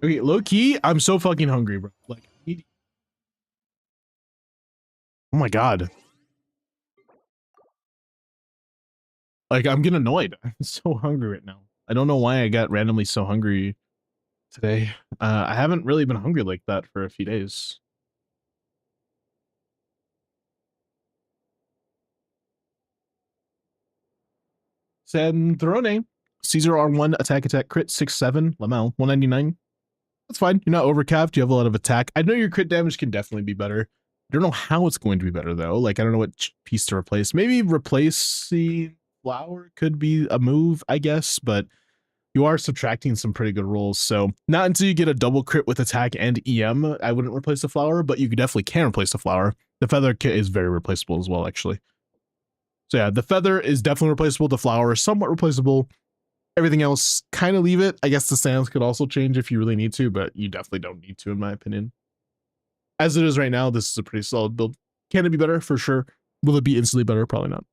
Okay, low key, I'm so fucking hungry, bro. Like, oh my god. Like, I'm getting annoyed. I'm so hungry right now. I don't know why I got randomly so hungry today. I haven't really been hungry like that for a few days. Sandrone. Caesar R1 attack crit 6-7. Lamel 199. That's fine. You're not overcapped. You have a lot of attack. I know your crit damage can definitely be better. I don't know how it's going to be better though. Like, I don't know what piece to replace. Maybe replace the flower could be a move, I guess, but you are subtracting some pretty good rolls. So not until you get a double crit with attack and EM, I wouldn't replace the flower, but you definitely can replace the flower. The feather kit is very replaceable as well, actually. So yeah, the feather is definitely replaceable. The flower is somewhat replaceable. Everything else, kind of leave it. I guess the sands could also change if you really need to, but you definitely don't need to, in my opinion. As it is right now, this is a pretty solid build. Can it be better? For sure. Will it be instantly better? Probably not.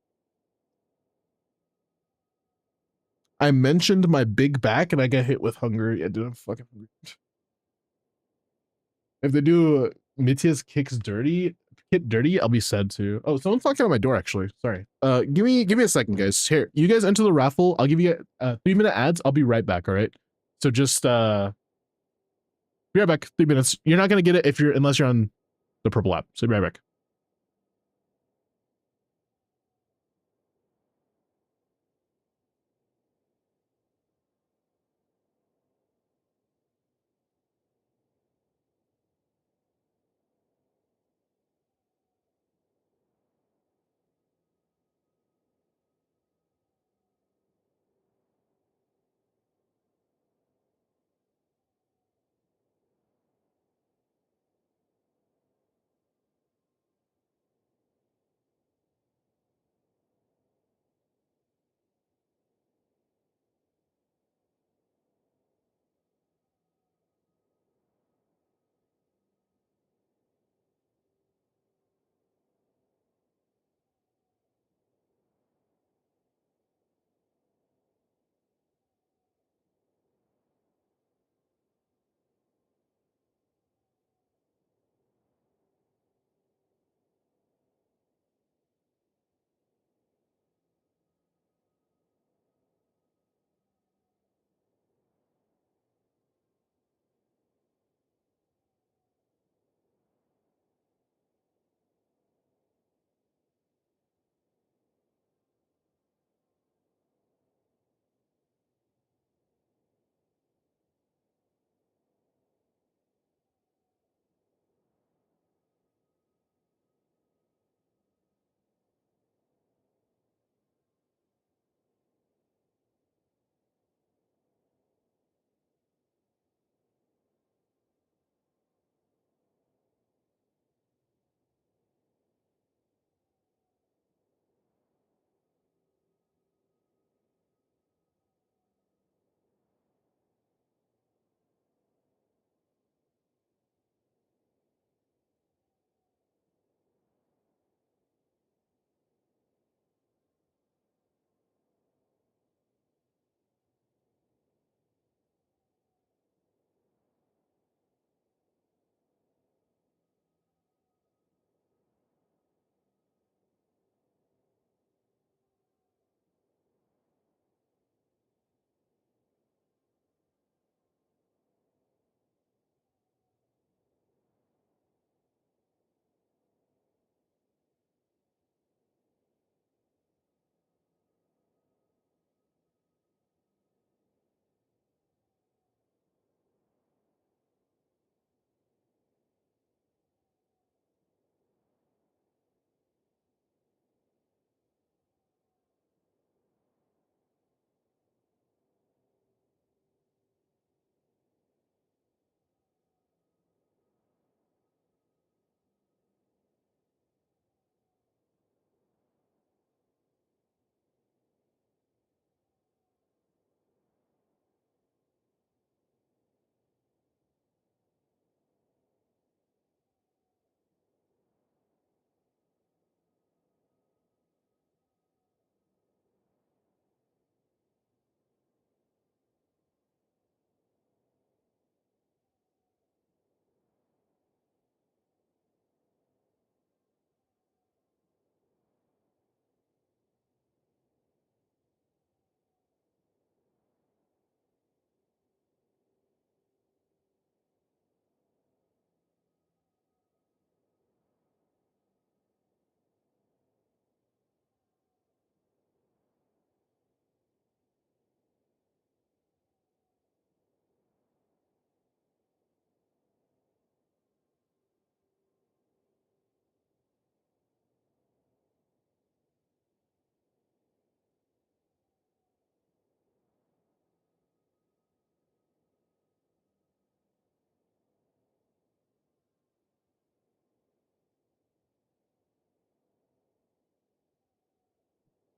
I mentioned my big back and I got hit with hunger. I didn't fucking hungry. If they do Mitia's kicks dirty, hit dirty, I'll be sad too. Oh, someone's knocking on my door actually. Sorry. Give me a second, guys. Here, you guys enter the raffle. I'll give you 3-minute ads. I'll be right back. All right. So just be right back. 3 minutes. You're not gonna get it unless you're on the purple app. So be right back.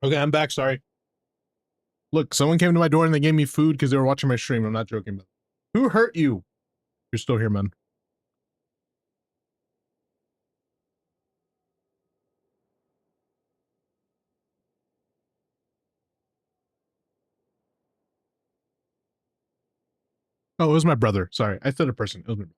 Okay, I'm back. Sorry. Look, someone came to my door and they gave me food because they were watching my stream. I'm not joking. Who hurt you? You're still here, man. Oh, it was my brother. Sorry, I said a person. It was my brother.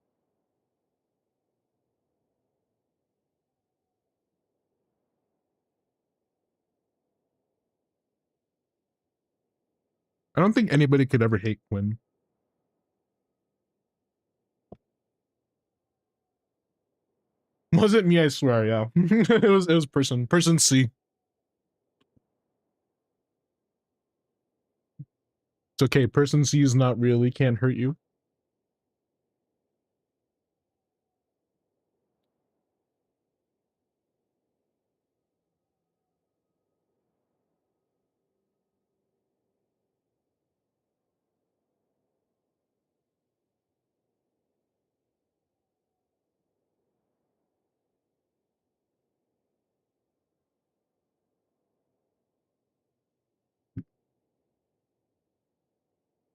I don't think anybody could ever hate Quinn. Wasn't me, I swear. Yeah, it was person C. It's okay. Person C is not really can't hurt you.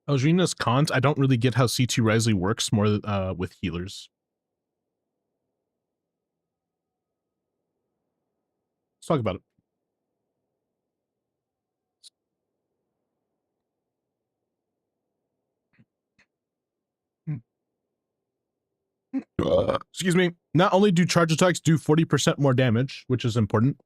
Elgina's cons. I don't really get how C2 Risley works more with healers. Let's talk about it. Excuse me. Not only do charge attacks do 40% more damage, which is important.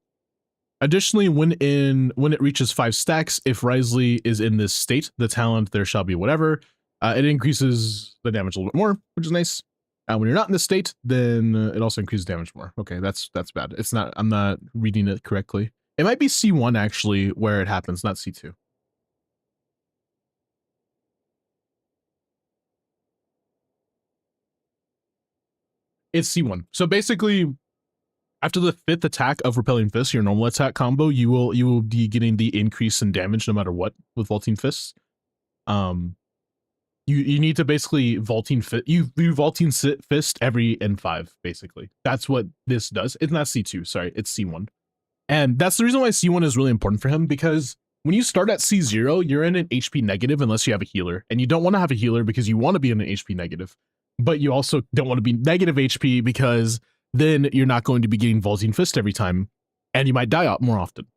Additionally, when it reaches 5 stacks, if Risley is in this state, the talent there shall be whatever, it increases the damage a little bit more, which is nice. When you're not in this state, then it also increases damage more. Okay, that's bad. It's not. I'm not reading it correctly. It might be C1 actually where it happens, not C2. It's C1. So basically, after the 5th attack of Repelling Fist, your normal attack combo, you will be getting the increase in damage no matter what with Vaulting Fists. You need to basically Vaulting Fist. You Vaulting Fist every N5, basically. That's what this does. It's not C2, sorry, it's C1. And that's the reason why C1 is really important for him, because when you start at C0, you're in an HP negative unless you have a healer. And you don't want to have a healer because you want to be in an HP negative. But you also don't want to be negative HP because then you're not going to be getting Vaulting Fist every time, and you might die out more often.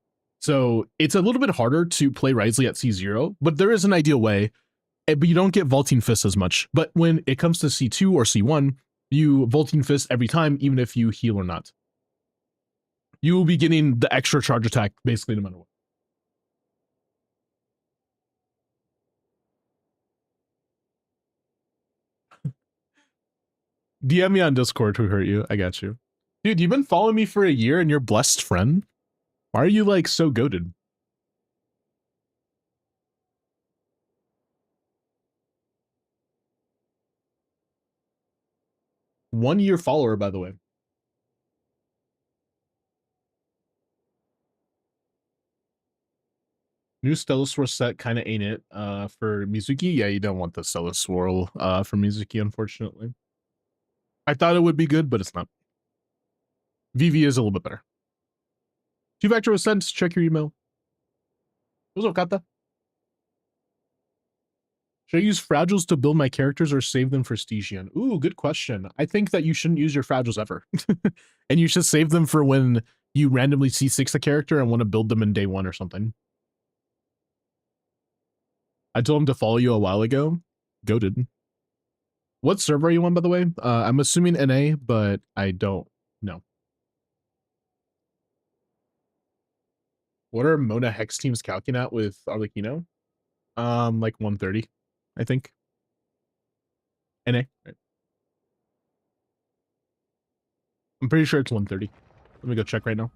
So it's a little bit harder to play Risley at C0, but there is an ideal way, but you don't get Vaulting Fist as much. But when it comes to C2 or C1, you Vaulting Fist every time, even if you heal or not. You will be getting the extra charge attack basically no matter what. DM me on Discord who hurt you. I got you. Dude, you've been following me for a year and you're blessed friend? Why are you like so goated? One-year follower, by the way. New Stellar Swirl set kind of ain't it for Mizuki. Yeah, you don't want the Stellar Swirl for Mizuki, unfortunately. I thought it would be good, but it's not. VV is a little bit better. 2-factor was sent. Check your email. What's up, Kata? Should I use fragiles to build my characters or save them for Stygian? Ooh, good question. I think that you shouldn't use your fragiles ever. And you should save them for when you randomly C6 a character and want to build them in day 1 or something. I told him to follow you a while ago. Goated. What server are you on, by the way? I'm assuming NA, but I don't know. What are Mona Hex teams calculating at with Arlecchino? Like 130, I think. NA. Right. I'm pretty sure it's 130. Let me go check right now.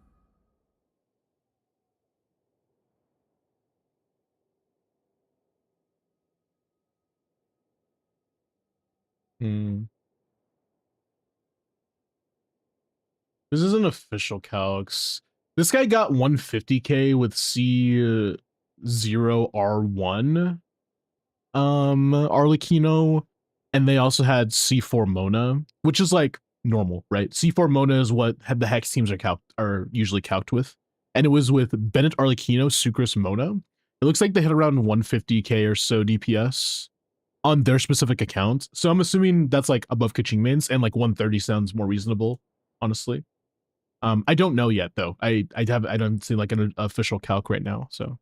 This is an official calcs. This guy got 150k with C0R1 Arlecchino, and they also had C4 Mona, which is like normal, right? C4 Mona is what the Hex teams are usually calced with, and it was with Bennett Arlecchino, Sucrus, Mona. It looks like they had around 150k or so DPS on their specific account. So I'm assuming that's like above Kaching mains, and like 130 sounds more reasonable, honestly. I don't know yet though. I don't see like an official calc right now. So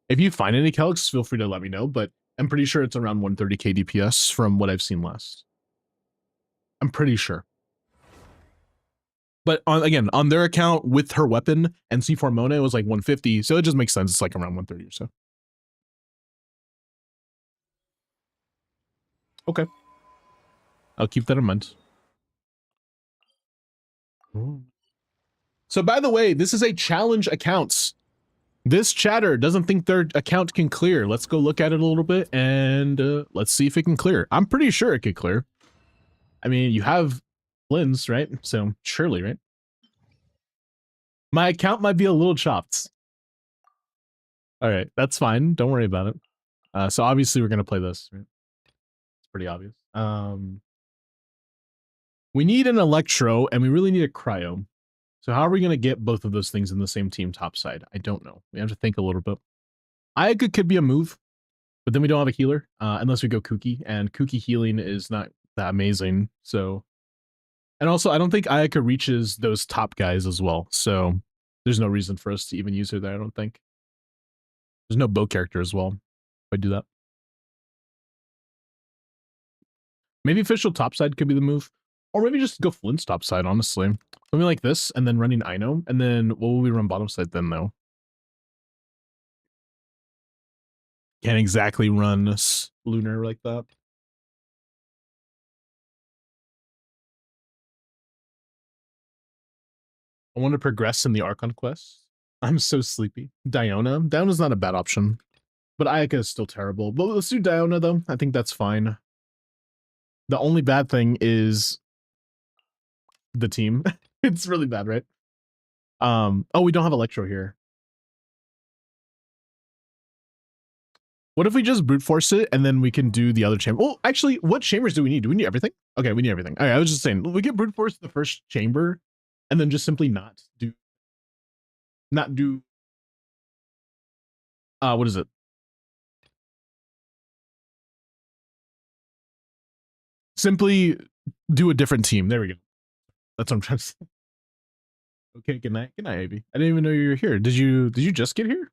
if you find any calcs, feel free to let me know. But I'm pretty sure it's around 130k DPS from what I've seen last. I'm pretty sure. But again, on their account with her weapon and C4 Mona, it was like 150. So it just makes sense. It's like around 130 or so. Okay. I'll keep that in mind. So by the way, this is a challenge account. This chatter doesn't think their account can clear. Let's go look at it a little bit and let's see if it can clear. I'm pretty sure it could clear. I mean, you have Lynn's, right? So surely, right? My account might be a little chopped. All right, that's fine. Don't worry about it. So obviously we're going to play this, right? It's pretty obvious. We need an Electro and we really need a Cryo. So how are we going to get both of those things in the same team topside? I don't know. We have to think a little bit. Ayaka could be a move, but then we don't have a healer unless we go Kuki, and Kuki healing is not that amazing. So, and also I don't think Ayaka reaches those top guys as well. So there's no reason for us to even use her there. I don't think. There's no bow character as well. If I do that, maybe official topside could be the move, or maybe just go Flint's topside. Honestly, something like this, and then running Ino, and then what will we run bottom side then though? Can't exactly run Lunar like that. I want to progress in the Archon quest. I'm so sleepy. Diona. Diona's not a bad option. But Ayaka is still terrible. But let's do Diona though. I think that's fine. The only bad thing is the team. It's really bad, right? Oh, we don't have Electro here. What if we just brute force it and then we can do the other chamber? Oh, actually, what chambers do we need? Do we need everything? Okay, we need everything. All right, I was just saying, we get brute force the first chamber and then just simply not do what is it? Simply do a different team. There we go. That's what I'm trying to say. Okay, good night. Good night, Abby. I didn't even know you were here. Did you just get here?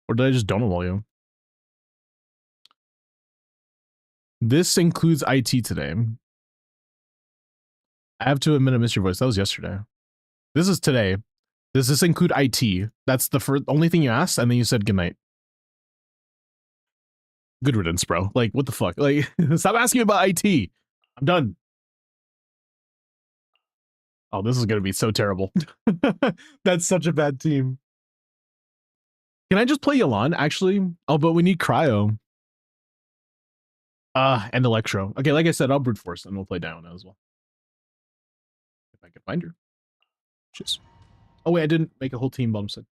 Or did I just don't know you? This includes IT today. I have to admit I missed your voice. That was yesterday. This is today. Does this include IT? That's the only thing you asked, and then you said goodnight. Good riddance, bro. Like, what the fuck? Like, stop asking me about IT. I'm done. Oh, this is gonna be so terrible. That's such a bad team. Can I just play Yelan, actually? Oh, but we need Cryo. And Electro. Okay, like I said, I'll brute force and we'll play Diona as well. If I can find her. Cheers. Oh wait, I didn't make a whole team bottom side.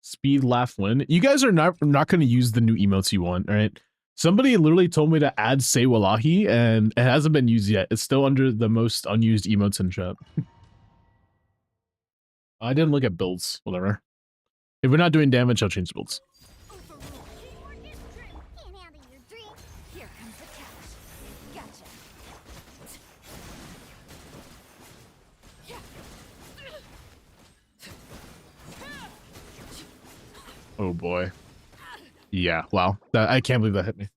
Speed, laugh, win. You guys are not going to use the new emotes you want, all right? Somebody literally told me to add Say Wallahi, and it hasn't been used yet. It's still under the most unused emotes in chat. I didn't look at builds. Whatever. If we're not doing damage, I'll change builds. Oh boy. Yeah, wow. I can't believe that hit me.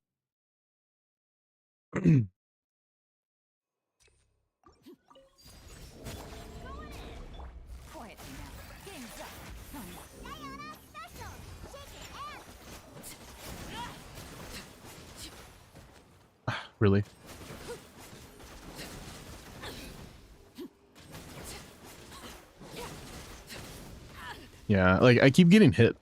Really? Yeah, like I keep getting hit.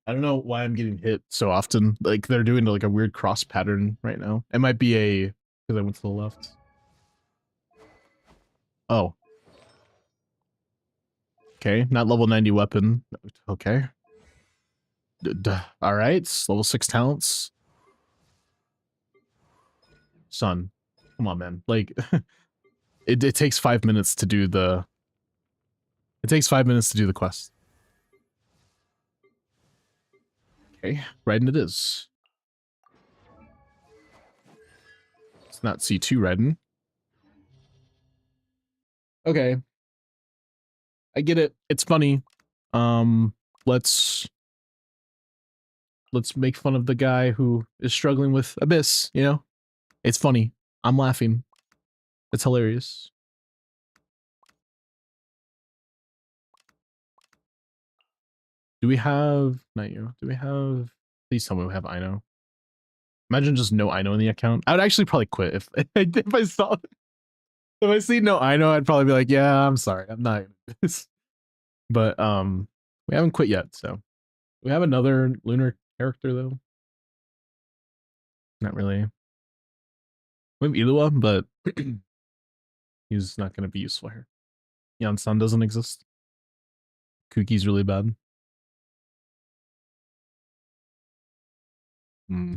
I don't know why I'm getting hit so often. Like they're doing like a weird cross pattern right now. It might be because I went to the left. Oh. Okay, not level 90 weapon. Okay. All right, level 6 talents. Son, come on, man. Like, it takes 5 minutes to do the It takes 5 minutes to do the quest. Okay, Raiden it is. It's not C2 Raiden. Okay. I get it. It's funny. Let's make fun of the guy who is struggling with Abyss, you know? It's funny. I'm laughing. It's hilarious. Do we have not you? Do we have please tell me we have Ino. Imagine just no Ino in the account. I would actually probably quit if if I saw if I see no Ino, I'd probably be like, yeah, I'm sorry. I'm not gonna do this. But we haven't quit yet, so we have another lunar character though. Not really. We have Ilua, but he's not gonna be useful here. Yan-san doesn't exist. Kuki's really bad. Hmm.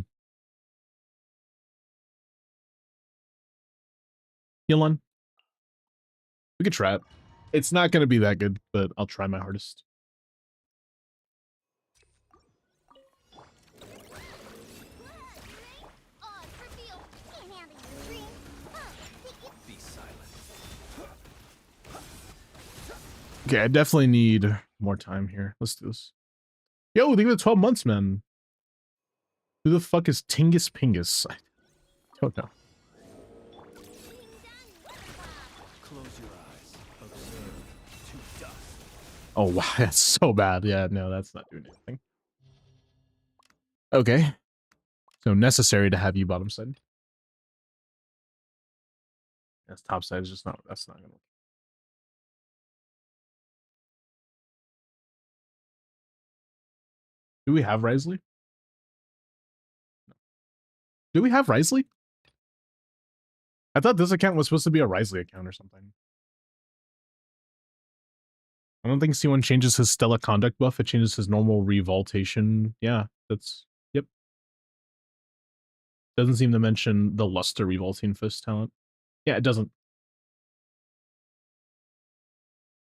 Yilun. We could try it. It's not gonna be that good, but I'll try my hardest. Be silent. Okay, I definitely need more time here. Let's do this. Yo, think of the 12 months, man. Who the fuck is Tingus Pingus? I don't know. Close your eyes. Observe to dust. Oh, wow, that's so bad. Yeah, no, that's not doing anything. Okay. So necessary to have you bottom side. That's top side is just not, that's not gonna work. Do we have Risley? No. Do we have Risley? I thought this account was supposed to be a Risley account or something. I don't think C1 changes his Stella conduct buff. It changes his normal revoltation. Yeah, that's, yep. Doesn't seem to mention the Luster revolting fist talent. Yeah, it doesn't.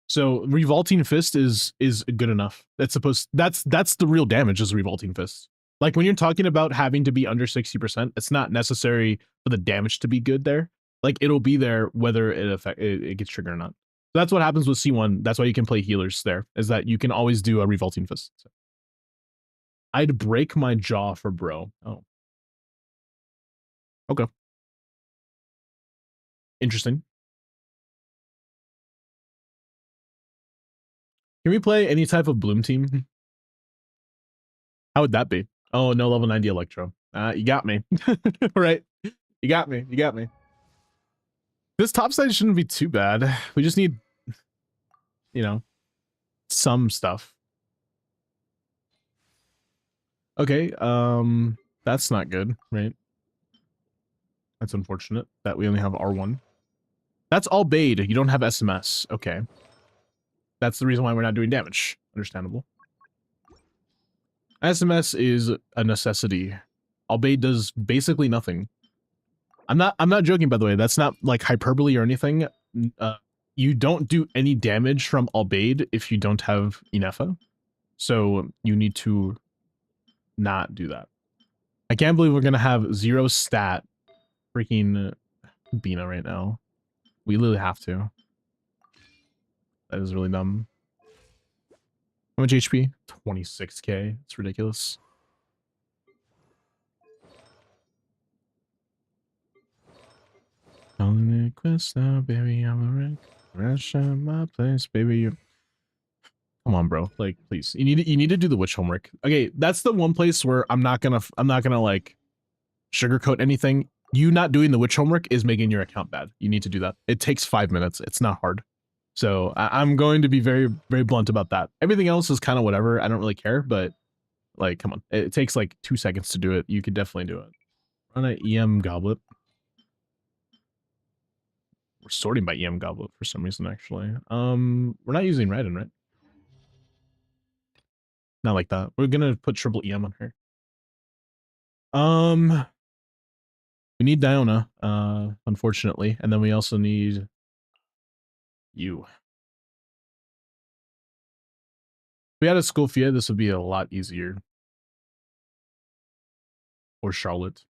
So revolting fist is good enough. That's the real damage is revolting fist. Like when you're talking about having to be under 60%, it's not necessary for the damage to be good there. Like it'll be there whether it gets triggered or not. So that's what happens with C1. That's why you can play healers there, is that you can always do a revolting fist. So. I'd break my jaw for bro. Oh. Okay. Interesting. Can we play any type of Bloom team? How would that be? Oh, no level 90 Electro. You got me. Right? You got me. You got me. This top side shouldn't be too bad. We just need, you know, some stuff. Okay, that's not good, right? That's unfortunate that we only have R1. That's all Bade. You don't have SMS. Okay. That's the reason why we're not doing damage. Understandable. SMS is a necessity. Albade does basically nothing. I'm not joking, by the way. That's not like hyperbole or anything. You don't do any damage from Albade if you don't have Inefa. So you need to not do that. I can't believe we're gonna have 0 stat freaking Bina right now. We literally have to. That is really dumb. How much HP? 26k. It's ridiculous. Only quest now, baby. I'm a wreck. Rush at my place, baby. You. Come on, bro. Like, please. You need to do the witch homework. Okay, that's the one place where I'm not gonna like sugarcoat anything. You not doing the witch homework is making your account bad. You need to do that. It takes 5 minutes. It's not hard. So I'm going to be very, very blunt about that. Everything else is kind of whatever. I don't really care, but like, come on. It takes like 2 seconds to do it. You could definitely do it. Run an EM goblet. We're sorting by EM goblet for some reason, actually. We're not using Raiden, right? Not like that. We're gonna put triple EM on her. We need Diona, unfortunately, and then we also need you. we had a Scofield, this would be a lot easier. Or Charlotte.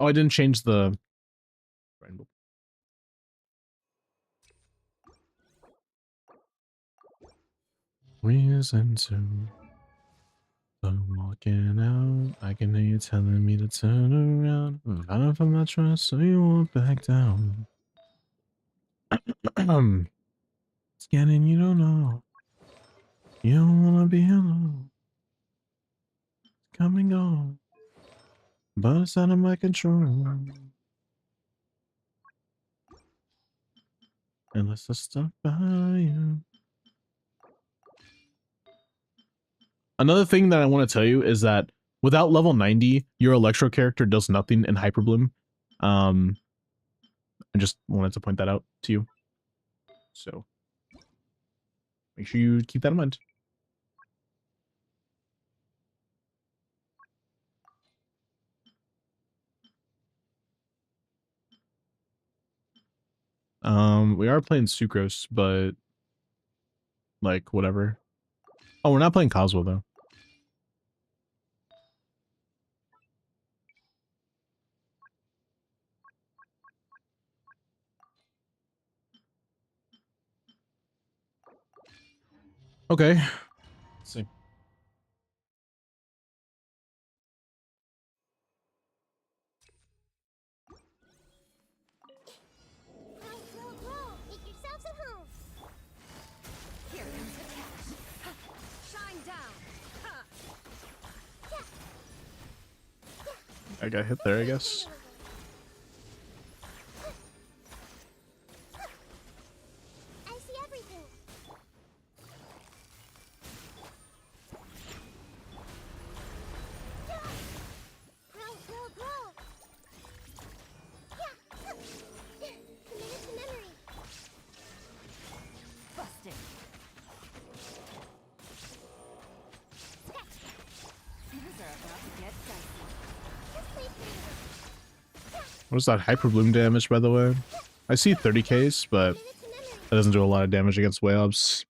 Oh, I didn't change the rainbow. Reason to. I'm walking out. I can hear you telling me to turn around. Running from my trust, so you won't back down. Scanning, you don't know. You don't wanna be alone. Come and go. But it's out of my control. Unless I stuck by you. Another thing that I want to tell you is that without level 90, your Electro character does nothing in Hyper Bloom. I just wanted to point that out to you. So make sure you keep that in mind. We are playing Sucrose, but like whatever. Oh, we're not playing Cosmo though. Okay. Let's see. Make yourselves at home. Here comes the cash. Shine down. I got hit there, I guess. I see everything. Grow. Committed to memory. Busted. Things are about to get dicey. Just wait for me. What is that Hyper Bloom damage, by the way? I see 30Ks, but Committed to memory. that doesn't do a lot of damage against Wayobs.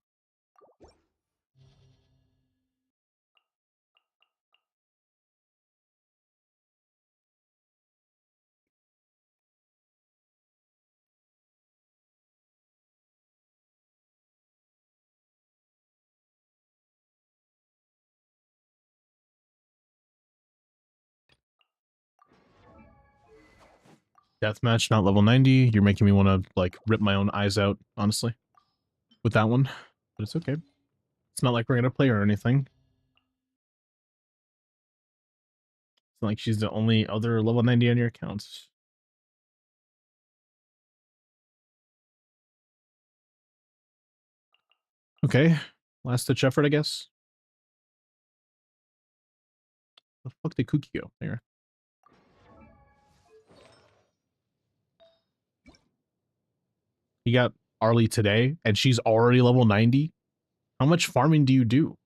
Deathmatch, not level 90. You're making me want to, like, rip my own eyes out, honestly, with that one. But it's okay. It's not like we're going to play her or anything. It's not like she's the only other level 90 on your account. Okay. Last ditch effort, I guess. Where the fuck did Cookie go? There. He got Arlie today, and she's already level 90? How much farming do you do?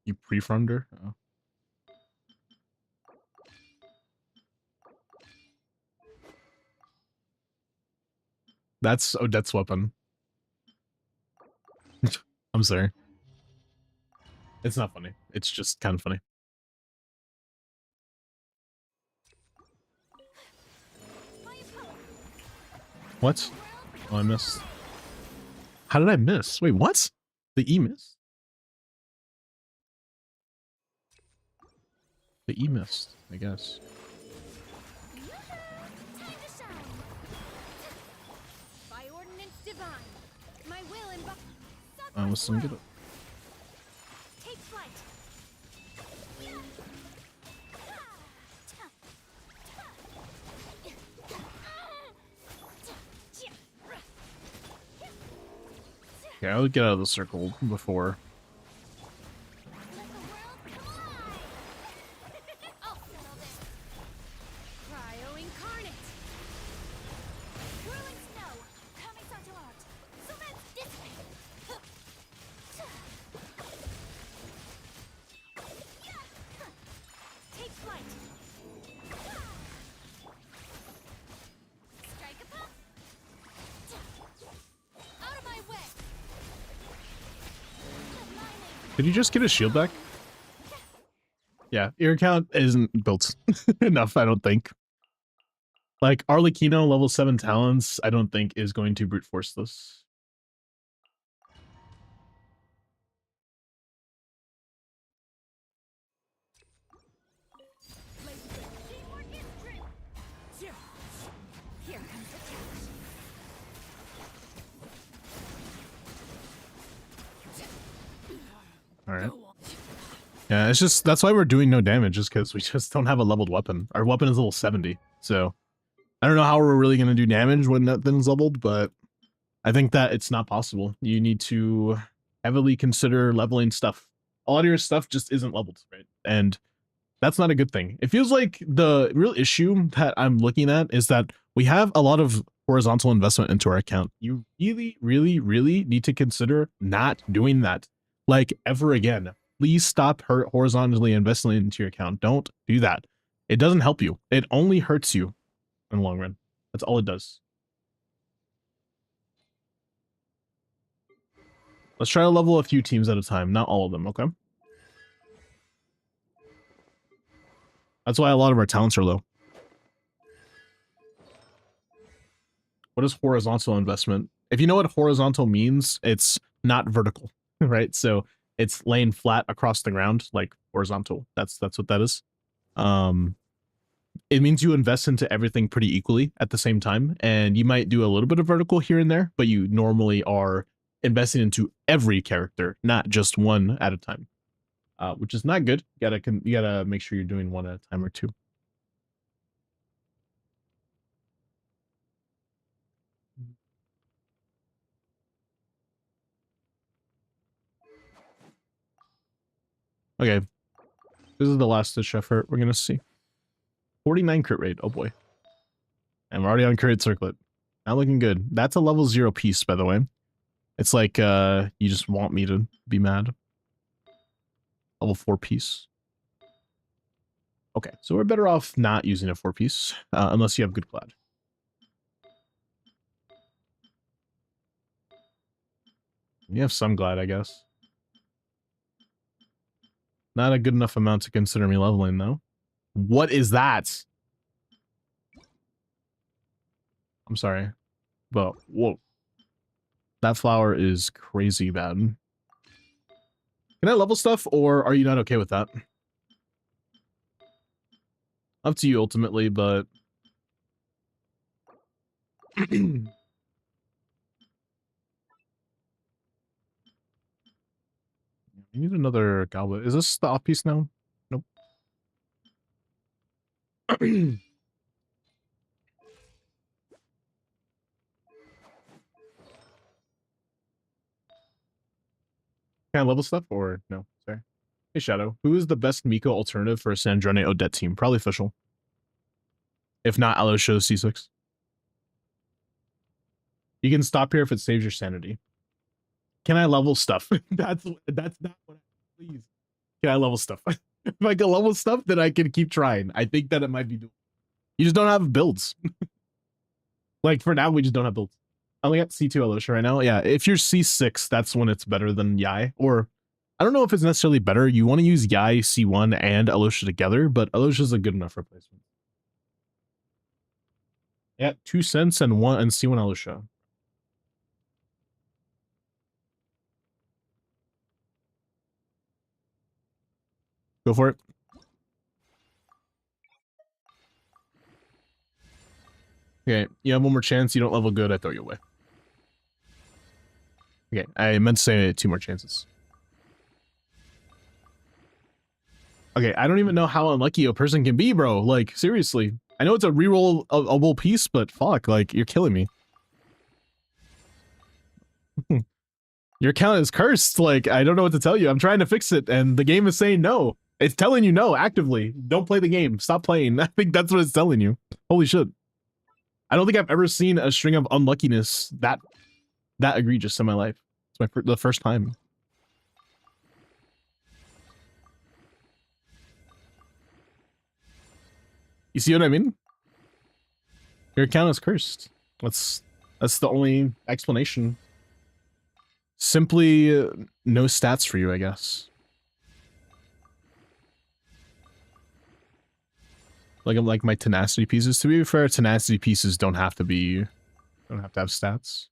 You pre-farmed her? Oh. That's Odette's weapon. I'm sorry. It's not funny. It's just kind of funny. What? Oh, I missed. How did I miss? Wait, what? The E missed? The E missed, I guess. Time to shine. By ordinance divine, my will and I was some good. take flight. Okay, I'll get out of the circle before. Let the world collide. I'll settle this. Cryo incarnate. Whirling snow. Coming to art. So that's this way. Did you just get a shield back? Yeah, your account isn't built enough, I don't think. Like, Arlecchino level 7 talents, I don't think is going to brute force this. Teamwork is great. Here comes the challenge. Alright. Yeah, it's just, that's why we're doing no damage, is because we just don't have a leveled weapon. Our weapon is level 70, so I don't know how we're really going to do damage when that thing's leveled, but I think that it's not possible. You need to heavily consider leveling stuff. A lot of your stuff just isn't leveled, right? And that's not a good thing. It feels like the real issue that I'm looking at is that we have a lot of horizontal investment into our account. You really, really, really need to consider not doing that, like, ever again. Please stop horizontally investing into your account. Don't do that. It doesn't help you. It only hurts you in the long run. That's all it does. Let's try to level a few teams at a time, not all of them, okay? That's why a lot of our talents are low. What is horizontal investment? If you know what horizontal means, it's not vertical, right? So it's laying flat across the ground, like horizontal. That's what that is. It means you invest into everything pretty equally at the same time, and you might do a little bit of vertical here and there, but you normally are investing into every character, not just one at a time, which is not good. You gotta make sure you're doing one at a time or two. Okay, this is the last ditch effort we're gonna see. 49 crit rate. Oh boy, and we're already on crit circlet. Not looking good. That's a level 0 piece, by the way. It's like you just want me to be mad. Level 4 piece. Okay, so we're better off not using a 4 piece, unless you have good clad. You have some glad, I guess. Not a good enough amount to consider me leveling, though. What is that? I'm sorry, but whoa. That flower is crazy bad. Can I level stuff, or are you not okay with that? Up to you ultimately, but... You need another goblet. Is this the off piece now? Nope. Can I level stuff or no? Sorry. Hey Shadow, who is the best Miko alternative for a Sandrone Odette team? Probably official. If not, Aloe shows C6. You can stop here if it saves your sanity. Can I level stuff? That's not what I please. Can I level stuff? If I can level stuff, then I can keep trying. I think that it might be doable. You just don't have builds. Like for now, we just don't have builds. I only got C2 Alosha right now. Yeah, if you're C6, that's when it's better than Yai. Or I don't know if it's necessarily better. You want to use Yai, C1, and Alosha together, but Alosha's a good enough replacement. Yeah, 2 cents and C1 Alosha. Go for it. Okay, you have one more chance. You don't level good, I throw you away. Okay, I meant to say 2 more chances. Okay, I don't even know how unlucky a person can be, bro. Like, seriously. I know it's a reroll piece, but fuck, like, you're killing me. Your account is cursed. Like, I don't know what to tell you. I'm trying to fix it, and the game is saying no. It's telling you no, actively. Don't play the game. Stop playing. I think that's what it's telling you. Holy shit. I don't think I've ever seen a string of unluckiness that egregious in my life. It's the first time. You see what I mean? Your account is cursed. That's the only explanation. simply no stats for you, I guess. Like my tenacity pieces. To be fair, tenacity pieces don't have to have stats.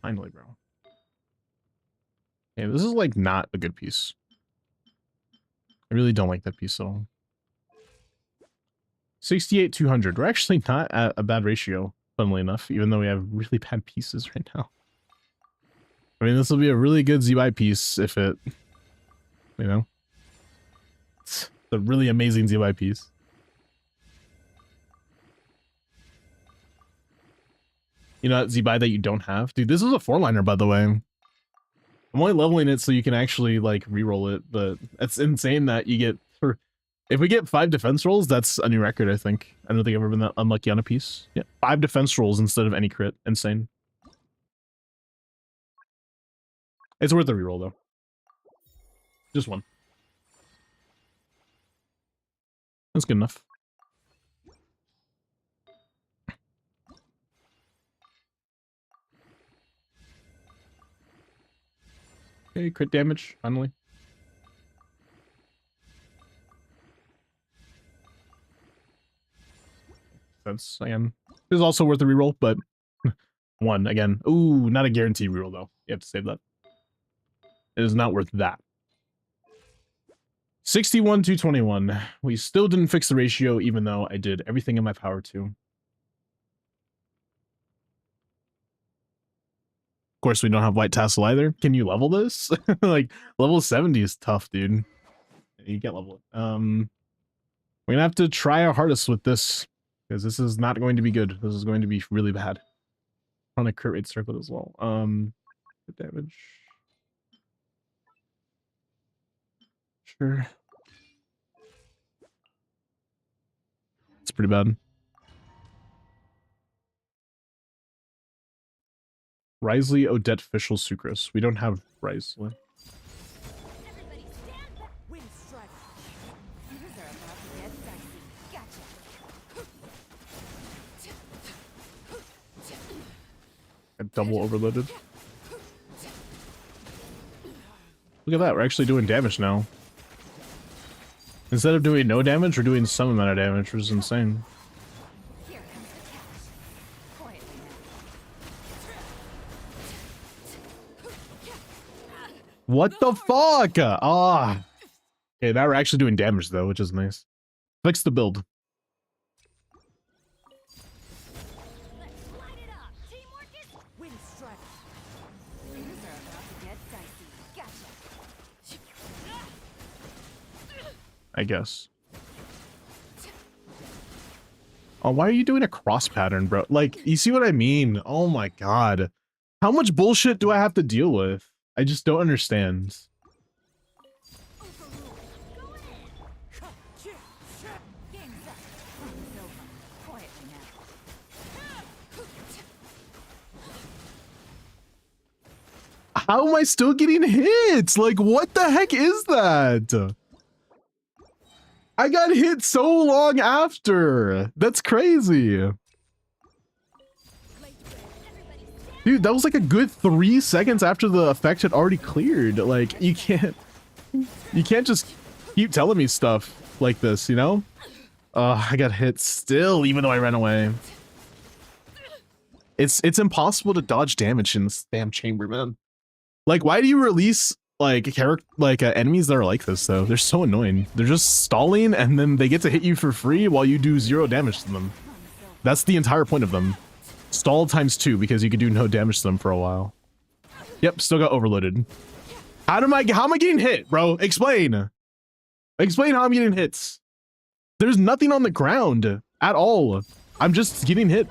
Finally, bro. Yeah, this is like not a good piece. I really don't like that piece at all. 68, 200. We're actually not at a bad ratio, funnily enough, even though we have really bad pieces right now. I mean, this will be a really good ZY piece if it, you know, it's a really amazing ZY piece. You know that ZY that you don't have? Dude, this is a 4-liner, by the way. I'm only leveling it so you can actually, like, reroll it, but it's insane that you get... If we get 5 defense rolls, that's a new record, I think. I don't think I've ever been that unlucky on a piece. Yeah, 5 defense rolls instead of any crit. Insane. It's worth a reroll, though. Just one. That's good enough. Okay, crit damage, finally. Sense, again. This is also worth a reroll, but... 1, again. Ooh, not a guaranteed reroll, though. You have to save that. It is not worth that. 61 to 21. We still didn't fix the ratio, even though I did everything in my power to. Of course, we don't have white tassel either. Can you level this? Like, level 70 is tough, dude. You can't level it. We're gonna have to try our hardest with this, because this is not going to be good. This is going to be really bad. On a crit rate circlet as well. Damage. Sure. It's pretty bad. Risley, Odette, Fischl, Sucrose. We don't have Risley. Everybody stand back. Wind strike. These are about to get dicey. Gotcha. I double overloaded. Look at that, we're actually doing damage now. Instead of doing no damage, we're doing some amount of damage, which is insane. Here comes the catch. Quietly now. What the fuck? Ah. Okay, now we're actually doing damage though, which is nice. Fix the build. Let's light it up. Teamwork is wind strike. Things are about to get dicey. Gotcha. I guess. Oh, why are you doing a cross pattern, bro? Like, you see what I mean? Oh my god. How much bullshit do I have to deal with? I just don't understand. Game's up. It's over. Quietly now. How am I still getting hits? Like, what the heck is that? I got hit so long after. That's crazy. Dude, that was like a good 3 seconds after the effect had already cleared. Like, you can't just keep telling me stuff like this, you know? I got hit still, even though I ran away. It's impossible to dodge damage in this damn chamber, man. Like, why do you release enemies that are like this though? They're so annoying. They're just stalling and then they get to hit you for free while you do 0 damage to them. That's the entire point of them. Stall times 2 because you could do no damage to them for a while. Yep, still got overloaded. How am I getting hit, bro? Explain. Explain how I'm getting hits. There's nothing on the ground at all. I'm just getting hit.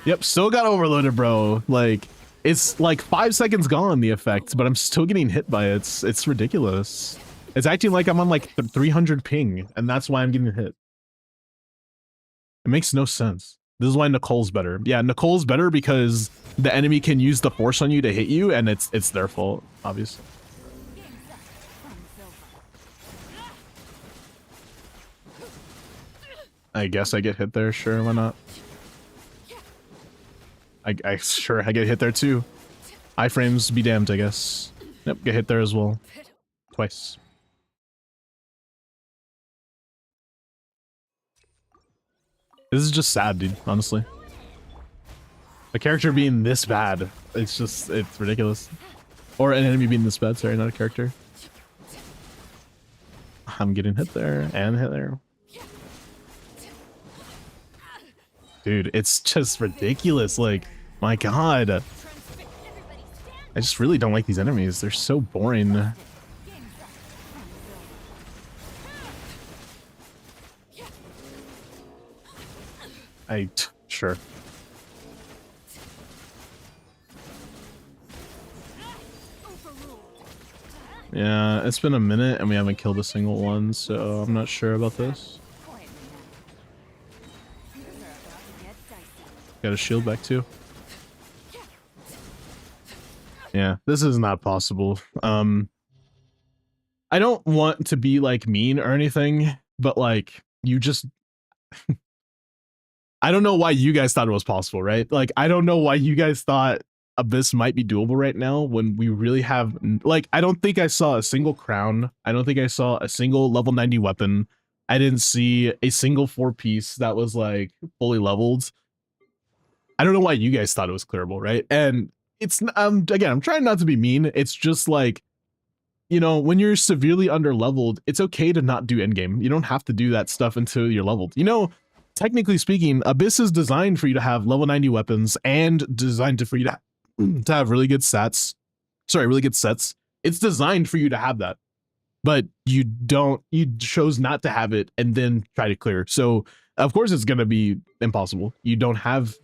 Yep, still got overloaded, bro. Like, it's like 5 seconds gone, the effect, but I'm still getting hit by it. It's ridiculous. It's acting like I'm on like 300 ping, and that's why I'm getting hit. It makes no sense. This is why Nicole's better. Yeah, Nicole's better because the enemy can use the force on you to hit you, and it's their fault, obviously. I guess I get hit there. Sure, why not? I sure I get hit there too. Iframes be damned, I guess. Yep, get hit there as well. Twice. This is just sad, dude, honestly. A character being this bad, it's ridiculous. Or an enemy being this bad, sorry, not a character. I'm getting hit there and hit there. Dude, it's just ridiculous. Like, my god. I just really don't like these enemies. They're so boring. Sure. Yeah, it's been a minute and we haven't killed a single one, so I'm not sure about this. Got a shield back too. Yeah, this is not possible. I don't want to be like mean or anything, but like you just I don't know why you guys thought it was possible, right? Like I don't know why you guys thought Abyss might be doable right now when we really have like I don't think I saw a single crown. I don't think I saw a single level 90 weapon. I didn't see a single 4-piece that was like fully leveled. I don't know why you guys thought it was clearable, right? And it's again, I'm trying not to be mean. It's just like, you know, when you're severely under leveled, it's okay to not do endgame. You don't have to do that stuff until you're leveled. You know, technically speaking, Abyss is designed for you to have level 90 weapons and designed for you to have really good stats. Sorry, really good sets. It's designed for you to have that, but you chose not to have it and then try to clear. So of course it's going to be impossible. You don't have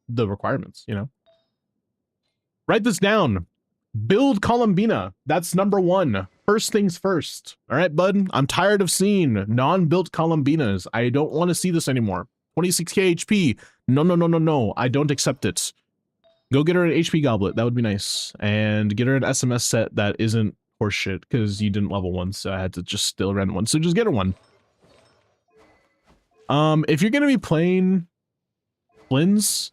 the requirements, you know. Write this down. Build Columbina. That's number 1. First things first. All right, bud. I'm tired of seeing non-built Columbinas. I don't want to see this anymore. 26k HP. No, no, no, no, no. I don't accept it. Go get her an HP goblet. That would be nice. And get her an SMS set that isn't horseshit because you didn't level one, so I had to just still rent one. So just get her one. If you're gonna be playing Flynn's,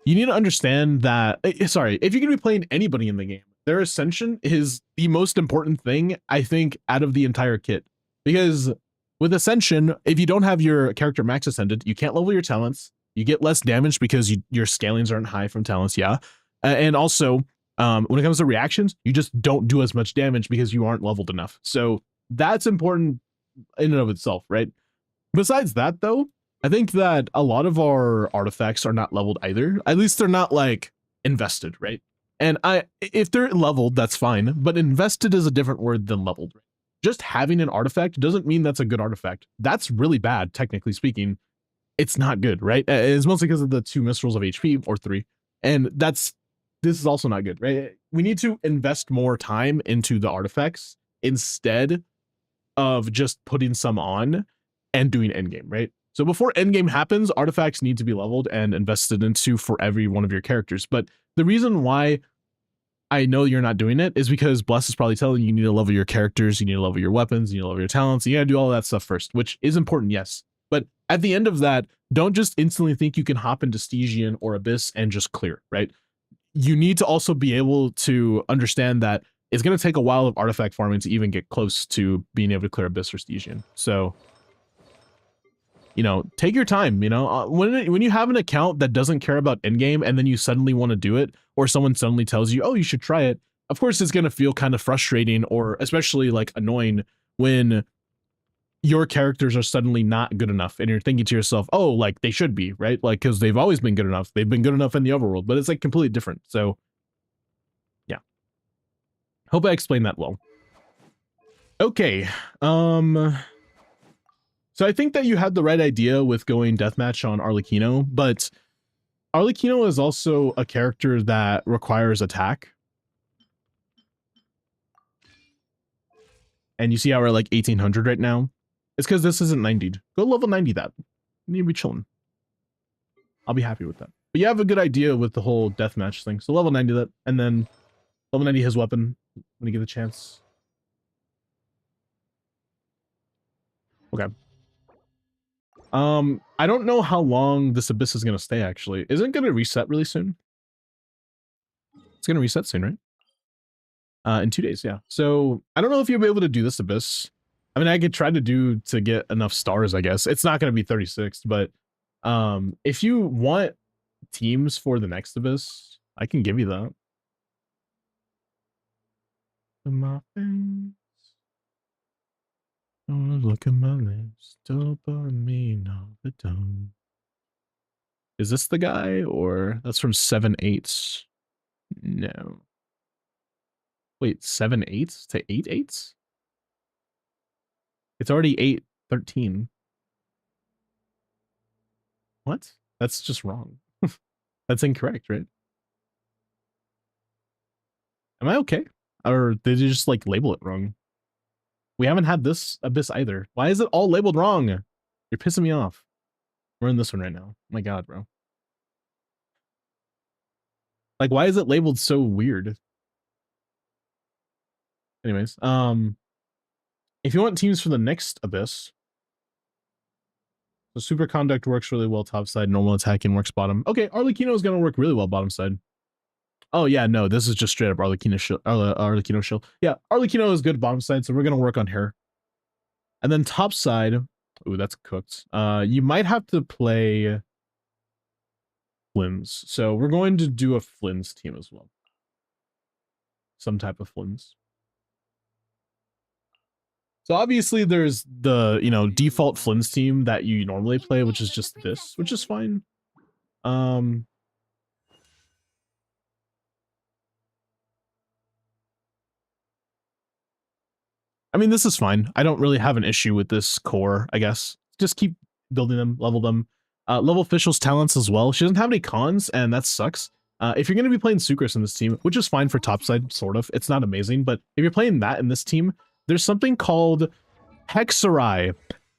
you need to understand that, sorry, if you're going to be playing anybody in the game, their ascension is the most important thing, I think, out of the entire kit. Because with ascension, if you don't have your character max ascended, you can't level your talents. You get less damage because your scalings aren't high from talents, yeah. And also, when it comes to reactions, you just don't do as much damage because you aren't leveled enough. So that's important in and of itself, right? Besides that, though, I think that a lot of our artifacts are not leveled either. At least they're not like invested, right? And if they're leveled, that's fine. But invested is a different word than leveled. Just having an artifact doesn't mean that's a good artifact. That's really bad, technically speaking. It's not good, right? It's mostly because of the 2 mistrals of HP or 3. And this is also not good, right? We need to invest more time into the artifacts instead of just putting some on and doing endgame, right? So before endgame happens, artifacts need to be leveled and invested into for every one of your characters. But the reason why I know you're not doing it is because Bless is probably telling you you need to level your characters, you need to level your weapons, you need to level your talents, you gotta do all that stuff first, which is important, yes. But at the end of that, don't just instantly think you can hop into Stygian or Abyss and just clear, right? You need to also be able to understand that it's going to take a while of artifact farming to even get close to being able to clear Abyss or Stygian. So, you know, take your time, you know, when you have an account that doesn't care about endgame and then you suddenly want to do it, or someone suddenly tells you, oh, you should try it. Of course, it's going to feel kind of frustrating or especially like annoying when your characters are suddenly not good enough and you're thinking to yourself, oh, like they should be, right? Like, because they've always been good enough. They've been good enough in the overworld, but it's like completely different. So yeah, hope I explained that well. Okay. So I think that you had the right idea with going deathmatch on Arlecchino, but Arlecchino is also a character that requires attack. And you see how we're like 1800 right now? It's because this isn't 90'd. Go level 90 that. You need to be chilling. I'll be happy with that. But you have a good idea with the whole deathmatch thing. So level 90 that, and then level 90 his weapon when you get the chance. Okay. I don't know how long this abyss is gonna stay. Actually, isn't it gonna reset really soon? It's gonna reset soon, right? In 2 days, yeah. So I don't know if you'll be able to do this abyss. I mean, I could try to get enough stars, I guess. It's not gonna be 36, but if you want teams for the next abyss, I can give you that. The muffins. Oh, look at my lips. Dopamine of the dome. Is this the guy, or that's from 7/8? No. Wait, 7/8 to 8/8? It's already 8/13. What? That's just wrong. That's incorrect, right? Am I okay? Or did you just like label it wrong? We haven't had this abyss either. Why is it all labeled wrong? You're pissing me off. We're in this one right now. My God, bro. Like, why is it labeled so weird? Anyways, if you want teams for the next abyss, so superconduct works really well top side, normal attacking works bottom. Okay, Arlecchino is gonna work really well bottom side. Oh yeah, no, this is just straight up Arlecchino shield. Yeah, Arlecchino is good bottom side, so we're gonna work on her. And then top side, ooh, that's cooked. You might have to play Flynn's. So we're going to do a Flynn's team as well. Some type of Flynn's. So obviously there's the, default Flynn's team that you normally play, which is just this, which is fine. I mean, this is fine. I don't really have an issue with this core, I guess. Just keep building them, level them. Level Official's talents as well. She doesn't have any cons, and that sucks. If you're going to be playing Sucrose in this team, which is fine for topside, sort of. It's not amazing, but if you're playing that in this team, there's something called Hexarai,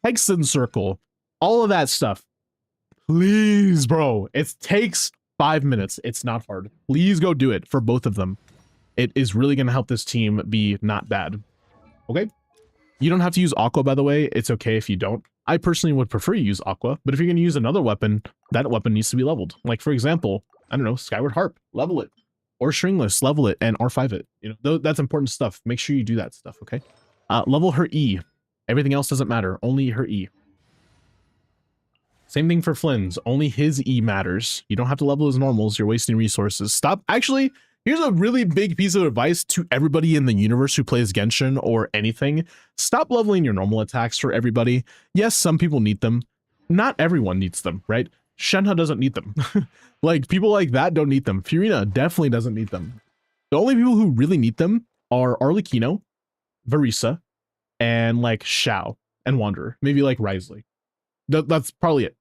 Hexen Circle, all of that stuff. Please, bro. It takes 5 minutes. It's not hard. Please go do it for both of them. It is really going to help this team be not bad. Okay? You don't have to use Aqua, by the way. It's okay if you don't. I personally would prefer you use Aqua, but if you're going to use another weapon, that weapon needs to be leveled. Like, for example, I don't know, Skyward Harp, level it. Or Stringless, level it, and R5 it. That's important stuff. Make sure you do that stuff, okay? Level her E. Everything else doesn't matter. Only her E. Same thing for Flynn's. Only his E matters. You don't have to level his normals. You're wasting resources. Stop. Actually, here's a really big piece of advice to everybody in the universe who plays Genshin or anything. Stop leveling your normal attacks for everybody. Yes, some people need them. Not everyone needs them, right? Shenhe doesn't need them. Like, people like that don't need them. Furina definitely doesn't need them. The only people who really need them are Arlecchino, Verisa, and like Xiao and Wanderer. Maybe like Risley. That's probably it.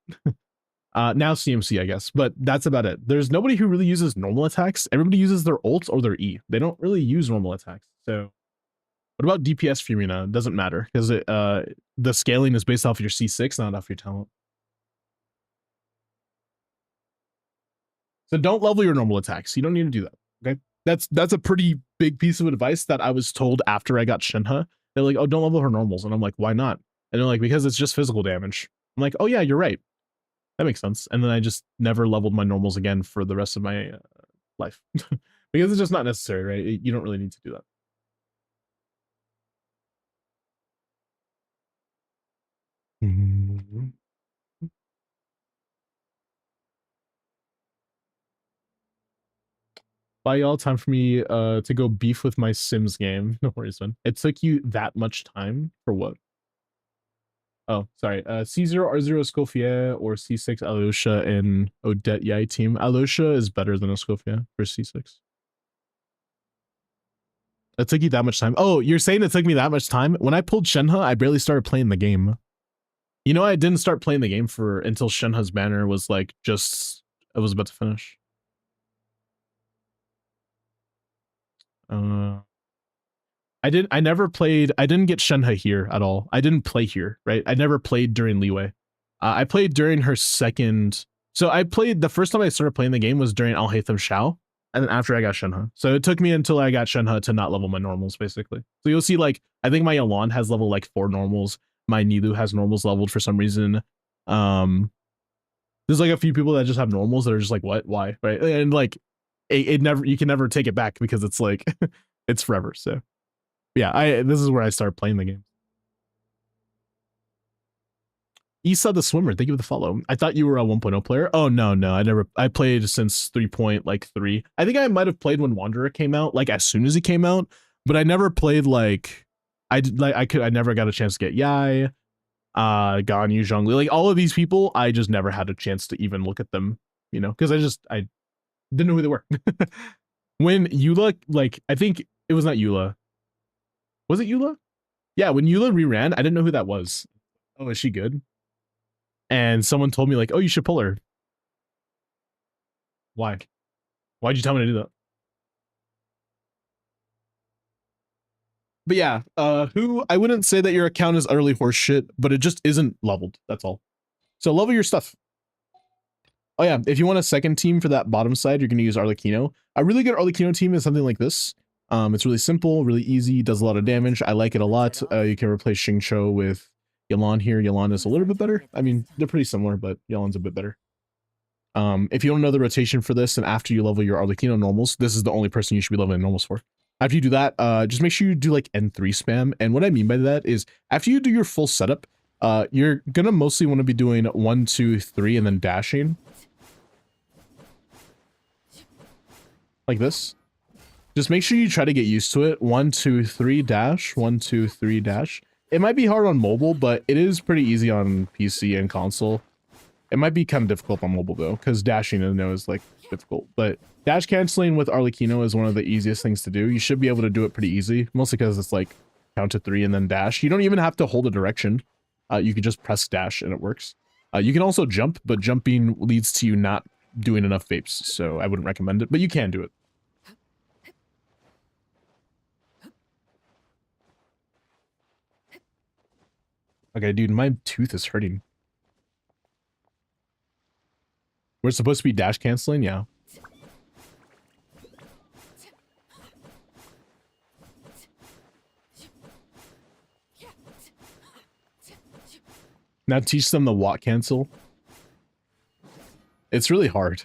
Now CMC, I guess, but that's about it. There's nobody who really uses normal attacks. Everybody uses their ults or their E. They don't really use normal attacks. So what about DPS Furina? Doesn't matter because the scaling is based off your C6, not off your talent. So don't level your normal attacks. You don't need to do that. Okay. That's a pretty big piece of advice that I was told after I got Shenhe. They're like, oh, don't level her normals. And I'm like, why not? And they're like, because it's just physical damage. I'm like, oh yeah, you're right. That makes sense. And then I just never leveled my normals again for the rest of my life. Because it's just not necessary, right? You don't really need to do that. Bye, y'all. Time for me to go beef with my Sims game. No worries, man. It took you that much time for what? Oh, sorry. C0 R0 Escoffier or C6 Alyosha in Odette Yai team. Alyosha is better than Escoffier for C6. It took you that much time. Oh, you're saying it took me that much time? When I pulled Shenhe, I barely started playing the game. You know, I didn't start playing the game until Shenhe's banner was like it was about to finish. I didn't get Shenhe here at all. I didn't play here, right? I never played during Leeway. I played during her second So I played, the first time I started playing the game was during Al Haytham Shao, and then after I got Shenhe. So it took me until I got Shenhe to not level my normals, basically. So you'll see, like, I think my Yelan has level like 4 normals. My Nidhu has normals leveled for some reason. There's like a few people that just have normals that are just like, what, why, right? And like, it never, you can never take it back because it's like, it's forever. So yeah, this is where I started playing the game. Isa the Swimmer, thank you for the follow. I thought you were a 1.0 player. Oh no, I played since 3.3. I think I might have played when Wanderer came out, like as soon as he came out, but I never played like I never got a chance to get Yai, Ganyu, Zhongli, like all of these people, I just never had a chance to even look at them, you know, because I didn't know who they were. When Eula, like I think it was not Eula. Was it Eula? Yeah, when Eula reran, I didn't know who that was. Oh, is she good? And someone told me like, oh, you should pull her. Why? Why'd you tell me to do that? But yeah, who, I wouldn't say that your account is utterly horseshit, but it just isn't leveled. That's all. So level your stuff. Oh yeah, if you want a second team for that bottom side, you're going to use Arlecchino. A really good Arlecchino team is something like this. It's really simple, really easy, does a lot of damage. I like it a lot. You can replace Xingqiu with Yelan here. Yelan is a little bit better. I mean, they're pretty similar, but Yelan's a bit better. If you don't know the rotation for this, and after you level your Arlecchino normals, this is the only person you should be leveling normals for. After you do that, just make sure you do like N3 spam. And what I mean by that is after you do your full setup, you're gonna mostly want to be doing 1, 2, 3, and then dashing. Like this. Just make sure you try to get used to it. 1, 2, 3, dash. 1, 2, 3, dash. It might be hard on mobile, but it is pretty easy on PC and console. It might be kind of difficult on mobile though, because dashing I know is like difficult. But dash canceling with Arlecchino is one of the easiest things to do. You should be able to do it pretty easy, mostly because it's like count to 3 and then dash. You don't even have to hold a direction. You can just press dash and it works. You can also jump, but jumping leads to you not doing enough vapes, so I wouldn't recommend it, but you can do it. Okay, dude, my tooth is hurting. We're supposed to be dash canceling? Yeah. Now teach them the walk cancel. It's really hard.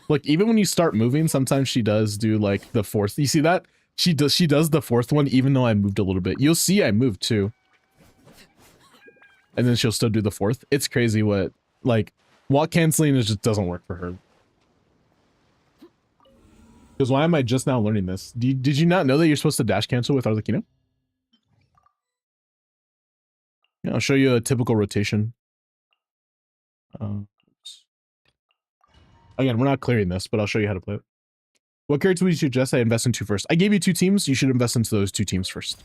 Like, even when you start moving, sometimes she does do like the fourth. You see that? She does the fourth one even though I moved a little bit. You'll see I moved too. And then she'll still do the fourth. It's crazy what, like, walk canceling just doesn't work for her. Because why am I just now learning this? Did you not know that you're supposed to dash cancel with Arlecchino? Yeah, I'll show you a typical rotation. Again, we're not clearing this, but I'll show you how to play it. What character would you suggest I invest into first? I gave you 2 teams. You should invest into those 2 teams first.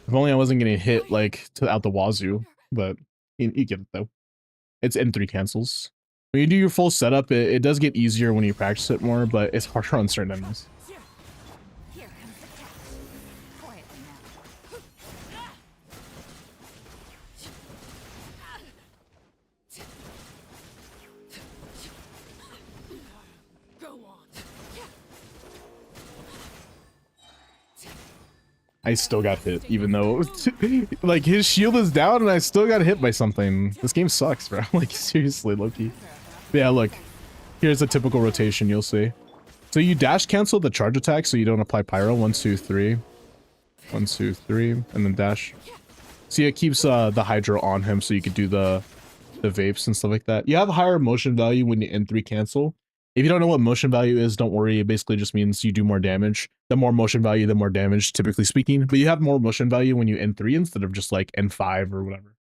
If only I wasn't getting hit like out the wazoo, but you get it though. It's N3 cancels. When you do your full setup, it does get easier when you practice it more, but it's harder on certain enemies. I still got hit, even though, like, his shield is down and I still got hit by something. This game sucks, bro. Like, seriously, low-key. But yeah, look. Here's a typical rotation, you'll see. So you dash cancel the charge attack so you don't apply pyro. 1, 2, 3. 1, 2, 3. And then dash. See, it keeps the hydro on him so you could do the vapes and stuff like that. You have higher motion value when you N3 cancel. If you don't know what motion value is, don't worry. It basically just means you do more damage. The more motion value, the more damage, typically speaking. But you have more motion value when you N3 instead of just like N5 or whatever.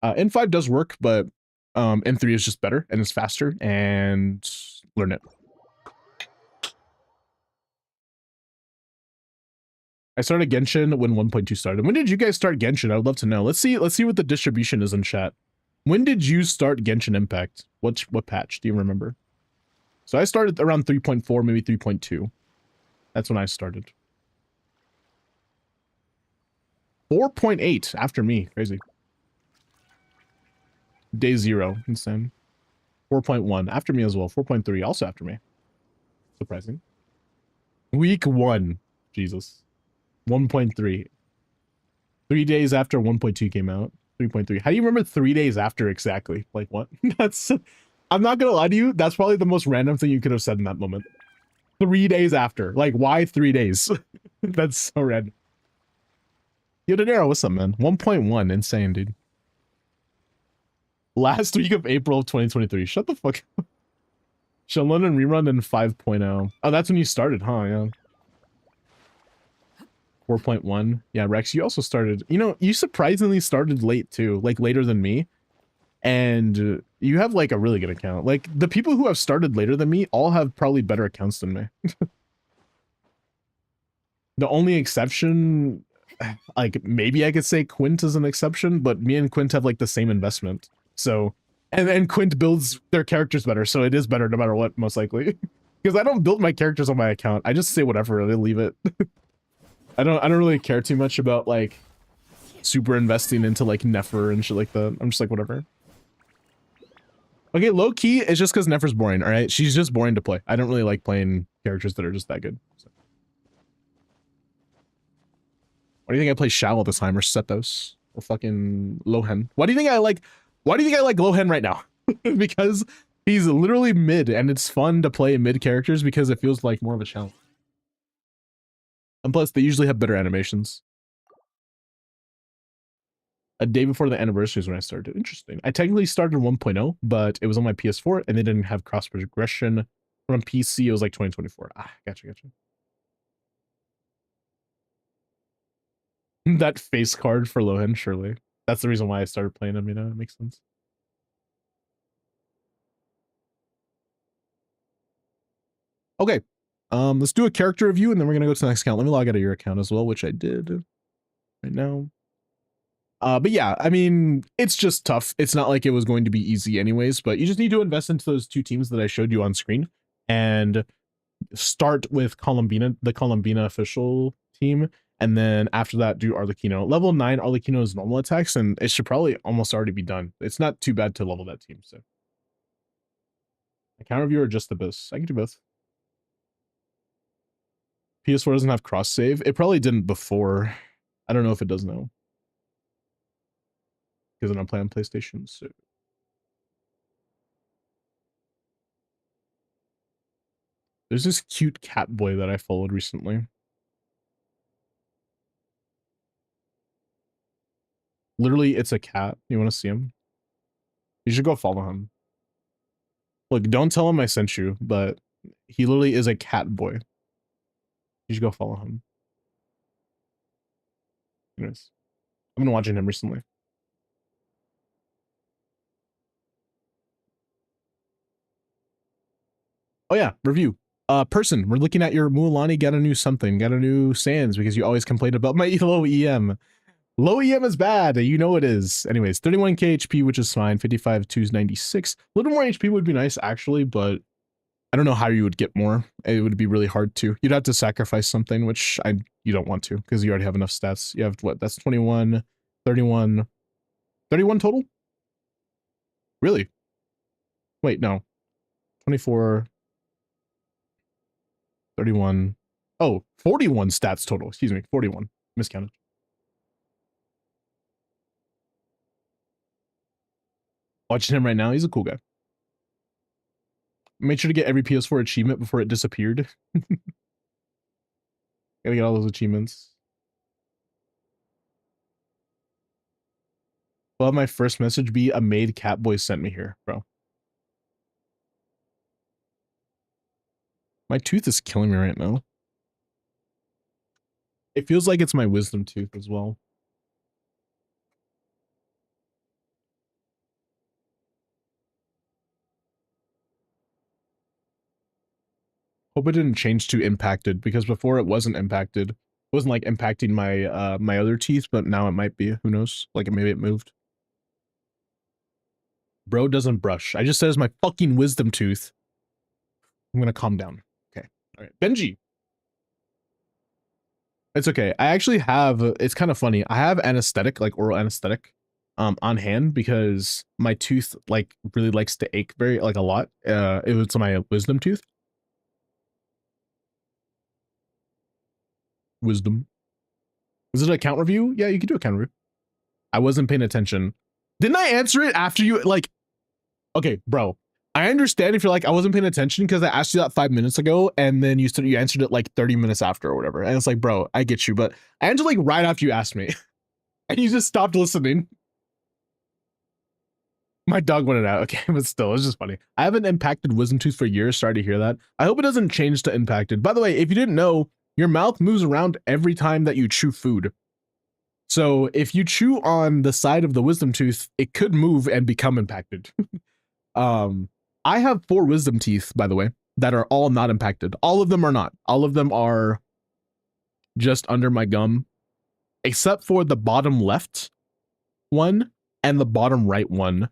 N5 does work, but N3 is just better and it's faster, and learn it. I started Genshin when 1.2 started. When did you guys start Genshin? I would love to know. Let's see what the distribution is in chat. When did you start Genshin Impact? What patch? Do you remember? So I started around 3.4, maybe 3.2. That's when I started. 4.8 after me. Crazy. Day 0. Insane. 4.1 after me as well. 4.3 also after me. Surprising. Week 1. Jesus. 1.3. 3 days after 1.2 came out. 3.3. How do you remember 3 days after exactly? Like what? That's... I'm not gonna lie to you. That's probably the most random thing you could have said in that moment. 3 days after. Like, why 3 days? That's so random. Yo, De Niro, what's up, man? 1.1. Insane, dude. Last week of April of 2023. Shut the fuck up. Shalom and rerun in 5.0. Oh, that's when you started, huh? Yeah. 4.1. Yeah, Rex, you also started. You know, you surprisingly started late too, like later than me. And you have like a really good account. Like the people who have started later than me all have probably better accounts than me. The only exception, like maybe I could say Quint is an exception, but me and Quint have like the same investment. So, and Quint builds their characters better, so it is better no matter what, most likely. Because I don't build my characters on my account. I just say whatever, they leave it. I don't really care too much about like super investing into like Nefer and shit like that. I'm just like whatever. Okay, low key it's just because Nefer's boring, all right? She's just boring to play. I don't really like playing characters that are just that good. So. Why do you think I play Shao all the time or Setos or fucking Lohen? Why do you think I like Lohen right now? Because he's literally mid and it's fun to play mid characters because it feels like more of a challenge. And plus, they usually have better animations. A day before the anniversary is when I started. Interesting. I technically started 1.0, but it was on my PS4 and they didn't have cross progression. From PC, it was like 2024. Ah, gotcha. That face card for Lohan, surely. That's the reason why I started playing him, you know? It makes sense. Okay. Let's do a character review and then we're gonna go to the next account. Let me log out of your account as well, which I did right now. But yeah, I mean, it's just tough. It's not like it was going to be easy anyways, but you just need to invest into those two teams that I showed you on screen and start with Columbina, the Columbina official team. And then after that, do Arlecchino. Level 9 Arlecchino is normal attacks, and it should probably almost already be done. It's not too bad to level that team, so. Account review or just Abyss? I can do both. PS4 doesn't have cross save. It probably didn't before. I don't know if it does now. Because I don't play on PlayStation, so. There's this cute cat boy that I followed recently. Literally, it's a cat. You want to see him? You should go follow him. Look, don't tell him I sent you, but he literally is a cat boy. You should go follow him. Anyways, I've been watching him recently. Oh yeah, review. Person, we're looking at your Mualani got a new something, got a new Sans because you always complained about my low EM. Low EM is bad, you know it is. Anyways, 31k HP, which is fine. 55 2's 96. A little more HP would be nice actually, but I don't know how you would get more. It would be really hard to. You'd have to sacrifice something, which you don't want to because you already have enough stats. You have what? That's 21, 31, 31 total? Really? Wait, no. 24, 31. Oh, 41 stats total. Excuse me, 41. Miscounted. Watching him right now. He's a cool guy. Made sure to get every PS4 achievement before it disappeared. Gotta get all those achievements. Will have my first message be a maid cat boy sent me here, bro. My tooth is killing me right now. It feels like it's my wisdom tooth as well. Hope it didn't change to impacted because before it wasn't impacted. wasn't like impacting my my other teeth, but now it might be. Who knows? Like maybe it moved. Bro doesn't brush. I just said it's my fucking wisdom tooth. I'm gonna calm down. Okay. All right. Benji. It's okay. I actually have, it's kind of funny. I have anesthetic, like oral anesthetic, on hand because my tooth like really likes to ache very like a lot. It was my wisdom tooth. Wisdom. Is it a count review? Yeah, you can do a count review. I wasn't paying attention. Didn't I answer it after you like, okay, bro. I understand if you're like, I wasn't paying attention because I asked you that 5 minutes ago and then you answered it like 30 minutes after or whatever. And it's like, bro, I get you, but I answered like right after you asked me and you just stopped listening. My dog wanted out. Okay, but still, it's just funny. I haven't impacted wisdom tooth for years. Sorry to hear that. I hope it doesn't change to impacted. By the way, if you didn't know, your mouth moves around every time that you chew food. So if you chew on the side of the wisdom tooth, it could move and become impacted. I have 4 wisdom teeth, by the way, that are all not impacted. All of them are not. All of them are just under my gum, except for the bottom left one and the bottom right one.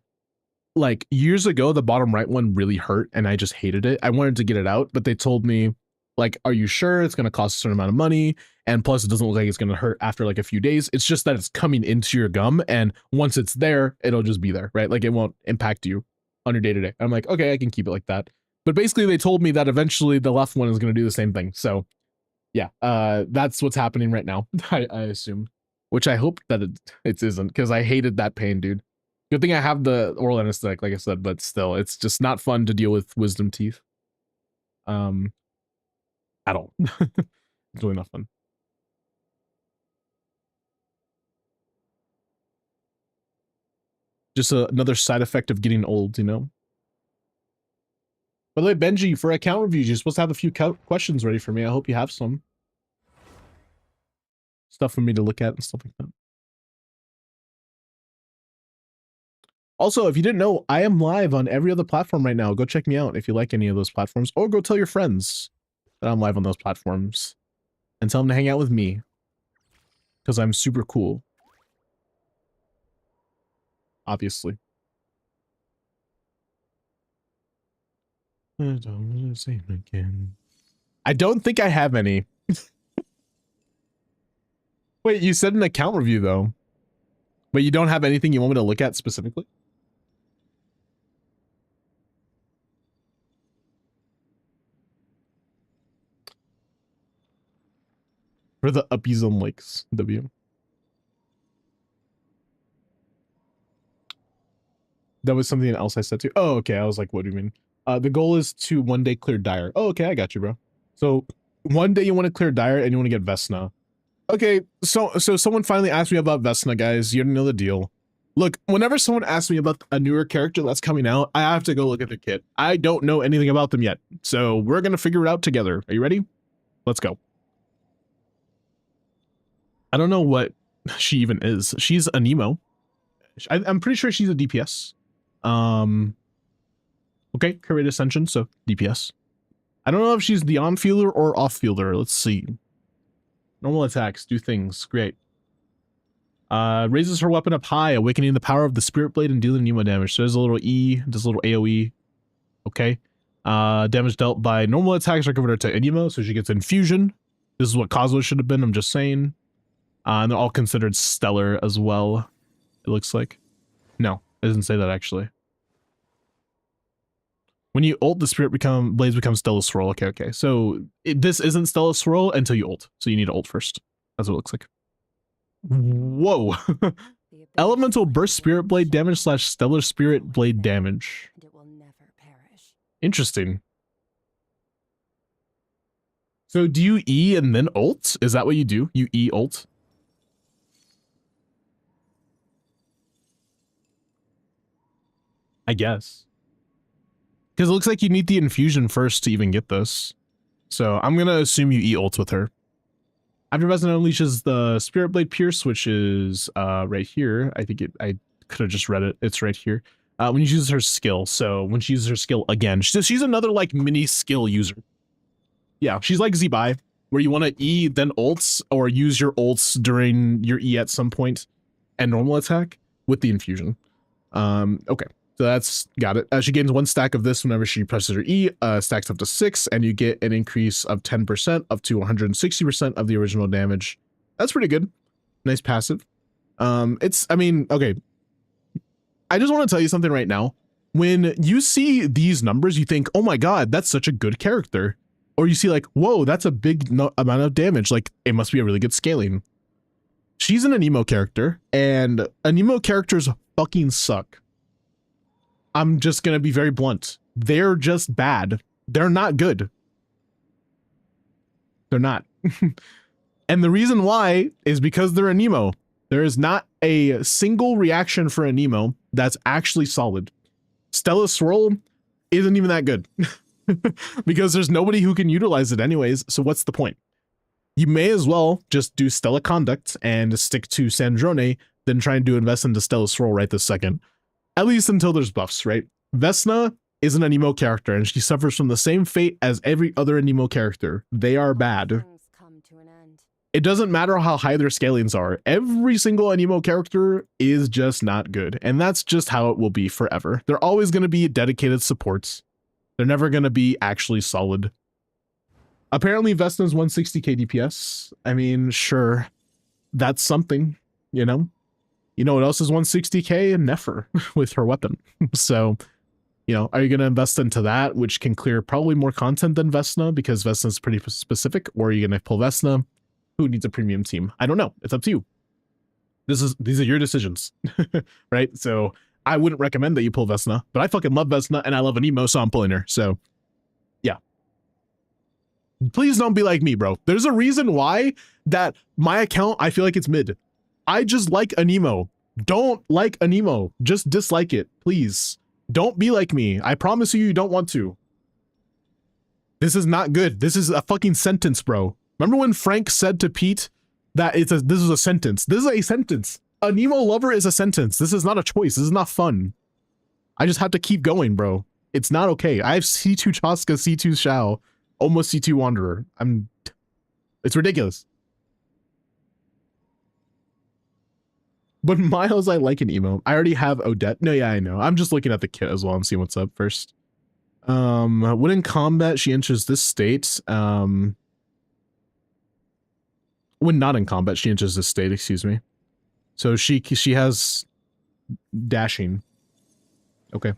Like years ago, the bottom right one really hurt and I just hated it. I wanted to get it out, but they told me, like, are you sure it's going to cost a certain amount of money? And plus, it doesn't look like it's going to hurt after like a few days. It's just that it's coming into your gum. And once it's there, it'll just be there, right? Like it won't impact you on your day to day. I'm like, okay, I can keep it like that. But basically, they told me that eventually the left one is going to do the same thing. So yeah, that's what's happening right now, I assume, which I hope that it isn't because I hated that pain, dude. Good thing I have the oral anesthetic, like I said, but still, it's just not fun to deal with wisdom teeth. At all. It's really not fun. Just another side effect of getting old, you know? By the way, Benji, for account reviews, you're supposed to have a few questions ready for me. I hope you have some. Stuff for me to look at and stuff like that. Also, if you didn't know, I am live on every other platform right now. Go check me out if you like any of those platforms, or go tell your friends that I'm live on those platforms and tell them to hang out with me because I'm super cool. Obviously. I don't want to say it again. I don't think I have any. Wait, you said an account review though. But you don't have anything you want me to look at specifically? For the uppies on lakes, W. That was something else I said too. Oh, okay. I was like, what do you mean? The goal is to one day clear Dire. Oh, okay. I got you, bro. So one day you want to clear Dire and you want to get Vesna. Okay. So someone finally asked me about Vesna, guys. You know the deal. Look, whenever someone asks me about a newer character that's coming out, I have to go look at the kit. I don't know anything about them yet. So we're going to figure it out together. Are you ready? Let's go. I don't know what she even is. She's an emo. I'm pretty sure she's a DPS. Okay, Curate Ascension, so DPS. I don't know if she's the on-fielder or off-fielder. Let's see. Normal attacks, do things. Great. Raises her weapon up high, awakening the power of the Spirit Blade and dealing Nemo damage. So there's a little E, does a little AoE. Okay. Damage dealt by normal attacks are converted to Inemo, so she gets Infusion. This is what Cosmo should have been, I'm just saying. And they're all considered stellar as well, it looks like. No, it doesn't say that actually. When you ult, the spirit blades become Stellar Swirl. Okay. So this isn't Stellar Swirl until you ult. So you need to ult first. That's what it looks like. Whoa. Elemental Burst Spirit Blade damage / Stellar Spirit Blade damage. And it will never perish. Interesting. So do you E and then ult? Is that what you do? You E ult? I guess. Because it looks like you need the infusion first to even get this. So I'm going to assume you E-ult with her. After Resonant unleashes the Spirit Blade Pierce, which is right here. I think I could have just read it. It's right here. When she uses her skill. So when she uses her skill again. She's another like mini skill user. Yeah, she's like Zibai. where you want to E then ults or use your ults during your E at some point and normal attack with the infusion. Okay, so that's got it. She gains 1 stack of this whenever she presses her E, stacks up to 6, and you get an increase of 10% up to 160% of the original damage. That's pretty good. Nice passive. I mean, okay. I just want to tell you something right now. When you see these numbers, you think, oh my god, that's such a good character. Or you see like, whoa, that's a big amount of damage. Like, it must be a really good scaling. She's an anemo character, and anemo characters fucking suck. I'm just gonna be very blunt. They're just bad. They're not good. They're not. And the reason why is because they're anemo. There is not a single reaction for anemo that's actually solid. Stella Swirl isn't even that good. Because there's nobody who can utilize it anyways, so what's the point? You may as well just do Stella Conduct and stick to Sandrone than try and invest into Stella Swirl right this second. At least until there's buffs, right? Vesna is an anemo character, and she suffers from the same fate as every other anemo character. They are bad. Come to an end. It doesn't matter how high their scalings are. Every single anemo character is just not good, and that's just how it will be forever. They're always going to be dedicated supports. They're never going to be actually solid. Apparently, Vesna's 160k DPS. I mean, sure, that's something, you know? You know what else is 160k? Nefer with her weapon. So, you know, are you going to invest into that, which can clear probably more content than Vesna because Vesna's pretty specific, or are you going to pull Vesna? Who needs a premium team? I don't know. It's up to you. These are your decisions, right? So I wouldn't recommend that you pull Vesna, but I fucking love Vesna and I love anemo, so I'm pulling her. So yeah. Please don't be like me, bro. There's a reason why that my account, I feel like it's mid. I just like anemo. Don't like anemo. Just dislike it, please. Don't be like me. I promise you don't want to. This is not good. This is a fucking sentence, bro. Remember when Frank said to Pete that this is a sentence? This is a sentence. A Nemo lover is a sentence. This is not a choice. This is not fun. I just have to keep going, bro. It's not okay. I have C2 Chaska, C2 Shao, almost C2 Wanderer. It's ridiculous. But Miles, I like an emo. I already have Odette. No, yeah, I know. I'm just looking at the kit as well and seeing what's up first. When in combat, she enters this state. When not in combat, she enters this state, excuse me. So she has dashing. Okay.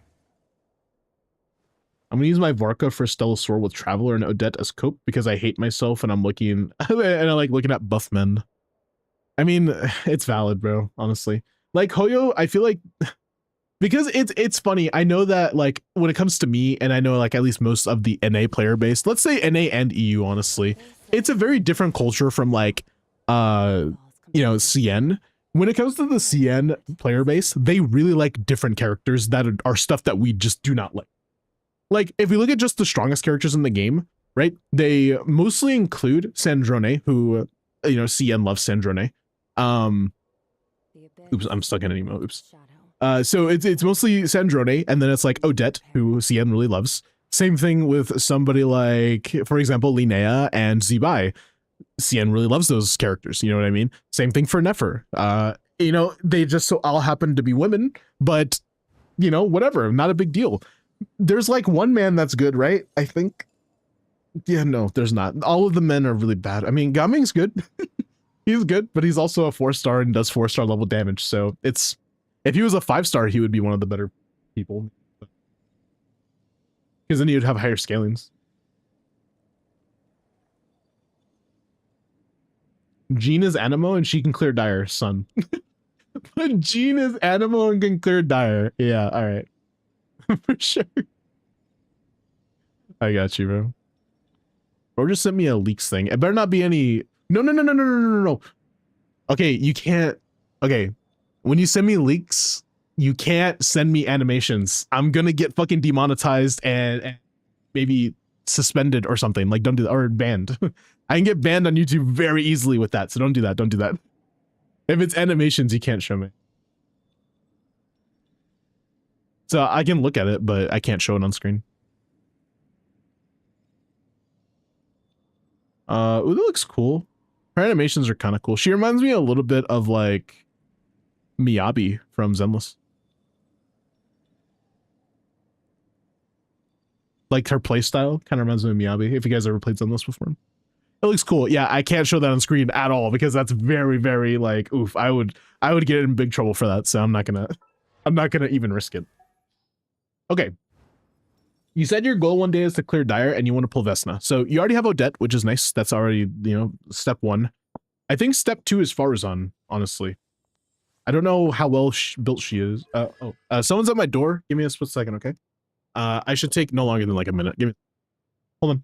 I'm gonna use my Varka for Stella Sword with Traveler and Odette as cope because I hate myself and I'm looking and I like looking at buff men. I mean, it's valid, bro, honestly. Like Hoyo, I feel like because it's funny. I know that like when it comes to me, and I know like at least most of the NA player base, let's say NA and EU, honestly, it's a very different culture from like you know, CN. When it comes to the CN player base, they really like different characters that are stuff that we just do not like. Like if we look at just the strongest characters in the game, right? They mostly include Sandrone, who you know, CN loves Sandrone. Oops, I'm stuck in an emo. Oops. So it's mostly Sandrone, and then it's like Odette, who CN really loves. Same thing with somebody like, for example, Linnea and Zibai. CN really loves those characters, you know what I mean? Same thing for Nefer. You know, they just so all happen to be women, but, you know, whatever, not a big deal. There's like one man that's good, right? I think. Yeah, no, there's not. All of the men are really bad. I mean, Gaming's good. He's good, but he's also a 4-star and does 4-star level damage, so it's... If he was a 5-star, he would be one of the better people. Because then he would have higher scalings. Jean is Anemo and she can clear Dire, son. But Jean is Anemo and can clear Dire. Yeah, alright. For sure. I got you, bro. Bro just sent me a leaks thing. It better not be any... No. Okay, you can't... Okay. When you send me leaks, you can't send me animations. I'm gonna get fucking demonetized and maybe suspended or something. Like, don't do that. Or banned. I can get banned on YouTube very easily with that, so don't do that. Don't do that. If it's animations, you can't show me. So I can look at it, but I can't show it on screen. Ooh, that looks cool. Her animations are kind of cool. She reminds me a little bit of like Miyabi from Zenless. Like her playstyle kind of reminds me of Miyabi. If you guys ever played Zenless before, it looks cool. Yeah, I can't show that on screen at all because that's very, very like oof. I would get in big trouble for that. So I'm not gonna even risk it. Okay. You said your goal one day is to clear Dire and you want to pull Vesna. So you already have Odette, which is nice. That's already, you know, step 1. I think step 2 is Farazan, honestly. I don't know how well built she is. Someone's at my door. Give me a split second, okay? I should take no longer than like a minute. Hold on.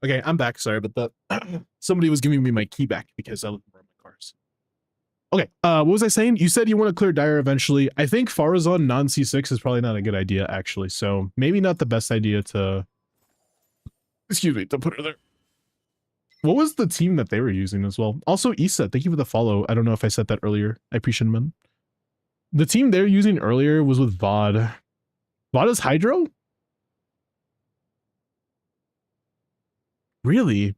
Okay, I'm back. Sorry about that. Somebody was giving me my key back because I looked for my cars. Okay, what was I saying? You said you want to clear Dire eventually. I think Farazan non-C6 is probably not a good idea, actually. So maybe not the best idea to... Excuse me, to put her there. What was the team that they were using as well? Also, Issa, thank you for the follow. I don't know if I said that earlier. I appreciate it, man. The team they were using earlier was with VOD. VOD is Hydro? Really?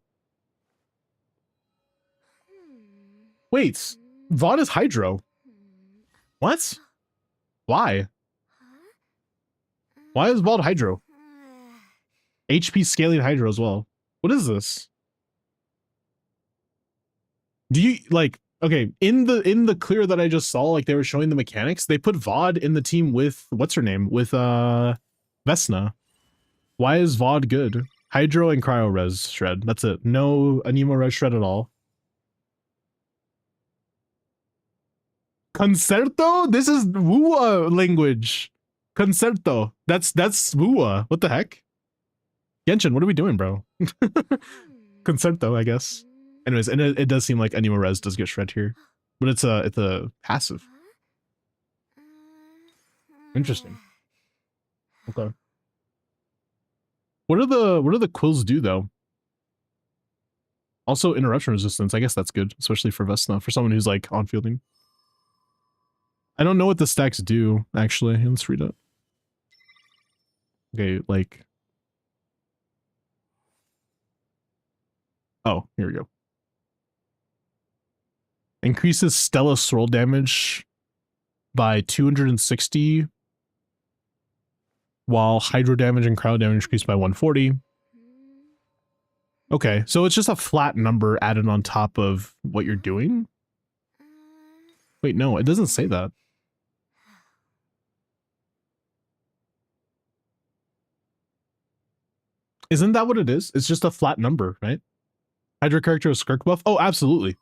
Wait, VOD is Hydro. What? Why? Why is VOD Hydro? HP scaling Hydro as well. What is this? Do you like okay, in the clear that I just saw, like they were showing the mechanics, they put VOD in the team with what's her name? With Vesna. Why is VOD good? Hydro and Cryo Res Shred. That's it. No Anemo Res Shred at all. Concerto? This is Wua language. Concerto. That's Wua. What the heck? Genshin, what are we doing, bro? Concerto, I guess. Anyways, and it does seem like Anemo Res does get shred here, but it's a passive. Interesting. Okay. What do the quills do though? Also interruption resistance. I guess that's good, especially for Vesna, for someone who's like on fielding. I don't know what the stacks do actually. Let's read it. Okay, like. Oh, here we go. Increases Stella swirl damage by 260, while hydro damage and cryo damage increased by 140. Okay, so it's just a flat number added on top of what you're doing? Wait, no, it doesn't say that. Isn't that what it is? It's just a flat number, right? Hydro character with Skirk buff? Oh, absolutely.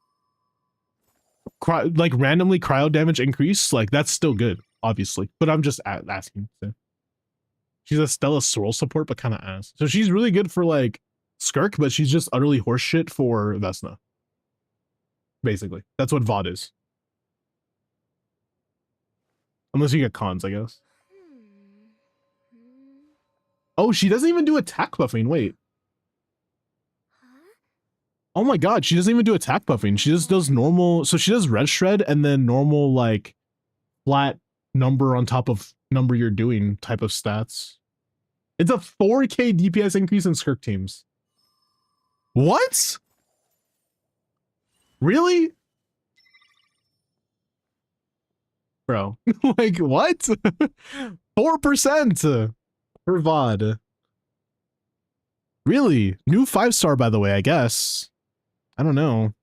Like randomly cryo damage increase, like that's still good, obviously. But I'm just asking. So. She's a Stella swirl support, but kind of ass. So she's really good for like Skirk, but she's just utterly horseshit for Vesna. Basically, that's what VOD is. Unless you get cons, I guess. Oh, she doesn't even do attack buffing. Wait. Oh my god, she doesn't even do attack buffing. She just does normal. So she does red shred and then normal like flat number on top of number you're doing type of stats. It's a 4k DPS increase in Skirk teams. What? Really? bro. Like what? 4% for VOD. Really? New 5-star, by the way, I guess. I don't know.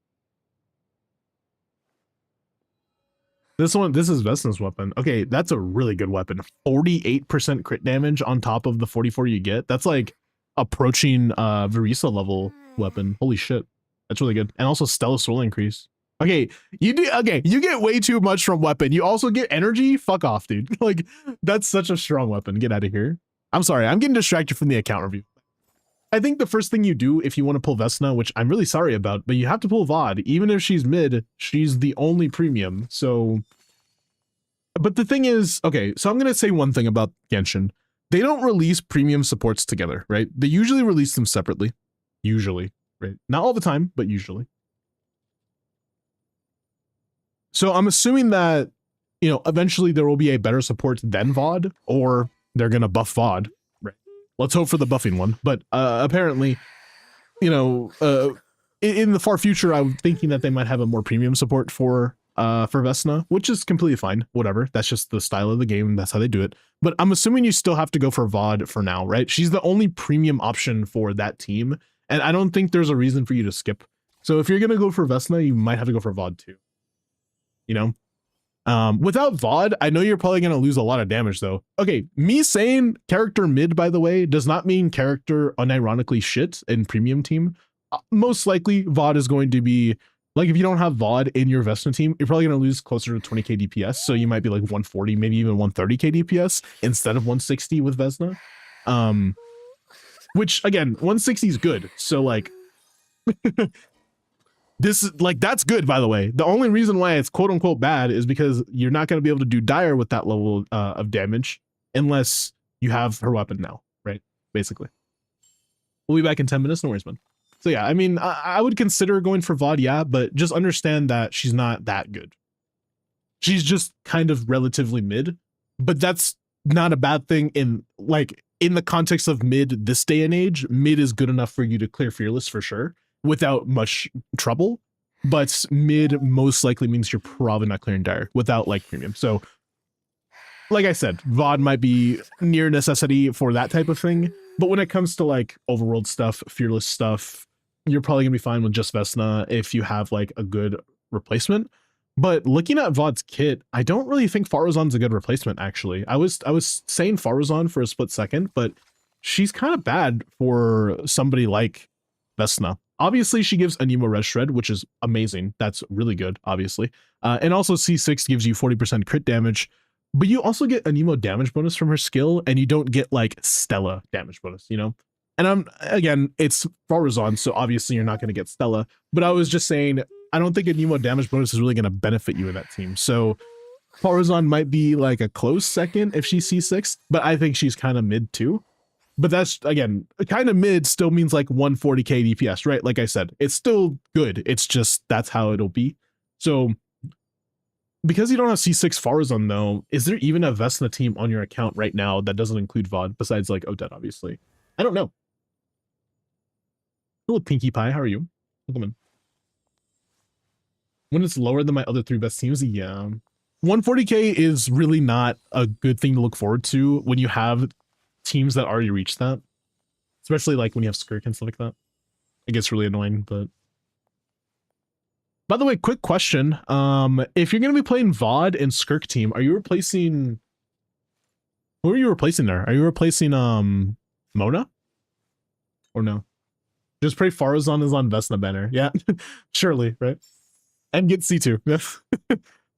This is Vesna's weapon. Okay, that's a really good weapon. 48% crit damage on top of the 44 you get. That's like approaching Verisa level weapon. Holy shit. That's really good. And also Stella Soul increase. Okay, you get way too much from weapon. You also get energy? Fuck off, dude. Like, that's such a strong weapon. Get out of here. I'm sorry, I'm getting distracted from the account review. I think the first thing you do if you want to pull Vesna, which I'm really sorry about, but you have to pull VOD. Even if she's mid, she's the only premium. So, but the thing is, okay, so I'm going to say one thing about Genshin. They don't release premium supports together, right? They usually release them separately. Usually, right? Not all the time, but usually. So I'm assuming that, you know, eventually there will be a better support than VOD, or they're going to buff VOD. Let's hope for the buffing one. But apparently, you know, in the far future, I'm thinking that they might have a more premium support for Vesna, which is completely fine. Whatever. That's just the style of the game. That's how they do it. But I'm assuming you still have to go for VOD for now, right? She's the only premium option for that team. And I don't think there's a reason for you to skip. So if you're going to go for Vesna, you might have to go for VOD too. You know? Without VOD, I know you're probably going to lose a lot of damage though. Okay, me saying character mid, by the way, does not mean character unironically shit in premium team. Most likely VOD is going to be, like if you don't have VOD in your Vesna team, you're probably going to lose closer to 20k DPS. So you might be like 140, maybe even 130k DPS instead of 160 with Vesna. Which again, 160 is good. So like, this is like, that's good, by the way. The only reason why it's quote unquote bad is because you're not going to be able to do dire with that level of damage unless you have her weapon now, right? Basically. We'll be back in 10 minutes. No worries, man. So yeah, I mean, I would consider going for VOD, yeah, but just understand that she's not that good. She's just kind of relatively mid, but that's not a bad thing in like in the context of mid this day and age. Mid is good enough for you to clear Fearless for sure without much trouble, but mid most likely means you're probably not clearing dire without like premium. So like I said, VOD might be near necessity for that type of thing, but when it comes to like overworld stuff, Fearless stuff, you're probably gonna be fine with just Vesna if you have like a good replacement. But looking at VOD's kit, I don't really think Faruzan's a good replacement, actually. I was saying Faruzan for a split second, but she's kind of bad for somebody like Vesna. Obviously, she gives Anemo Res Shred, which is amazing. That's really good, obviously. And also C6 gives you 40% crit damage, but you also get Anemo damage bonus from her skill, and you don't get like Stella damage bonus, you know? And again, it's Faruzan, so obviously you're not going to get Stella, but I was just saying, I don't think Anemo damage bonus is really going to benefit you in that team. So Faruzan might be like a close second if she's C6, but I think she's kind of mid too. But that's, again, kind of mid still means like 140k DPS, right? Like I said, it's still good. It's just, that's how it'll be. So because you don't have C6 Faruzan though, is there even a Vesna team on your account right now that doesn't include VOD besides like ODETTE, obviously? I don't know. Hello, Pinkie Pie. How are you? Welcome in. When it's lower than my other 3 best teams, yeah. 140k is really not a good thing to look forward to when you have teams that already reached that. Especially like when you have Skirk and stuff like that. It gets really annoying, but... By the way, quick question. If you're going to be playing VOD and Skirk team, are you replacing... Who are you replacing there? Are you replacing, Mona? Or no? Just pray Faruzan is on Vesna banner. Yeah, surely, right? And get C2.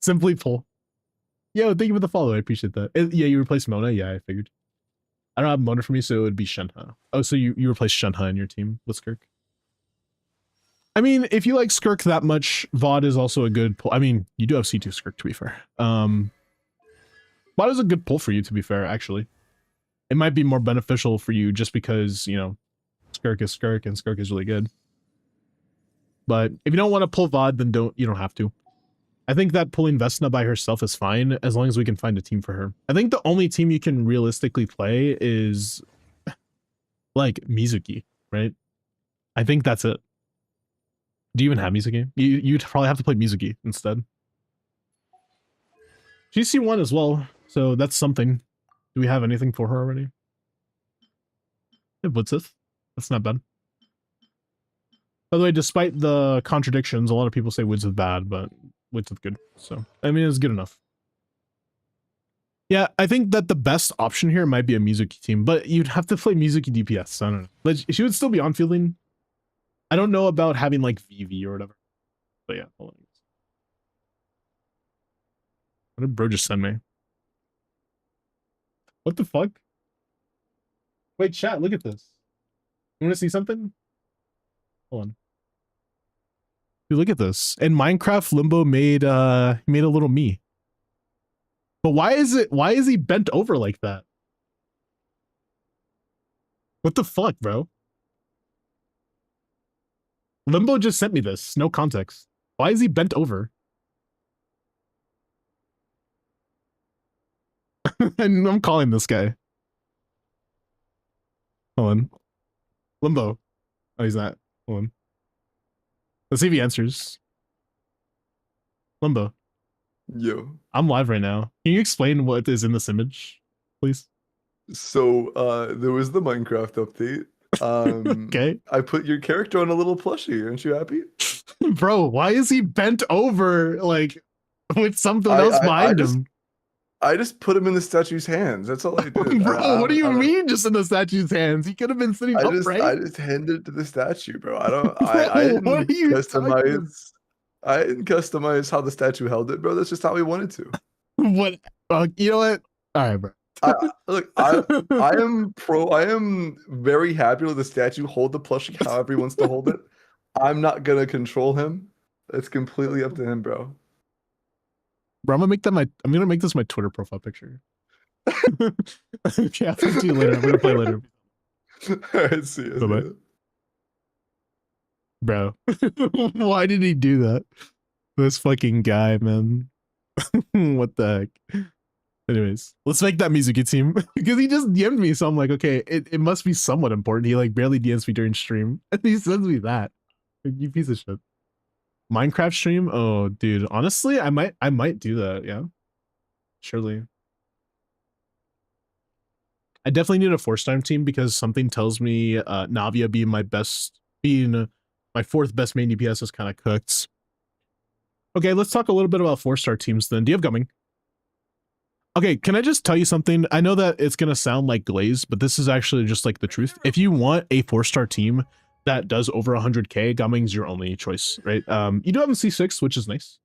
Simply pull. Yo, thank you for the follow. I appreciate that. Yeah, you replaced Mona? Yeah, I figured. I don't have Mona for me, so it would be Shenhe. Oh, so you replaced Shenhe in your team with Skirk? I mean, if you like Skirk that much, VOD is also a good pull. I mean, you do have C2 Skirk, to be fair. VOD is a good pull for you, to be fair, actually. It might be more beneficial for you just because, you know, Skirk is Skirk and Skirk is really good. But if you don't want to pull VOD, then you don't have to. I think that pulling Vesna by herself is fine as long as we can find a team for her. I think the only team you can realistically play is like Mizuki, right? I think that's it. Do you even have Mizuki? You'd probably have to play Mizuki instead. She's C1 as well, so that's something. Do we have anything for her already? Yeah, Blitzeth. That's not bad. By the way, despite the contradictions, a lot of people say Woods is bad, but Woods is good. So, I mean, it's good enough. Yeah, I think that the best option here might be a Mizuki team, but you'd have to play Mizuki DPS. I don't know. But she would still be on fielding. I don't know about having like VV or whatever. But yeah, hold on. What did bro just send me? What the fuck? Wait, chat, look at this. You want to see something? Hold on. Dude, look at this. In Minecraft, Limbo made a little me. But why is he bent over like that? What the fuck, bro? Limbo just sent me this. No context. Why is he bent over? And I'm calling this guy. Hold on. Limbo. Oh, he's not. Hold on. Let's see if he answers. Limbo. Yo. I'm live right now. Can you explain what is in this image, please? So there was the Minecraft update. Okay. I put your character on a little plushie. Aren't you happy? Bro, why is he bent over like with something else behind him? I just put him in the statue's hands. That's all I did. Bro, what do you mean just in the statue's hands? He could have been sitting upright. I just handed it to the statue, bro. I don't Bro, I didn't what are you I didn't customize how the statue held it, bro. That's just how we wanted to. What you know what? All right, bro. Look, I am very happy with the statue hold the plushie however he wants to hold it. I'm not gonna control him. It's completely up to him, bro. Bro, I'm gonna make this my Twitter profile picture. Okay, I'll talk to you later. I'm gonna play later. Alright, see you. Bye-bye. Bro, why did he do that? This fucking guy, man. What the heck? Anyways, let's make that Mizuki team because he just DM'd me, so I'm like, okay, it must be somewhat important. He like barely DMs me during stream, and he sends me that. Like, you piece of shit. Minecraft stream? Oh, dude. Honestly, I might do that. Yeah, surely. I definitely need a force-time team because something tells me Navia being my fourth best main DPS is kind of cooked. Okay, let's talk a little bit about 4-star teams then. Do you have Gumming? Okay, can I just tell you something? I know that it's gonna sound like glaze, but this is actually just like the truth. If you want a 4-star team that does over 100k, Gumming's your only choice, right? You do have a C6, which is nice.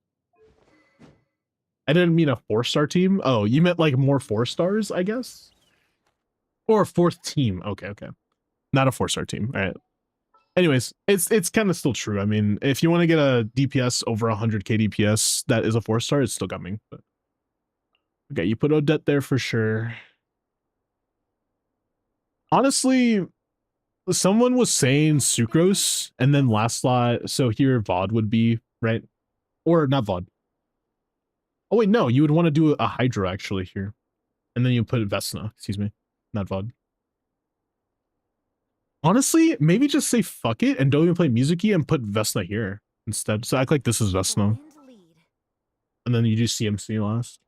I didn't mean a 4-star team. Oh, you meant like more 4-stars, I guess? Or a 4th team. Okay. Not a 4-star team. All right. Anyways, it's kind of still true. I mean, if you want to get a DPS over 100k DPS that is a 4-star, it's still Gumming. But okay, you put Odette there for sure. Honestly, someone was saying Sucrose and then last slot, so here VOD would be, right? Or not VOD. Oh wait, no, you would want to do a Hydra actually here. And then you put Vesna, excuse me, not VOD. Honestly, maybe just say fuck it and don't even play Mizuki and put Vesna here instead. So act like this is Vesna. And then you do CMC last.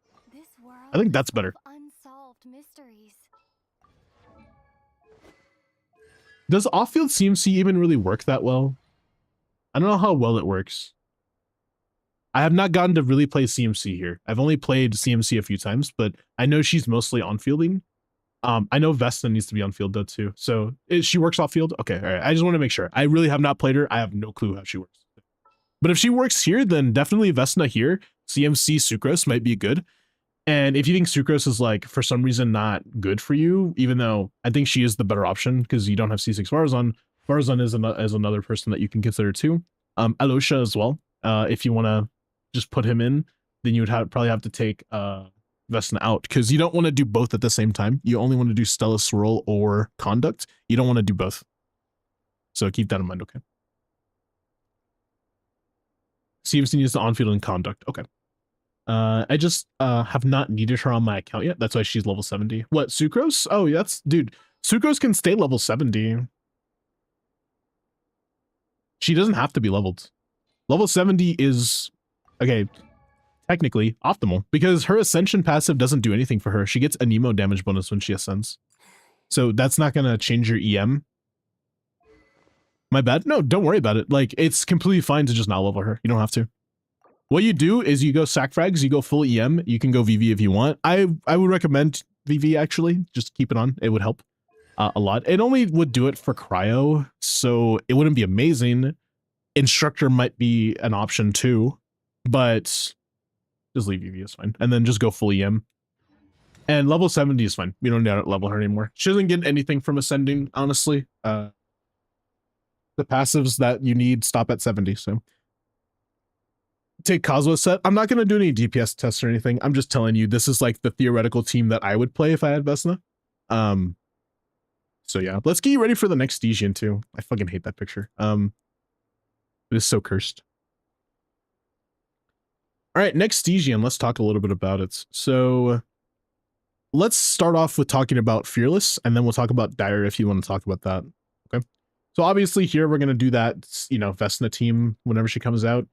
I think that's better. Unsolved mysteries. Does off-field CMC even really work that well? I don't know how well it works. I have not gotten to really play CMC here. I've only played CMC a few times, but I know she's mostly on fielding. I know Vesna needs to be on field though too. So she works off field. Okay, all right. I just want to make sure. I really have not played her. I have no clue how she works. But if she works here, then definitely Vesna here. CMC Sucrose might be good. And if you think Sucrose is like for some reason not good for you, even though I think she is the better option because you don't have C6 Varzon. Varzon is another person that you can consider too. Alosha as well. If you want to just put him in, then you would probably have to take Vesna out because you don't want to do both at the same time. You only want to do Stella Swirl or Conduct. You don't want to do both. So keep that in mind, okay? CMC needs the on-field and Conduct. Okay. I just have not needed her on my account yet. That's why she's level 70. What, Sucrose? Oh, yeah, dude, Sucrose can stay level 70. She doesn't have to be leveled. Level 70 is, okay, technically optimal because her ascension passive doesn't do anything for her. She gets a Nemo damage bonus when she ascends. So that's not going to change your EM. My bad? No, don't worry about it. Like, it's completely fine to just not level her. You don't have to. What you do is you go sack frags, you go full EM. You can go VV if you want. I would recommend VV, actually. Just keep it on. It would help a lot. It only would do it for cryo, so it wouldn't be amazing. Instructor might be an option too, but just leave VV is fine. And then just go full EM. And level 70 is fine. We don't need to level her anymore. She doesn't get anything from ascending, honestly. The passives that you need stop at 70, so. Take Kazua's set. I'm not going to do any DPS tests or anything. I'm just telling you, this is like the theoretical team that I would play if I had Vesna. So yeah, let's get you ready for the next Stygian too. I fucking hate that picture. It is so cursed. All right, next Stygian, let's talk a little bit about it. So let's start off with talking about Fearless, and then we'll talk about Dire if you want to talk about that. Okay. So obviously here we're going to do that, you know, Vesna team whenever she comes out.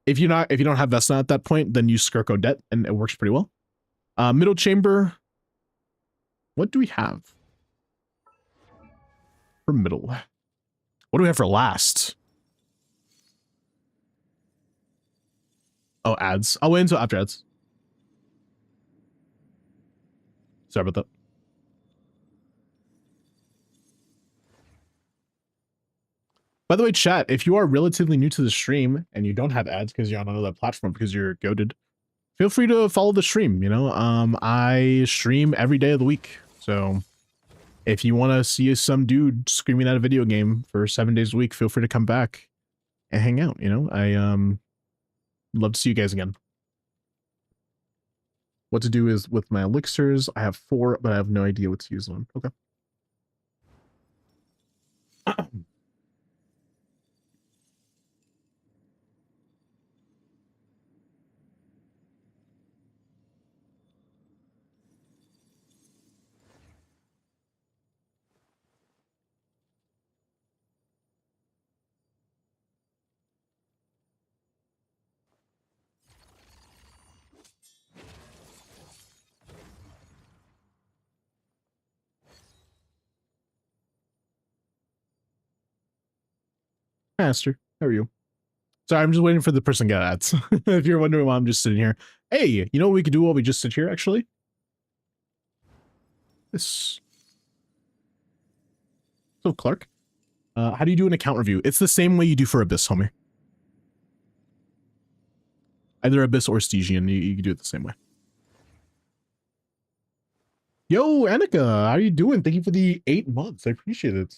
If you don't have Vesna at that point, then use Skirk Odette, and it works pretty well. Middle chamber. What do we have for middle? What do we have for last? Oh, ads. I'll wait until after ads. Sorry about that. By the way, chat, if you are relatively new to the stream and you don't have ads because you're on another platform because you're goated, feel free to follow the stream. You know, I stream every day of the week. So if you want to see some dude screaming at a video game for 7 days a week, feel free to come back and hang out. You know, I love to see you guys again. What to do is with my elixirs, I have 4, but I have no idea what to use them. Okay. Master, how are you? Sorry, I'm just waiting for the person to get ads. If you're wondering why I'm just sitting here. Hey, you know what we could do while we just sit here, actually? This. So, Clark, how do you do an account review? It's the same way you do for Abyss, homie. Either Abyss or Stygian, you can do it the same way. Yo, Annika, how are you doing? Thank you for the 8 months. I appreciate it.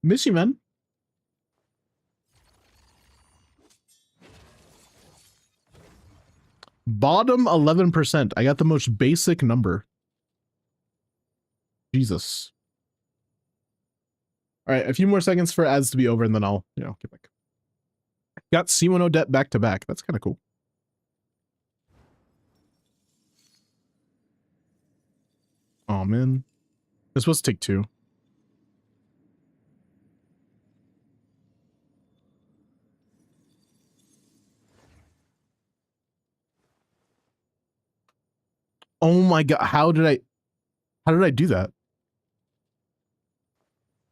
Miss you, man. Bottom 11%. I got the most basic number. Jesus. All right, a few more seconds for ads to be over, and then I'll, you know, get back. Got C1 Odette back to back. That's kind of cool. Oh man, this was take 2. Oh my god, how did I do that?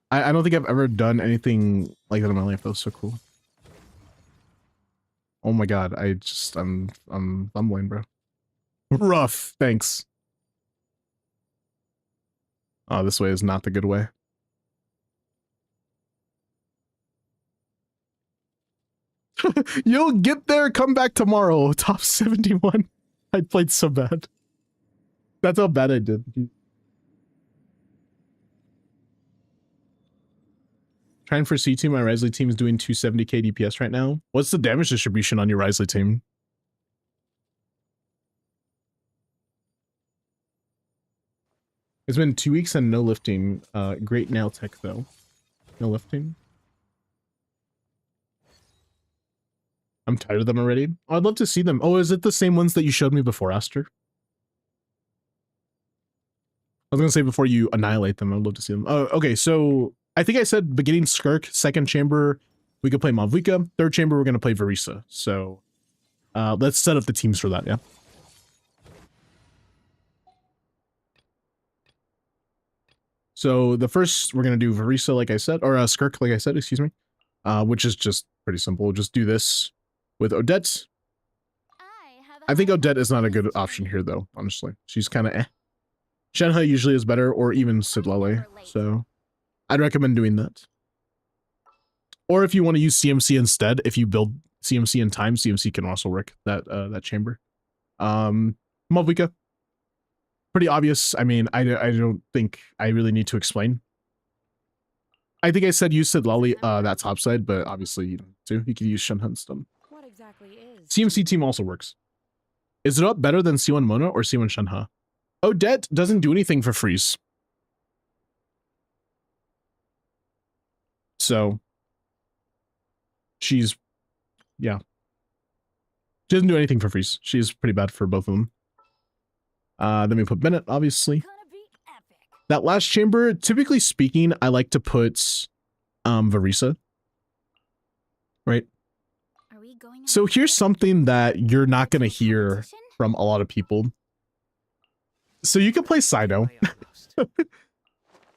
I don't think I've ever done anything like that in my life. That was so cool. Oh my god, I'm fumbling, bro. Rough, thanks. Oh, this way is not the good way. You'll get there, come back tomorrow. Top 71. I played so bad. That's how bad I did. Trying for C2, my Risley team is doing 270k DPS right now. What's the damage distribution on your Risley team? It's been 2 weeks and no lifting. Great nail tech though. No lifting. I'm tired of them already. Oh, I'd love to see them. Oh, is it the same ones that you showed me before, Aster? I was gonna say before you annihilate them, I'd love to see them. Oh, okay, so I think I said beginning Skirk, second chamber, we could play Mavvika, third chamber, we're gonna play Verisa. So Let's set up the teams for that, yeah. So the first, we're going to do Verisa, like I said, or Skirk, like I said, excuse me, which is just pretty simple. We'll just do this with Odette. I think Odette is not a good option here, though, honestly. She's kind of eh. Shenhe usually is better, or even Sidlele, so I'd recommend doing that. Or if you want to use CMC instead, if you build CMC in time, CMC can also work that chamber. Malvika, pretty obvious. I mean, I don't think I really need to explain. I think I said use Sidlele, that top side, but obviously you don't have to. You can use Shenhe instead. What exactly is CMC team also works. Is it up better than C1 Mona or C1 Shenhe? Odette doesn't do anything for freeze. So she's, yeah. She doesn't do anything for freeze. She's pretty bad for both of them. Then we put Bennett, obviously. That last chamber, typically speaking, I like to put Verisa. Right? So here's something that you're not going to hear from a lot of people. So you can play Sino.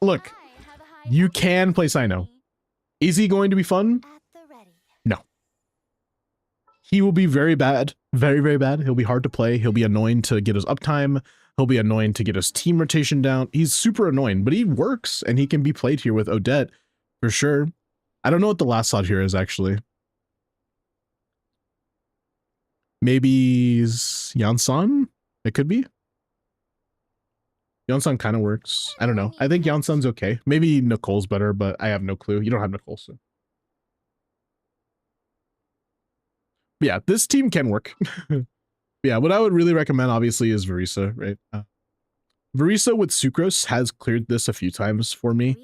Look, you can play Sino. Is he going to be fun? No. He will be very bad. Very, very bad. He'll be hard to play. He'll be annoying to get his uptime. He'll be annoying to get his team rotation down. He's super annoying, but he works, and he can be played here with Odette for sure. I don't know what the last slot here is, actually. Maybe Yansan? It could be. Yansan kind of works. I don't know. I think Yansan's okay. Maybe Nicole's better, but I have no clue. You don't have Nicole, so. Yeah, this team can work. Yeah, what I would really recommend, obviously, is Verisa, right? Verisa with Sucrose has cleared this a few times for me,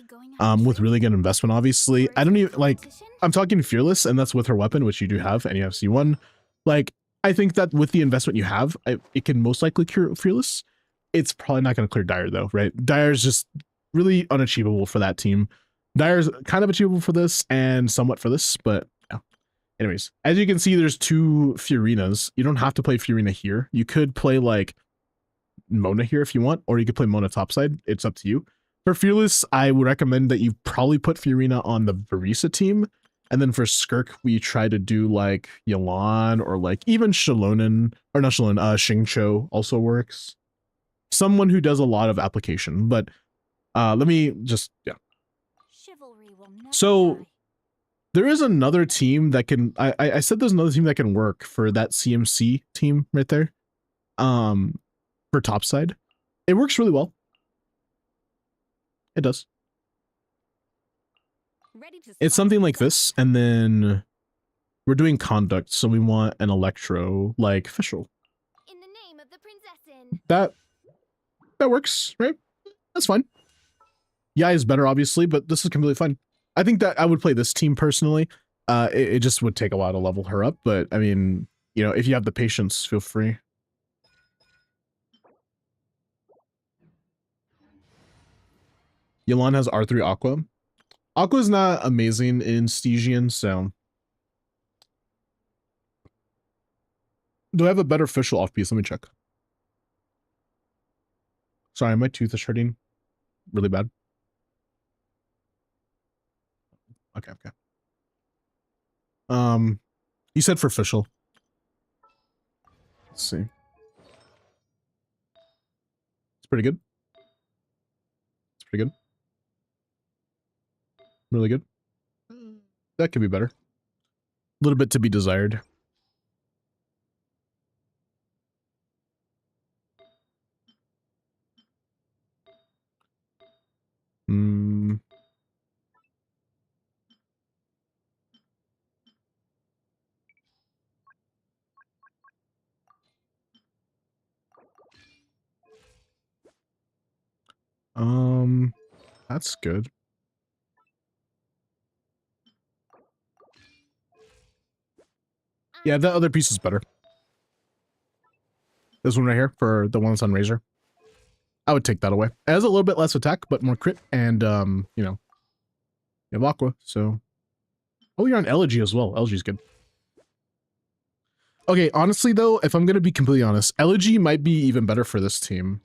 with really good investment, obviously. I don't even, like, I'm talking Fearless, and that's with her weapon, which you do have, and you have C1. Like, I think that with the investment you have, it can most likely cure Fearless. It's probably not going to clear Dire, though, right? Dire's just really unachievable for that team. Dire's kind of achievable for this, and somewhat for this, but yeah. Anyways, as you can see, there's two Fiorinas. You don't have to play Fiorina here. You could play, like, Mona here if you want, or you could play Mona topside. It's up to you. For Fearless, I would recommend that you probably put Fiorina on the Verisa team, and then for Skirk, we try to do, like, Yelan, or, like, even Shalonen, or not Shalonen, Xingqiu also works. Someone who does a lot of application, but let me just, yeah. So there is another team that can, I said there's another team that can work for that CMC team right there. For topside. It works really well. It does. It's something like this, and then we're doing conduct, so we want an electro, like, official. In the name of the princessin. That works, right? That's fine. Yai is better, obviously, but this is completely fine. I think that I would play this team personally. It just would take a while to level her up, but I mean, you know, if you have the patience, feel free. Yelan has R3 Aqua. Aqua's not amazing in Stygian, so. Do I have a better official off piece? Let me check. Sorry, my tooth is hurting really bad. Okay. You said for official. Let's see. It's pretty good. It's pretty good. Really good. That could be better. A little bit to be desired. That's good. Yeah, that other piece is better. This one right here for the one that's on Razor. I would take that away. It has a little bit less attack, but more crit, and you know, you have Aqua, so. Oh, you're on Elegy as well. Elegy's good. Okay, honestly though, if I'm gonna be completely honest, Elegy might be even better for this team.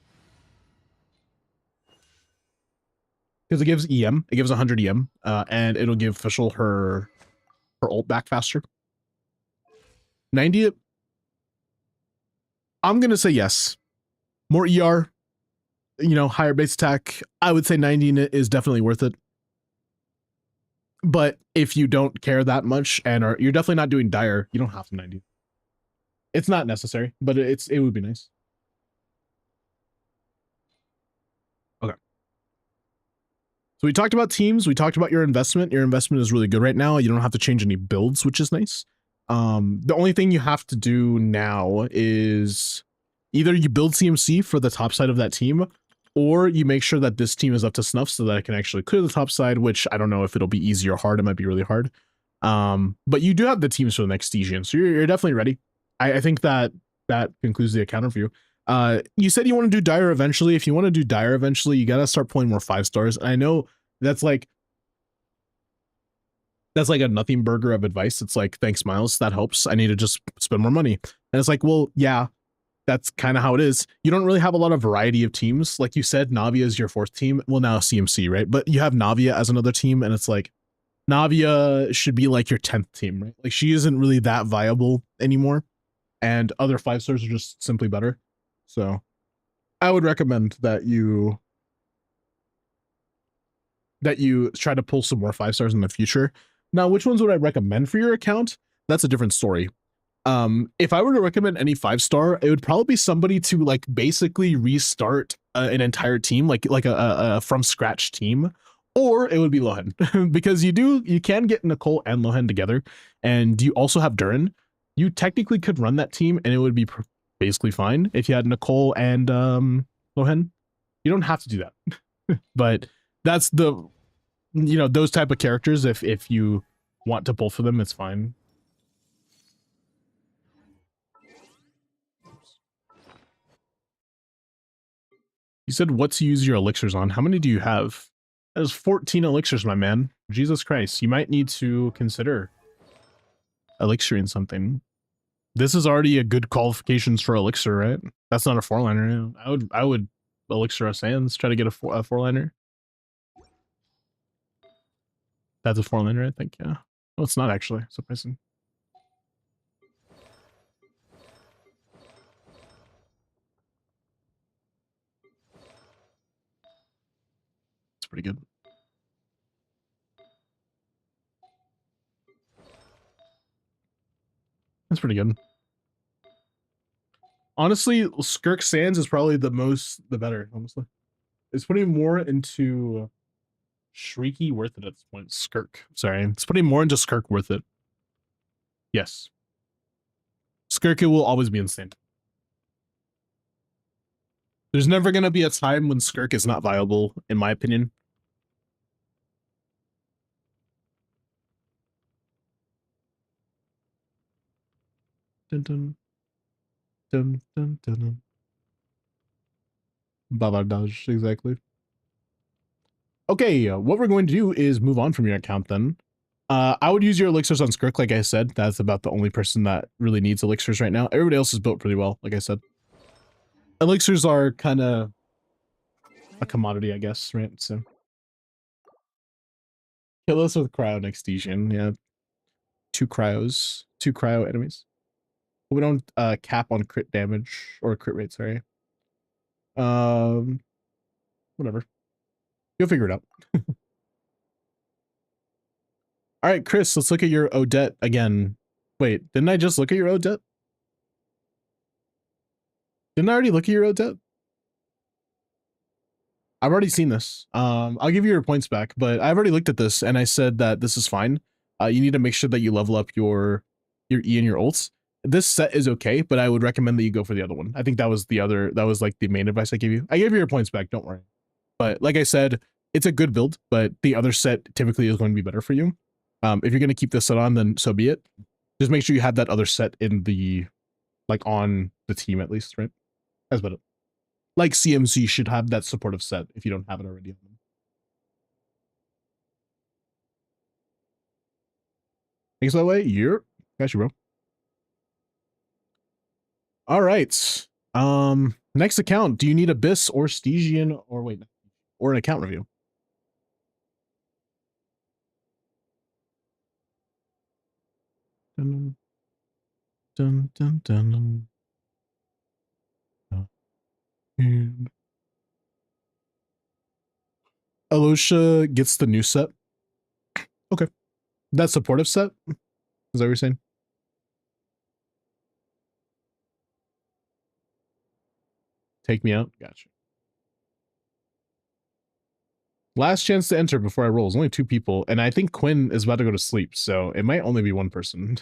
Because it gives EM, it gives 100 EM, and it'll give Fischl her ult back faster. 90, I'm gonna say yes. More ER, you know, higher base attack. I would say 90 is definitely worth it. But if you don't care that much and you're definitely not doing dire, you don't have to 90. It's not necessary, but it would be nice. Okay. So we talked about teams. We talked about your investment. Your investment is really good right now. You don't have to change any builds, which is nice. The only thing you have to do now is either you build CMC for the top side of that team, or you make sure that this team is up to snuff so that it can actually clear the top side, which I don't know if it'll be easy or hard. It might be really hard. But you do have the teams for the next Stygian, so you're definitely ready. I think that concludes the account review. You said you want to do dire eventually. If you want to do dire eventually, you got to start pulling more 5 stars. And I know that's like a nothing burger of advice. It's like, thanks, Miles. That helps. I need to just spend more money. And it's like, well, yeah, that's kind of how it is. You don't really have a lot of variety of teams. Like you said, Navia is your 4th team. Well, now CMC, right? But you have Navia as another team, and it's like, Navia should be like your 10th team, right? Like she isn't really that viable anymore. And other 5 stars are just simply better. So I would recommend that you try to pull some more 5 stars in the future. Now, which ones would I recommend for your account? That's a different story. If I were to recommend any 5-star, it would probably be somebody to like basically restart an entire team, like a from scratch team, or it would be Lohen because you can get Nicole and Lohen together, and you also have Durin. You technically could run that team, and it would be basically fine if you had Nicole and Lohen. You don't have to do that, but that's those type of characters. If you want to pull for them, it's fine. You said what to use your elixirs on. How many do you have? That is 14 elixirs, my man. Jesus Christ. You might need to consider elixiring something. This is already a good qualifications for elixir, right? That's not a 4-liner. I would elixir of sands, try to get a 4-liner. That's a 4-liner, I think, yeah. Oh, it's not actually. Surprising. It's pretty good. That's pretty good. Honestly, Skirk Sands is probably the better, honestly. It's putting more into Shrieky worth it at this point. Skirk. Sorry. It's putting more into Skirk worth it. Yes. Skirk will always be insane. There's never going to be a time when Skirk is not viable, in my opinion. Dun, dun. Dun, dun, dun, dun. Bavardage, exactly. Okay, what we're going to do is move on from your account then. I would use your elixirs on Skirk, like I said. That's about the only person that really needs elixirs right now. Everybody else is built pretty well, like I said. Elixirs are kind of a commodity, I guess, right? So kill us with cryo next Stygian. Yeah. 2 cryos. 2 cryo enemies. We don't cap on crit damage or crit rate, sorry. Whatever. You'll figure it out. All right, Chris, let's look at your Odette again. Wait, didn't I just look at your Odette? Didn't I already look at your Odette? I've already seen this. I'll give you your points back, but I've already looked at this and I said that this is fine. You need to make sure that you level up your E and your ults. This set is okay, but I would recommend that you go for the other one. I think that was like the main advice I gave you. I gave you your points back, don't worry. But like I said, it's a good build, but the other set typically is going to be better for you. If you're going to keep this set on, then so be it. Just make sure you have that other set in the, like on the team at least, right? That's about it. Like CMC should have that supportive set if you don't have it already. Thanks by the way. Got you, bro. All right. Next account. Do you need Abyss or Stygian or wait, or an account review? Dun, dun, dun, dun. And Alosha gets the new set. Okay. That supportive set? Is that what you're saying? Take me out? Gotcha. Last chance to enter before I roll. There's only 2 people, and I think Quinn is about to go to sleep, so it might only be 1 person.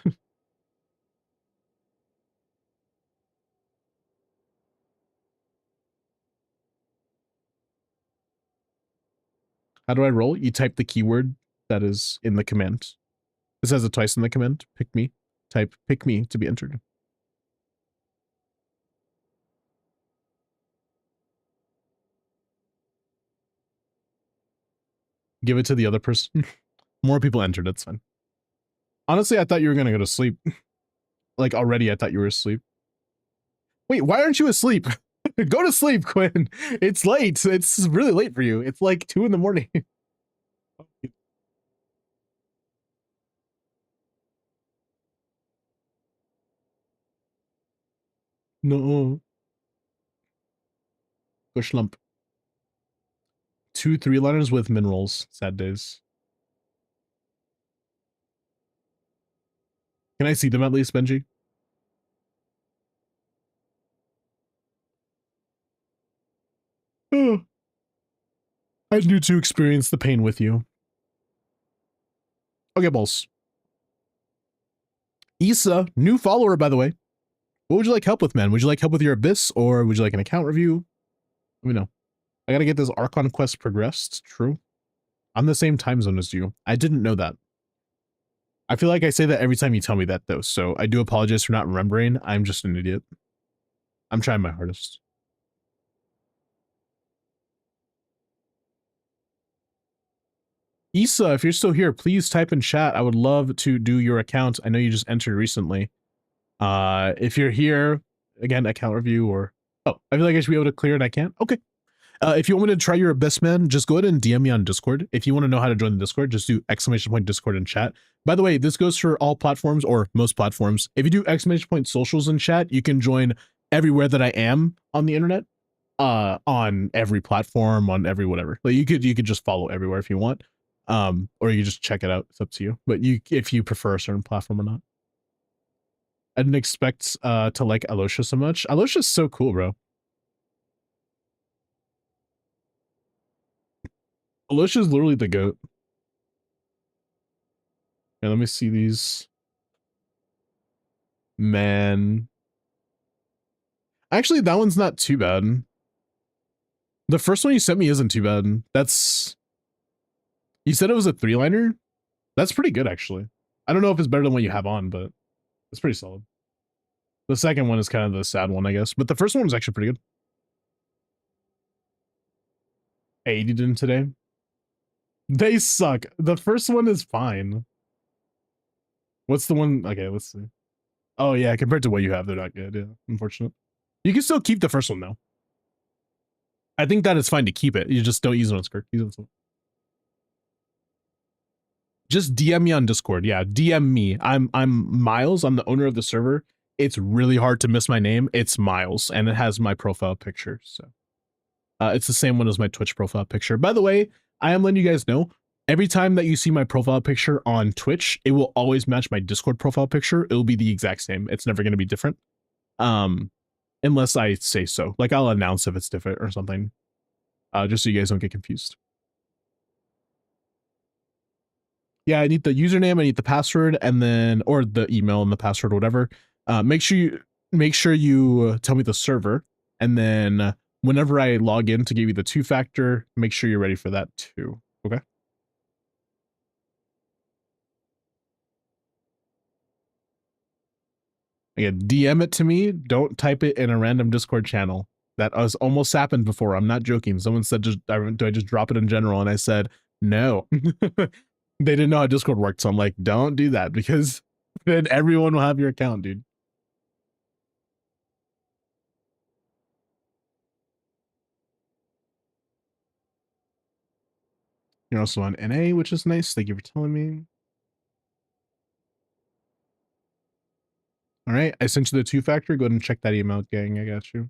How do I roll? You type the keyword that is in the command. It says it twice in the command. Pick me. Type pick me to be entered. Give it to the other person. More people entered. That's fine. Honestly, I thought you were going to go to sleep. Like already, I thought you were asleep. Wait, why aren't you asleep? Go to sleep, Quinn. It's late. It's really late for you. It's like 2 in the morning. No. Go slump. 2 3-liners with minerals. Sad days. Can I see them at least, Benji? Oh. I need to experience the pain with you. Okay, balls. Issa, new follower, by the way. What would you like help with, man? Would you like help with your Abyss, or would you like an account review? Let me know. I gotta get this Archon quest progressed. True. I'm the same time zone as you. I didn't know that. I feel like I say that every time you tell me that, though, so I do apologize for not remembering. I'm just an idiot. I'm trying my hardest. Issa, if you're still here, please type in chat. I would love to do your account. I know you just entered recently. If you're here, again, account review or... Oh, I feel like I should be able to clear it. I can't. Okay. If you want me to try your Abyss, man, just go ahead and DM me on Discord. If you want to know how to join the Discord, just do !Discord in chat. By the way, this goes for all platforms or most platforms. If you do !Socials in chat, you can join everywhere that I am on the internet. On every platform, on every whatever. Like you could just follow everywhere if you want. Or you just check it out. It's up to you. But if you prefer a certain platform or not. I didn't expect to like Alosha so much. Alosha's so cool, bro. Alosha's literally the GOAT. Yeah, let me see these. Man. Actually, that one's not too bad. The first one you sent me isn't too bad. That's... You said it was a 3-liner? That's pretty good, actually. I don't know if it's better than what you have on, but it's pretty solid. The second one is kind of the sad one, I guess. But the first one was actually pretty good. 80 in today. They suck. The first one is fine. What's the one? Okay, let's see. Oh, yeah, compared to what you have, they're not good. Yeah, unfortunate. You can still keep the first one, though. I think that it's fine to keep it. You just don't use it on Skirk. Use it on... Just DM me on Discord. Yeah, DM me. I'm Miles. I'm the owner of the server. It's really hard to miss my name. It's Miles, and it has my profile picture. So it's the same one as my Twitch profile picture. By the way, I am letting you guys know, every time that you see my profile picture on Twitch, it will always match my Discord profile picture. It will be the exact same. It's never going to be different. Unless I say so. Like, I'll announce if it's different or something. Just so you guys don't get confused. Yeah, I need the username, I need the password, and then, or the email and the password, whatever. Make sure you tell me the server, and then whenever I log in to give you the 2-factor, make sure you're ready for that too. Okay. Again, DM it to me. Don't type it in a random Discord channel. That has almost happened before. I'm not joking. Someone said, do I just drop it in general? And I said, no. They didn't know how Discord worked. So I'm like, don't do that, because then everyone will have your account, dude. You're also on NA, which is nice. Thank you for telling me. All right, I sent you the 2-factor. Go ahead and check that email, gang. I got you.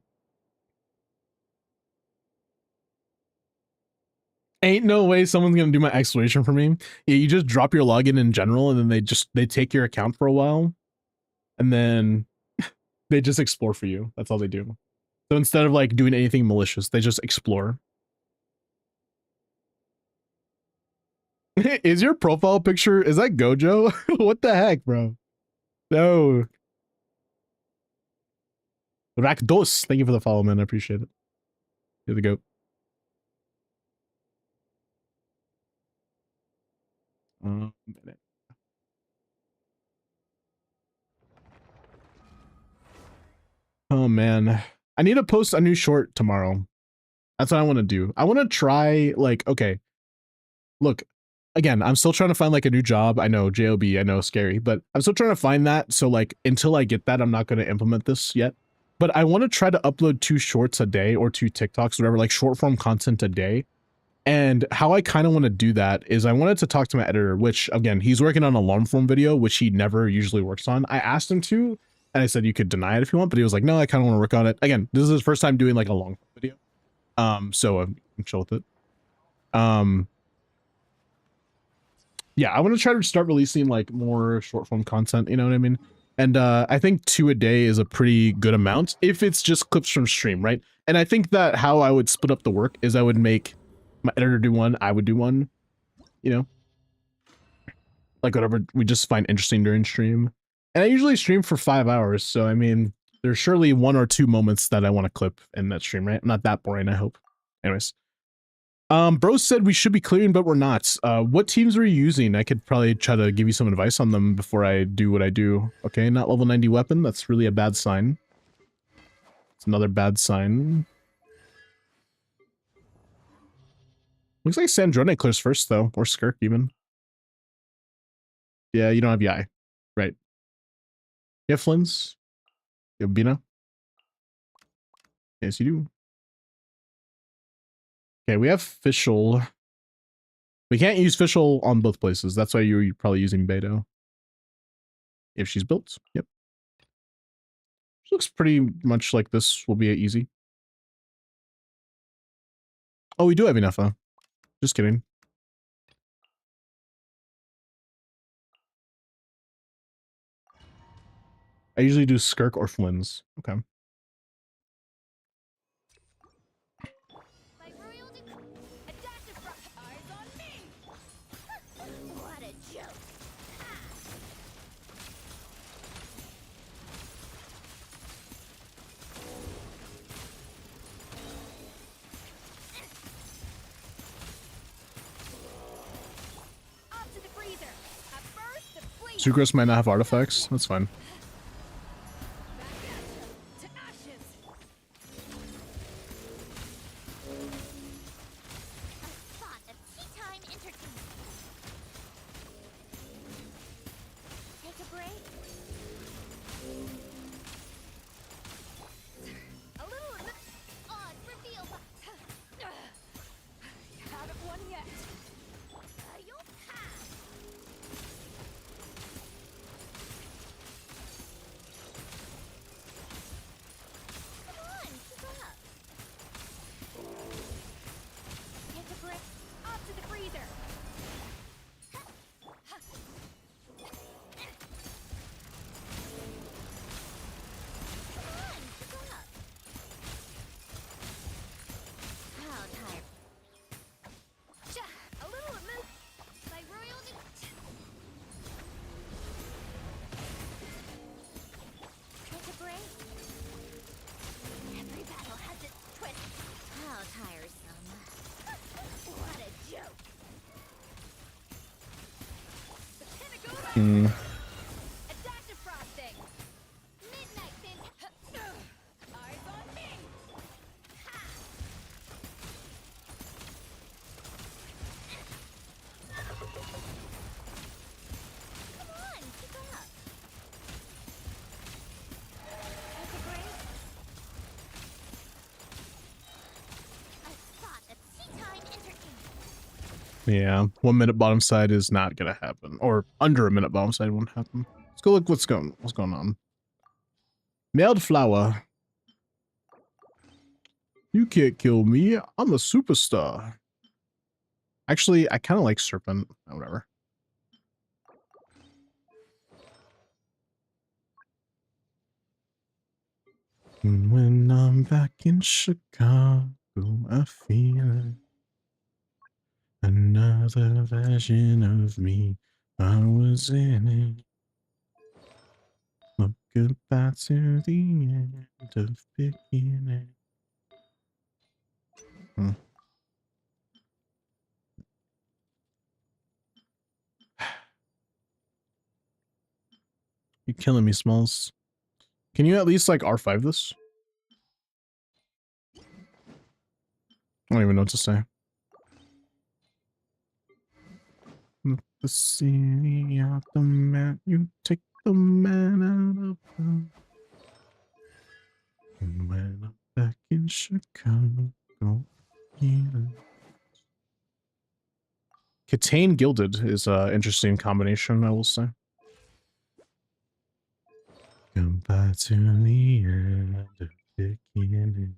Ain't no way someone's gonna do my exploration for me. Yeah, you just drop your login in general, and then they take your account for a while, and then they just explore for you. That's all they do. So instead of like doing anything malicious, they just explore. Is your profile picture, is that Gojo? What the heck, bro? No. Rakdos, thank you for the follow, man. I appreciate it. Here we go. Minute. Oh man, I need to post a new short tomorrow. That's what I want to do. I want to try, like, okay, look, again, I'm still trying to find like a new job. I know JOB, I know, scary, but I'm still trying to find that. So like, until I get that, I'm not going to implement this yet. But I want to try to upload 2 shorts a day or 2 TikToks, whatever, like short form content a day. And how I kind of want to do that is I wanted to talk to my editor, which again, he's working on a long form video, which he never usually works on. I asked him to, and I said, you could deny it if you want, but he was like, no, I kind of want to work on it. Again, this is his first time doing like a long form video. So I'm chill with it. Yeah, I want to try to start releasing like more short form content, you know what I mean? And I think 2 a day is a pretty good amount if it's just clips from stream, right? And I think that how I would split up the work is I would make my editor do one, I would do one, you know? Like whatever we just find interesting during stream. And I usually stream for 5 hours, so I mean, there's surely 1 or 2 moments that I want to clip in that stream, right? I'm not that boring, I hope. Anyways. Bro said we should be clearing, but we're not. What teams are you using? I could probably try to give you some advice on them before I do what I do. Okay, not level 90 weapon. That's really a bad sign. It's another bad sign. Looks like Sandrone clears first, though. Or Skirk, even. Yeah, you don't have Yai. Right. You have Flynn's? You have Bina? Yes, you do. Okay, we have Fischl. We can't use Fischl on both places. That's why you're probably using Beto. If she's built. Yep. She looks pretty much like this will be easy. Oh, we do have enough, huh? Just kidding. I usually do Skirk or Flynn's. Okay. What a joke. Up to the freezer. A burst of flame. Sucrose might not have artifacts. That's fine. To ashes. A spot of tea time entertainment. Take a break. A little of the odd reveal. You haven't won yet. You'll pass. Come on, keep up. Take a break. Up to the freezer. Come on, keep up. How tired. A little remove by royal. Take a break. Every battle has its twist. How tiresome. What a joke. The pinnacle. Adaptive frosting. Midnight fin. Eyes on me. Ha. Come on, keep up. Take a break. A spot of tea time entertainment. Yeah, 1 minute bottom side is not gonna happen, or under a minute bottom side won't happen. Let's go look what's going on. Mailed flower. You can't kill me. I'm a superstar. Actually, I kind of like serpent. Oh, whatever. When I'm back in Chicago, I feel another version of me. I was in it. Look goodbye to the end of beginning. You're killing me, Smalls. Can you at least like R5 this? I don't even know what to say. The city out the man, you take the man out of the. And when I'm back in Chicago, yeah. Catane Gilded is an interesting combination, I will say. Goodbye to the end of beginning.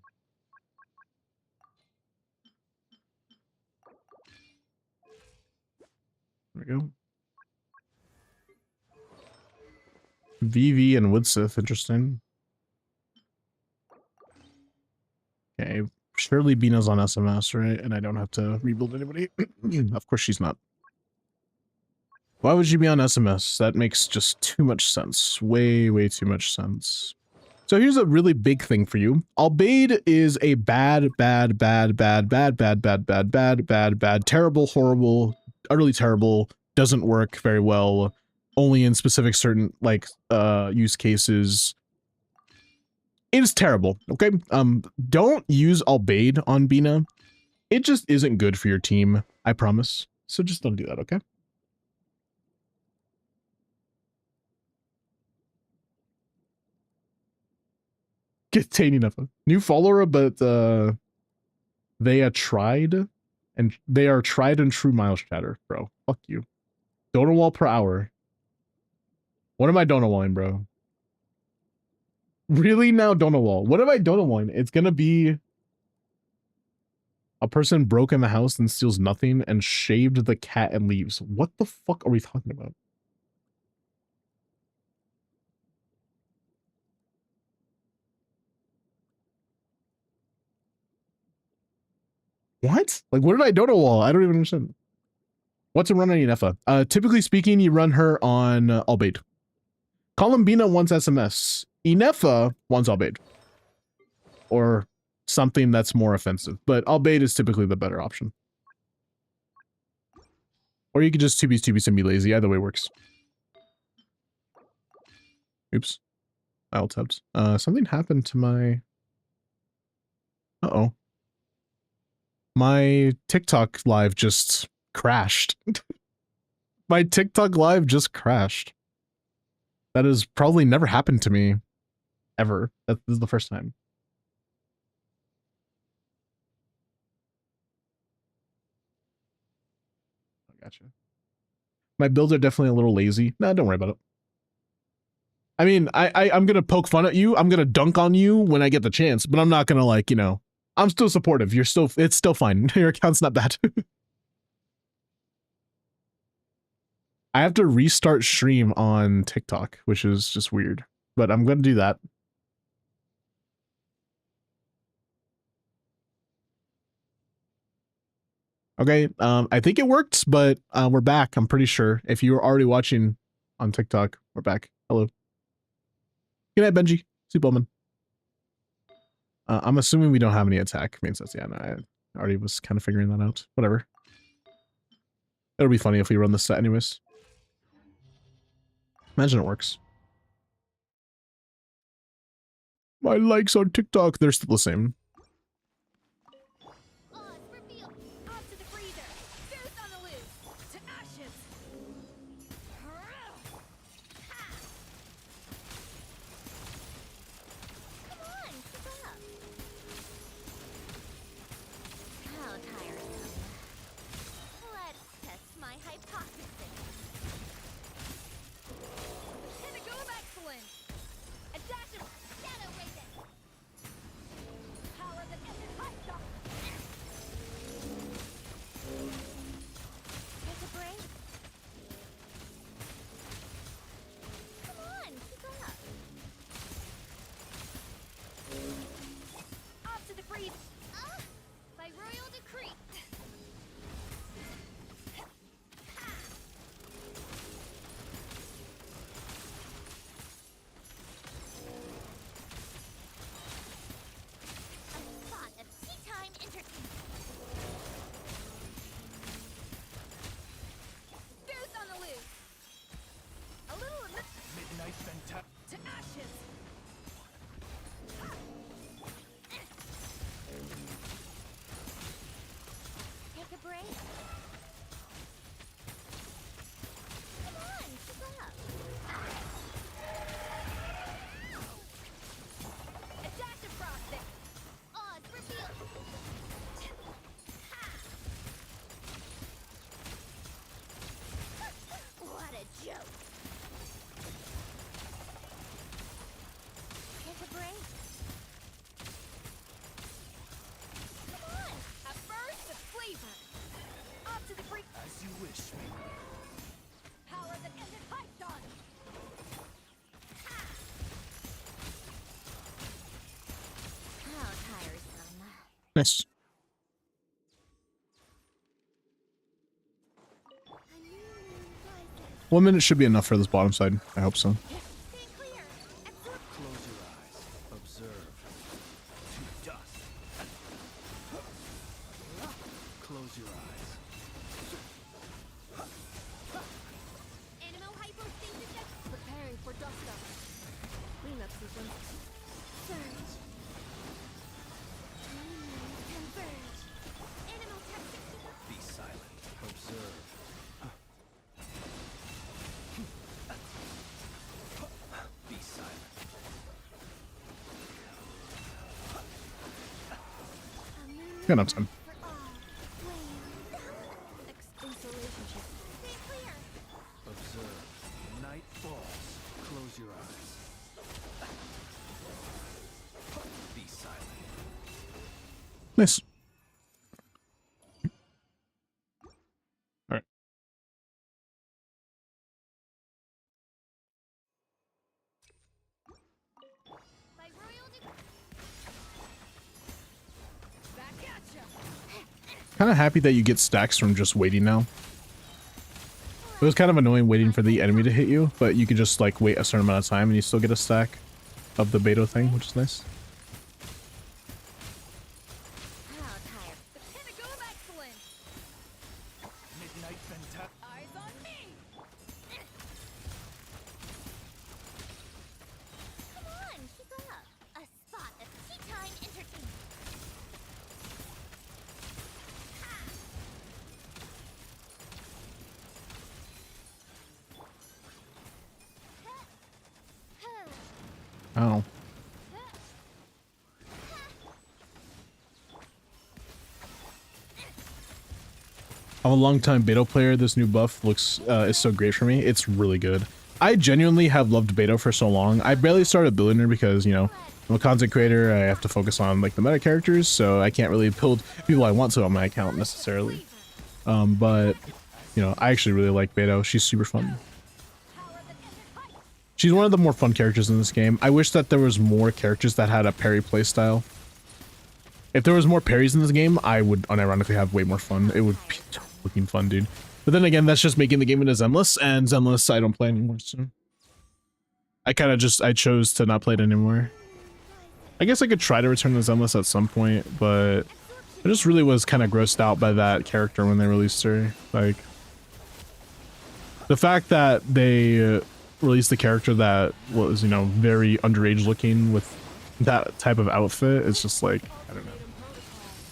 There we go. VV and Woodsith, interesting. Okay, surely Bina's on SMS, right? And I don't have to rebuild anybody. Of course she's not. Why would you be on SMS? That makes just too much sense. Way, way too much sense. So here's a really big thing for you. Albeid is a bad, terrible, horrible, utterly terrible, doesn't work very well, only in specific certain, like, use cases. It is terrible, okay? Don't use Albeid on Bina. It just isn't good for your team, I promise. So just don't do that, okay? Containing enough. New follower, but they are tried and true miles chatter, bro. Fuck you. Donut wall per hour. What am I donut walling, bro? Really now donut wall. What am I donut walling? It's gonna be a person broke in the house and steals nothing and shaved the cat and leaves. What the fuck are we talking about? What? Like, what did I donut wall? I don't even understand. What's a run on Inefa? Typically speaking, you run her on Albeid. Columbina wants SMS. Inefa wants Albeid. Or something that's more offensive. But Albeid is typically the better option. Or you could just 2B and be lazy. Either way works. Oops. I alt-tabbed. Something happened to my... Uh-oh. My TikTok live just crashed. My TikTok live just crashed. That has probably never happened to me. Ever. This is the first time. I gotcha. My builds are definitely a little lazy. Nah, don't worry about it. I mean, I'm gonna poke fun at you. I'm gonna dunk on you when I get the chance, but I'm not gonna, like, you know, I'm still supportive. It's still fine. Your account's not bad. I have to restart stream on TikTok, which is just weird, but I'm gonna do that. Okay, I think it worked, but we're back. I'm pretty sure. If you were already watching on TikTok, we're back. Hello. Good night, Benji. Superman. I'm assuming we don't have any attack main sets. Yeah, no, I already was kind of figuring that out. Whatever. It'll be funny if we run this set anyways. Imagine it works. My likes on TikTok, they're still the same. Let's Nice. A new moon rises. 1 minute should be enough for this bottom side. I hope so. Stay clear. Absorb. Close your eyes. Observe. To dust. Close your eyes. Animal hypostasis. Preparing for dust up. Cleanup sequence. Surge. Converge. Animal tactics. Be silent. Observe. Be silent. A moon Got enough time. for all. Wave. Installation. Stay clear. Observe. Night falls. Close your eyes. Be silent. Nice. All right. By royal back at ya. Kind of happy that you get stacks from just waiting now. It was kind of annoying waiting for the enemy to hit you, but you can just like wait a certain amount of time and you still get a stack of the Beto thing, which is nice. How tired. The pinnacle of excellence. Midnight Fantastic. Eyes on me. Come on, keep up. A spot of tea time entertainment. Oh. I'm a longtime Beto player. This new buff looks is so great for me. It's really good. I genuinely have loved Beto for so long. I barely started building her because, you know, I'm a content creator. I have to focus on like the meta characters, so I can't really build people I want to on my account necessarily. But you know, I actually really like Beto. She's super fun. She's one of the more fun characters in this game. I wish that there was more characters that had a parry playstyle. If there was more parries in this game, I would unironically have way more fun. It would be so fucking fun, dude. But then again, that's just making the game into Zenless, and Zenless I don't play anymore, so I chose to not play it anymore. I guess I could try to return to Zenless at some point, but I just really was kind of grossed out by that character when they released her. Like, the fact that they released the character that was, you know, very underage looking with that type of outfit, it's just like, I don't know.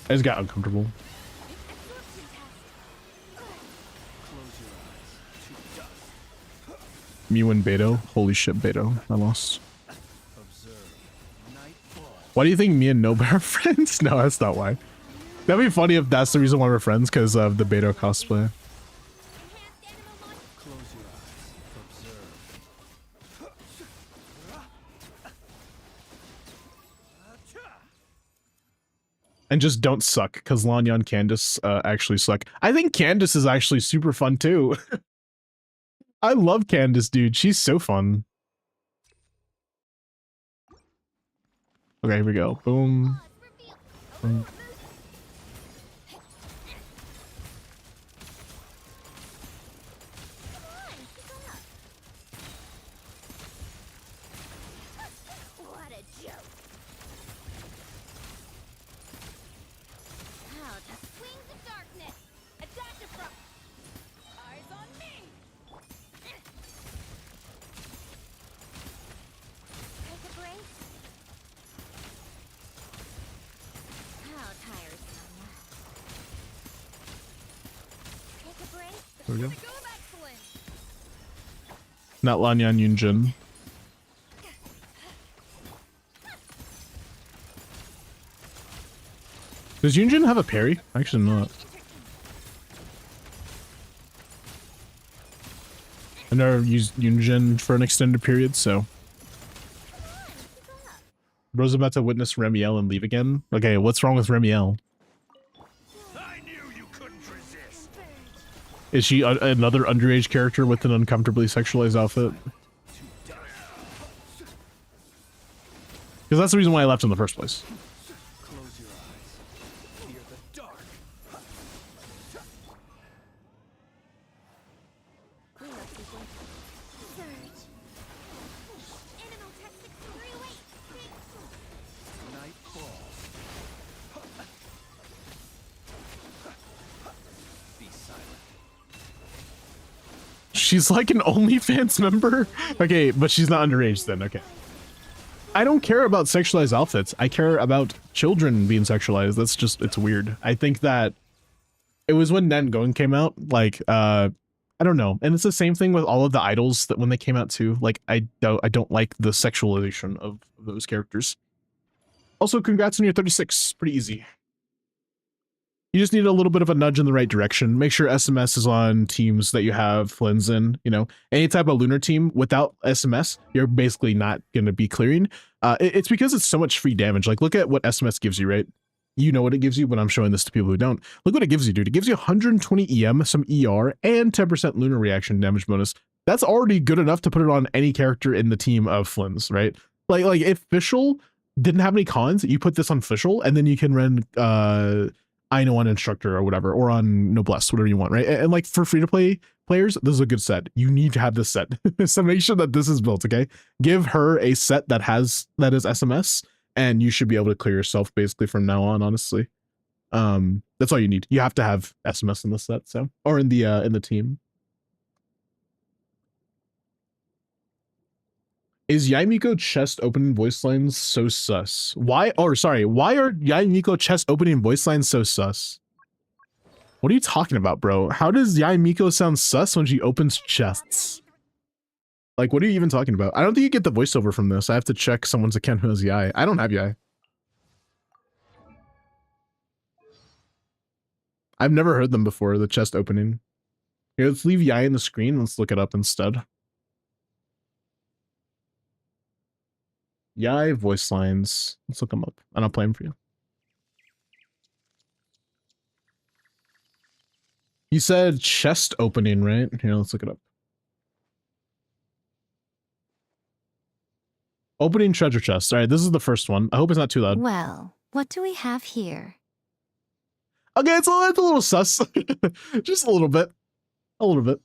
I just got uncomfortable. Close your eyes. To dust. Mew and Beto. Holy shit, Beto. I lost. Observe. Night falls. Why do you think me and Noba are friends? No, that's not why. That'd be funny if that's the reason why we're friends, because of the Beto cosplay. Close your eyes. Observe. And just don't suck, because Lanya and Candace actually suck. I think Candace is actually super fun too. I love Candace, dude. She's so fun. Okay, here we go. Boom. Boom. What a joke. How to swing the darkness. Attack the front. Eyes on me. Take a break. How tiresome. Take a break. Here we go. Go of excellence. Not Lanya and Yunjin. Does Yunjin have a parry? Actually not. I never used Yunjin for an extended period, so. Bro's about to witness Remiel and leave again? Okay, what's wrong with Remiel? I knew you couldn't resist. Is she another underage character with an uncomfortably sexualized outfit? Because that's the reason why I left in the first place. Close your eyes. She's like an OnlyFans member? Okay, but she's not underage then, okay. I don't care about sexualized outfits. I care about children being sexualized. That's just, it's weird. I think that it was when Nangon came out, like, I don't know. And it's the same thing with all of the idols that when they came out too. Like, I don't like the sexualization of those characters. Also, congrats on your 36. Pretty easy. You just need a little bit of a nudge in the right direction. Make sure SMS is on teams that you have Flynn's in, you know, any type of lunar team without SMS, you're basically not going to be clearing. It's because it's so much free damage. Like, look at what SMS gives you, right? You know what it gives you, but I'm showing this to people who don't. Look what it gives you, dude. It gives you 120 EM, some ER, and 10% lunar reaction damage bonus. That's already good enough to put it on any character in the team of Flynn's, right? Like if Fischl didn't have any cons, you put this on Fischl, and then you can run I know on instructor or whatever, or on Noblesse, whatever you want, right? And like for free to play players, this is a good set. You need to have this set. So make sure that this is built, okay? Give her a set that is SMS, and you should be able to clear yourself basically from now on, honestly. That's all you need. You have to have SMS in the set, so, or in the team. Is Yaimiko chest opening voice lines so sus? Why? Or sorry, why are Yaimiko chest opening voice lines so sus? What are you talking about, bro? How does Yaimiko sound sus when she opens chests? Like, what are you even talking about? I don't think you get the voiceover from this. I have to check someone's account who has Yai. I don't have Yai. I've never heard them before, the chest opening. Here, let's leave Yai in the screen. Let's look it up instead. Yai voice lines. Let's look them up, and I'll play them for you. You said chest opening, right? Here, let's look it up. Opening treasure chest. All right, this is the first one. I hope it's not too loud. Well, what do we have here? Okay, it's a little sus. Just a little bit. A little bit.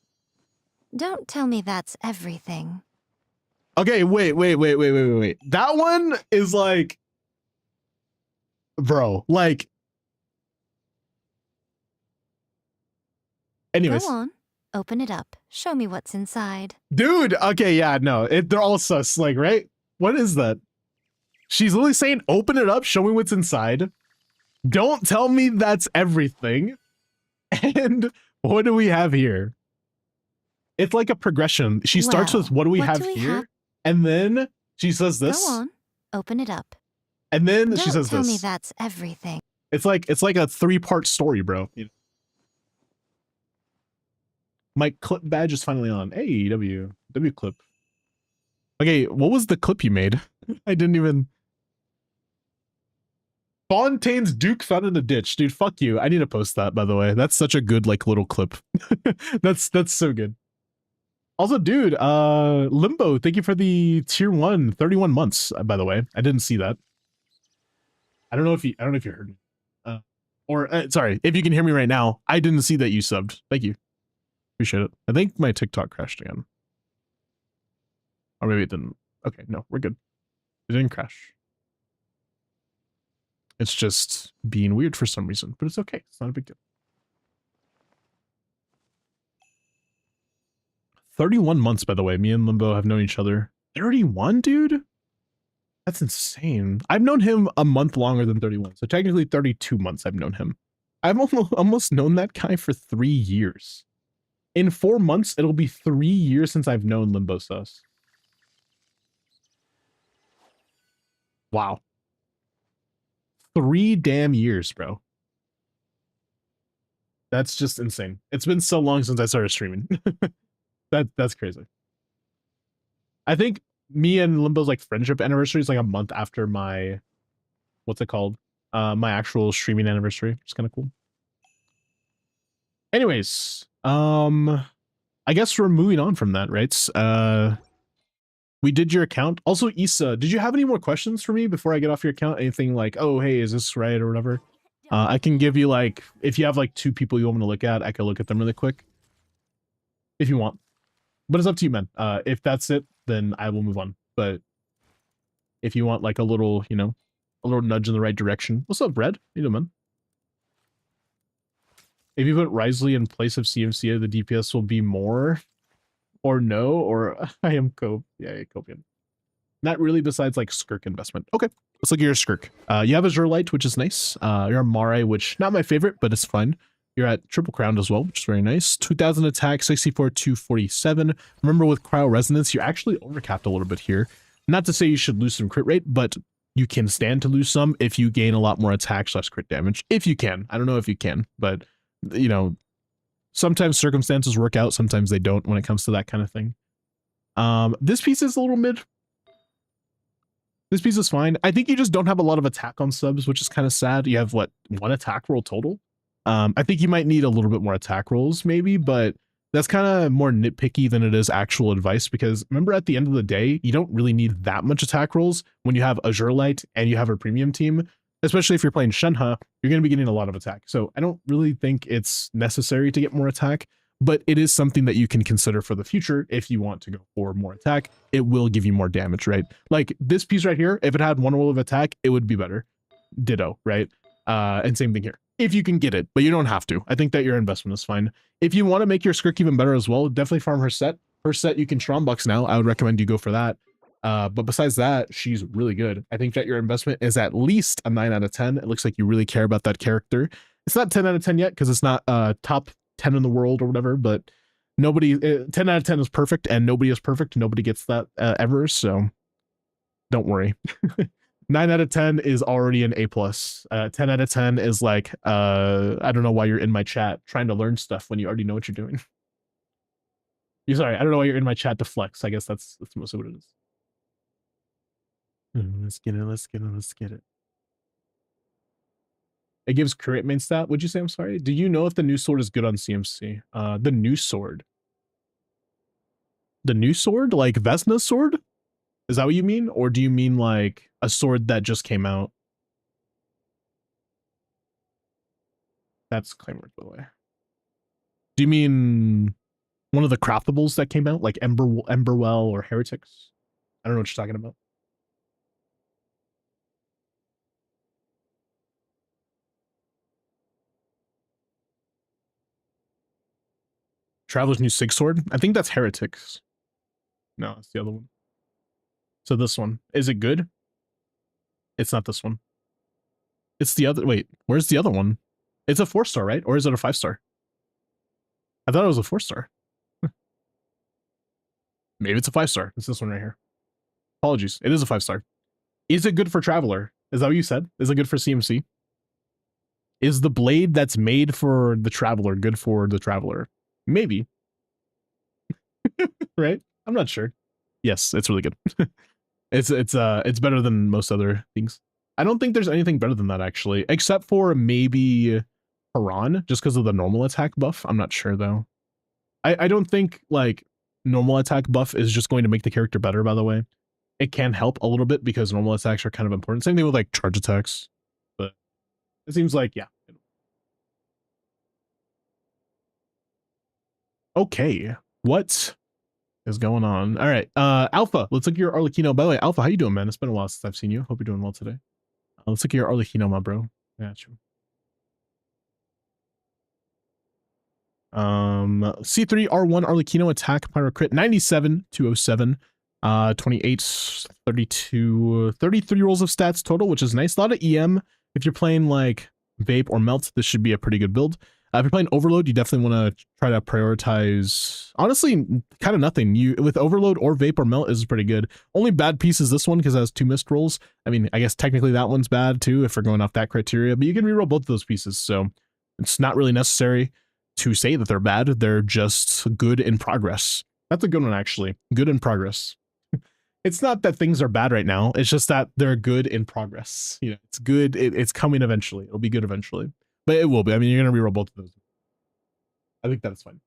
Don't tell me that's everything. Okay, wait. That one is like, bro, like, anyways. Go on, open it up. Show me what's inside. Dude, okay, yeah, no, they're all sus, like, right? What is that? She's literally saying, open it up, show me what's inside. Don't tell me that's everything. And what do we have here? It's like a progression. She starts with, what do we have here? And then she says this. Go on, open it up. And then she says Don't tell me this. that's everything. It's like a 3-part story, bro. My clip badge is finally on. Hey, W clip. Okay, what was the clip you made? I didn't even. Fontaine's Duke found in the ditch, dude. Fuck you. I need to post that, by the way. That's such a good like little clip. That's so good. Also, dude, Limbo, thank you for the tier 1, 31 months, by the way. I didn't see that. I don't know if you heard me. Sorry, if you can hear me right now, I didn't see that you subbed. Thank you. Appreciate it. I think my TikTok crashed again. Or maybe it didn't. Okay, no, we're good. It didn't crash. It's just being weird for some reason, but it's okay. It's not a big deal. 31 months, by the way. Me and Limbo have known each other. 31, dude? That's insane. I've known him a month longer than 31. So technically 32 months I've known him. I've almost known that guy for 3 years. In 4 months, it'll be 3 years since I've known Limbo Sus. Wow. 3 damn years, bro. That's just insane. It's been so long since I started streaming. That's crazy. I think me and Limbo's like friendship anniversary is like a month after my, what's it called? My actual streaming anniversary. It's kind of cool. Anyways, I guess we're moving on from that, right? We did your account. Also, Issa, did you have any more questions for me before I get off your account? Anything like, oh, hey, is this right or whatever? I can give you like, if you have like 2 people you want me to look at, I can look at them really quick. If you want. But it's up to you, man. If that's it, then I will move on. But if you want like a little, you know, a little nudge in the right direction. What's up, Red? How you doing, man? If you put Risley in place of CMCA, the DPS will be more. or no, or I am Cope. Yeah, Copian. Not really besides like Skirk investment. Okay, let's look at your Skirk. You have Azure Light, which is nice. You're a Mare, which not my favorite, but it's fine. You're at Triple Crowned as well, which is very nice. 2000 attack, 64, 247. Remember with Cryo Resonance, you're actually overcapped a little bit here. Not to say you should lose some crit rate, but you can stand to lose some if you gain a lot more attack / crit damage. If you can. I don't know if you can, but you know, sometimes circumstances work out, sometimes they don't when it comes to that kind of thing. This piece is a little mid. This piece is fine. I think you just don't have a lot of attack on subs, which is kind of sad. You have what, 1 attack roll total? I think you might need a little bit more attack rolls maybe, but that's kind of more nitpicky than it is actual advice, because remember at the end of the day, you don't really need that much attack rolls when you have Azure Light and you have a premium team, especially if you're playing Shenhe, you're going to be getting a lot of attack. So I don't really think it's necessary to get more attack, but it is something that you can consider for the future. If you want to go for more attack, it will give you more damage, right? Like this piece right here, if it had 1 roll of attack, it would be better. Ditto, right? And same thing here. If you can get it, but you don't have to. I think that your investment is fine. If you want to make your Skirk even better as well, definitely farm her set. Her set, you can Strombucks now. I would recommend you go for that. But besides that, she's really good. I think that your investment is at least a 9 out of 10. It looks like you really care about that character. It's not 10 out of 10 yet because it's not top 10 in the world or whatever, but nobody, 10 out of 10 is perfect, and nobody is perfect. Nobody gets that ever, so don't worry. 9 out of 10 is already an A+. 10 out of 10 is like, I don't know why you're in my chat trying to learn stuff when you already know what you're doing. You're sorry, I don't know why you're in my chat to flex. I guess that's mostly what it is. Let's get it, let's get it, let's get it. It gives crit main stat. Would you say? I'm sorry. Do you know if the new sword is good on CMC? The new sword. The new sword? Like Vesna's sword? Is that what you mean? Or do you mean like a sword that just came out? That's Claymore, by the way. Do you mean one of the craftables that came out? Like Emberwell or Heretics? I don't know what you're talking about. Traveler's new Sig Sword? I think that's Heretics. No, it's the other one. So this one. Is it good? It's not this one. It's the other. Wait, where's the other one? It's a 4-star, right? Or is it a 5-star? I thought it was a 4-star. Maybe it's a 5-star. It's this one right here. Apologies. It is a 5-star. Is it good for Traveler? Is that what you said? Is it good for CMC? Is the blade that's made for the Traveler good for the Traveler? Maybe. Right? I'm not sure. Yes, it's really good. It's better than most other things. I don't think there's anything better than that actually, except for maybe Haran, just because of the normal attack buff. I'm not sure though. I don't think like normal attack buff is just going to make the character better, by the way. It can help a little bit because normal attacks are kind of important. Same thing with like charge attacks. But it seems like, yeah. Okay. What is going on? All right. Alpha, let's look at your Arlecchino. By the way, Alpha, how you doing, man? It's been a while since I've seen you. Hope you're doing well today. Let's look at your Arlecchino, my bro. Got you. C3 R1 Arlecchino attack pyro crit 97 207 28 32 33 rolls of stats total, which is nice. A lot of EM. If you're playing like vape or melt, this should be a pretty good build. If you're playing overload, you definitely want to try to prioritize, honestly, kind of nothing. You with overload or vape or melt is pretty good. Only bad piece is this one because it has 2 missed rolls. I mean, I guess technically that one's bad too if we're going off that criteria, but you can reroll both of those pieces, so it's not really necessary to say that they're bad. They're just good in progress. That's a good one, actually. Good in progress. It's not that things are bad right now. It's just that they're good in progress. You know, it's good. It's coming eventually. It'll be good eventually. But it will be. I mean, you're going to reroll both of those. I think that's fine.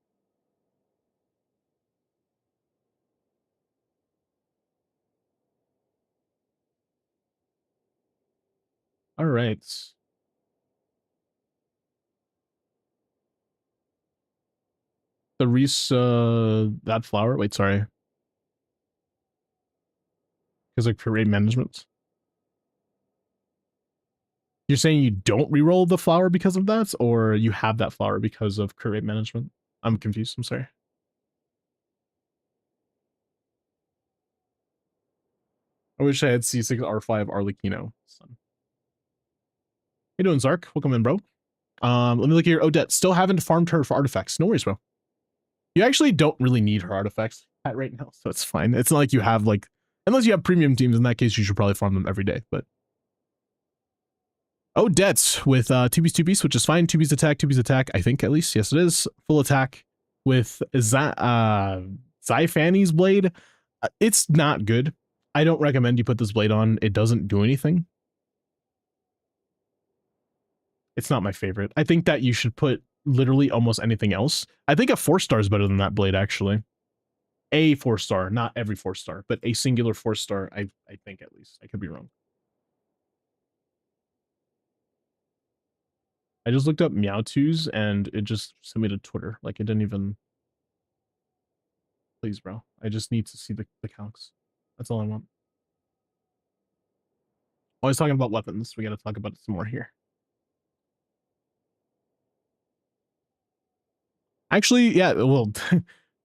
All right. The Reese, that flower. Wait, sorry. Because like for rate management. You're saying you don't reroll the flower because of that, or you have that flower because of crit rate management? I'm confused. I'm sorry. I wish I had C6 R5 Arlecchino. Son. How you doing, Zark? Welcome in, bro. Let me look at your Odette. Still haven't farmed her for artifacts. No worries, bro. You actually don't really need her artifacts right now, so it's fine. It's not like you have like, unless you have premium teams. In that case, you should probably farm them every day. But Odette with 2B's 2B's, which is fine. 2B's attack. I think at least. Yes, it is full attack with Zyfanny's blade. It's not good. I don't recommend you put this blade on. It doesn't do anything. It's not my favorite. I think that you should put literally almost anything else. I think a 4-star is better than that blade, actually. A 4-star, not every 4-star, but a singular 4-star, I think at least. I could be wrong. I just looked up Meowtwo's and it just sent me to Twitter. Like, it didn't even... Please, bro. I just need to see the calcs. That's all I want. Always talking about weapons. We got to talk about it some more here. Actually, yeah, well,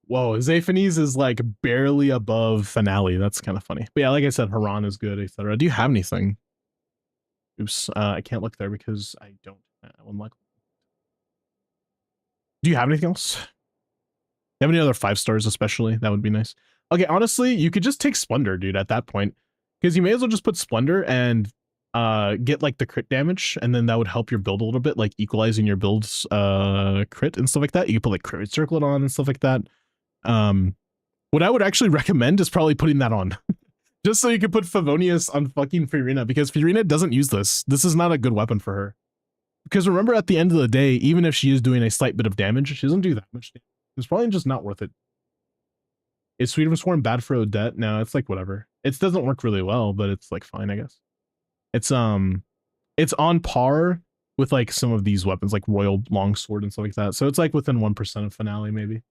whoa, Zyfanny's is like barely above Finale. That's kind of funny. But yeah, like I said, Haran is good, etc. Do you have anything? Oops, I can't look there because I don't. Do you have anything else? You have any other 5-stars, especially? That would be nice. Okay, honestly, you could just take Splendor, dude, at that point. Because you may as well just put Splendor and get like the crit damage, and then that would help your build a little bit, like equalizing your build's crit and stuff like that. You could put like Crit Circlet on and stuff like that. What I would actually recommend is probably putting that on. Just so you can put Favonius on fucking Fiorina, because Fiorina doesn't use this. This is not a good weapon for her. Because remember, at the end of the day, even if she is doing a slight bit of damage, she doesn't do that much damage. It's probably just not worth it. Is Freedom Swarm bad for Odette? No, it's like whatever. It doesn't work really well, but it's like fine, I guess. It's on par with like some of these weapons, like Royal Longsword and stuff like that. So it's like within 1% of Finale, maybe.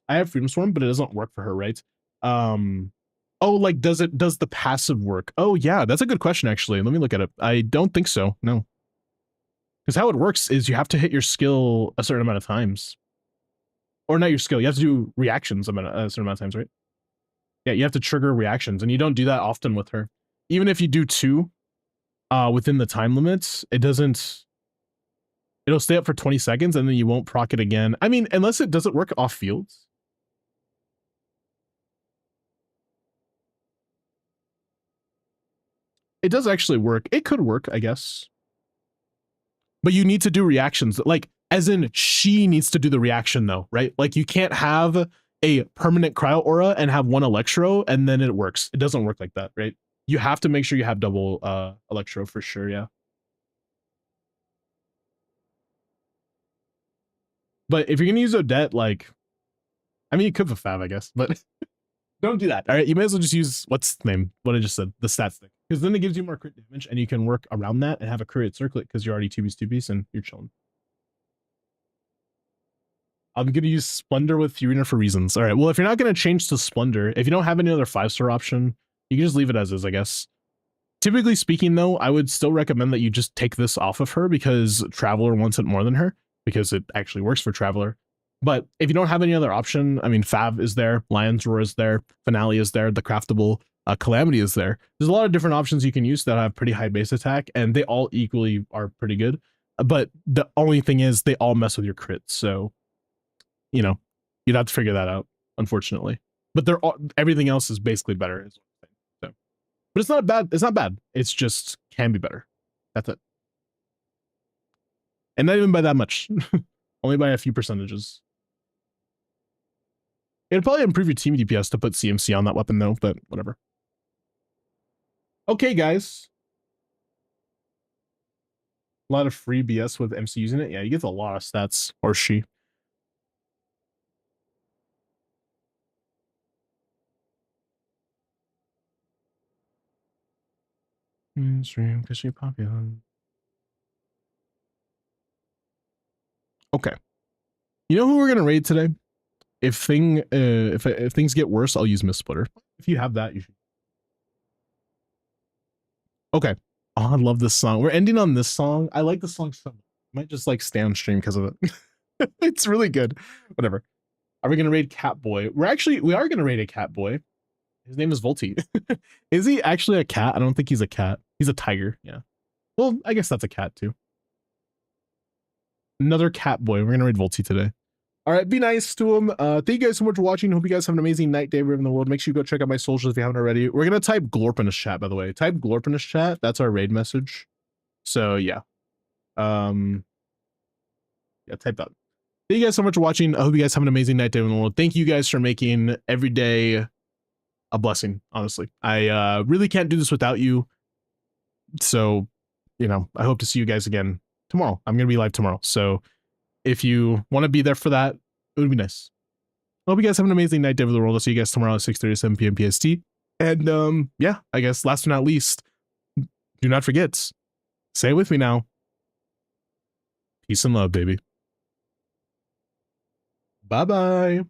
I have Freedom Swarm, but it doesn't work for her, right? Oh, like does the passive work? Oh yeah, that's a good question actually. Let me look at it. I don't think so. No. Because how it works is you have to hit your skill a certain amount of times. Or not your skill, you have to do reactions a certain amount of times, right? Yeah, you have to trigger reactions, and you don't do that often with her. Even if you do 2 within the time limits, it'll stay up for 20 seconds, and then you won't proc it again. I mean, unless it doesn't work off fields. It does actually work. It could work, I guess. But you need to do reactions, like, as in she needs to do the reaction though, right? Like you can't have a permanent cryo aura and have 1 electro and then it works. It doesn't work like that, right? You have to make sure you have double electro for sure, yeah. But if you're gonna use Odette, like, I mean, you could have Fav, I guess, but don't do that. All right, you may as well just use what's the name? What I just said, the stat stick, because then it gives you more crit damage, and you can work around that and have a crit circlet because you're already 2B's and you're chilling. I'm going to use Splendor with Fiorina for reasons. All right, well, if you're not going to change to Splendor, if you don't have any other 5-star option, you can just leave it as is, I guess. Typically speaking, though, I would still recommend that you just take this off of her because Traveler wants it more than her, because it actually works for Traveler. But if you don't have any other option, I mean, Fav is there, Lion's Roar is there, Finale is there, the Craftable Calamity is there. There's a lot of different options you can use that have pretty high base attack, and they all equally are pretty good. But the only thing is they all mess with your crits, so you know, you'd have to figure that out, unfortunately. But they're all, everything else is basically better. So, but it's not bad. It's not bad. It's just can be better. That's it. And not even by that much. Only by a few percentages. It'd probably improve your team DPS to put CMC on that weapon though, but whatever. Okay, guys. A lot of free BS with MC using it. Yeah, he gets a lot of stats, or she. Stream because she popular. Okay. You know who we're gonna raid today? If things get worse, I'll use Miss Splitter. If you have that, you should. Okay. Oh, I love this song. We're ending on this song. I like the song so much. I might just like stay on stream because of it. It's really good. Whatever. Are we gonna raid Catboy? We are gonna raid a Catboy. His name is Volti. Is he actually a cat? I don't think he's a cat. He's a tiger. Yeah. Well, I guess that's a cat too. Another cat boy. We're going to read Volti today. All right. Be nice to him. Thank you guys so much for watching. Hope you guys have an amazing night, day, wherever in the world. Make sure you go check out my socials if you haven't already. We're going to type Glorp in his chat, by the way. Type Glorp in his chat. That's our raid message. So yeah. Yeah, type that. Thank you guys so much for watching. I hope you guys have an amazing night, day in the world. Thank you guys for making every day a blessing, honestly. I really can't do this without you. So, you know, I hope to see you guys again tomorrow. I'm going to be live tomorrow. So if you want to be there for that, it would be nice. I hope you guys have an amazing night, day in the world. I'll see you guys tomorrow at 6:37 p.m. PST. And yeah, I guess last but not least, do not forget, say it with me now. Peace and love, baby. Bye-bye.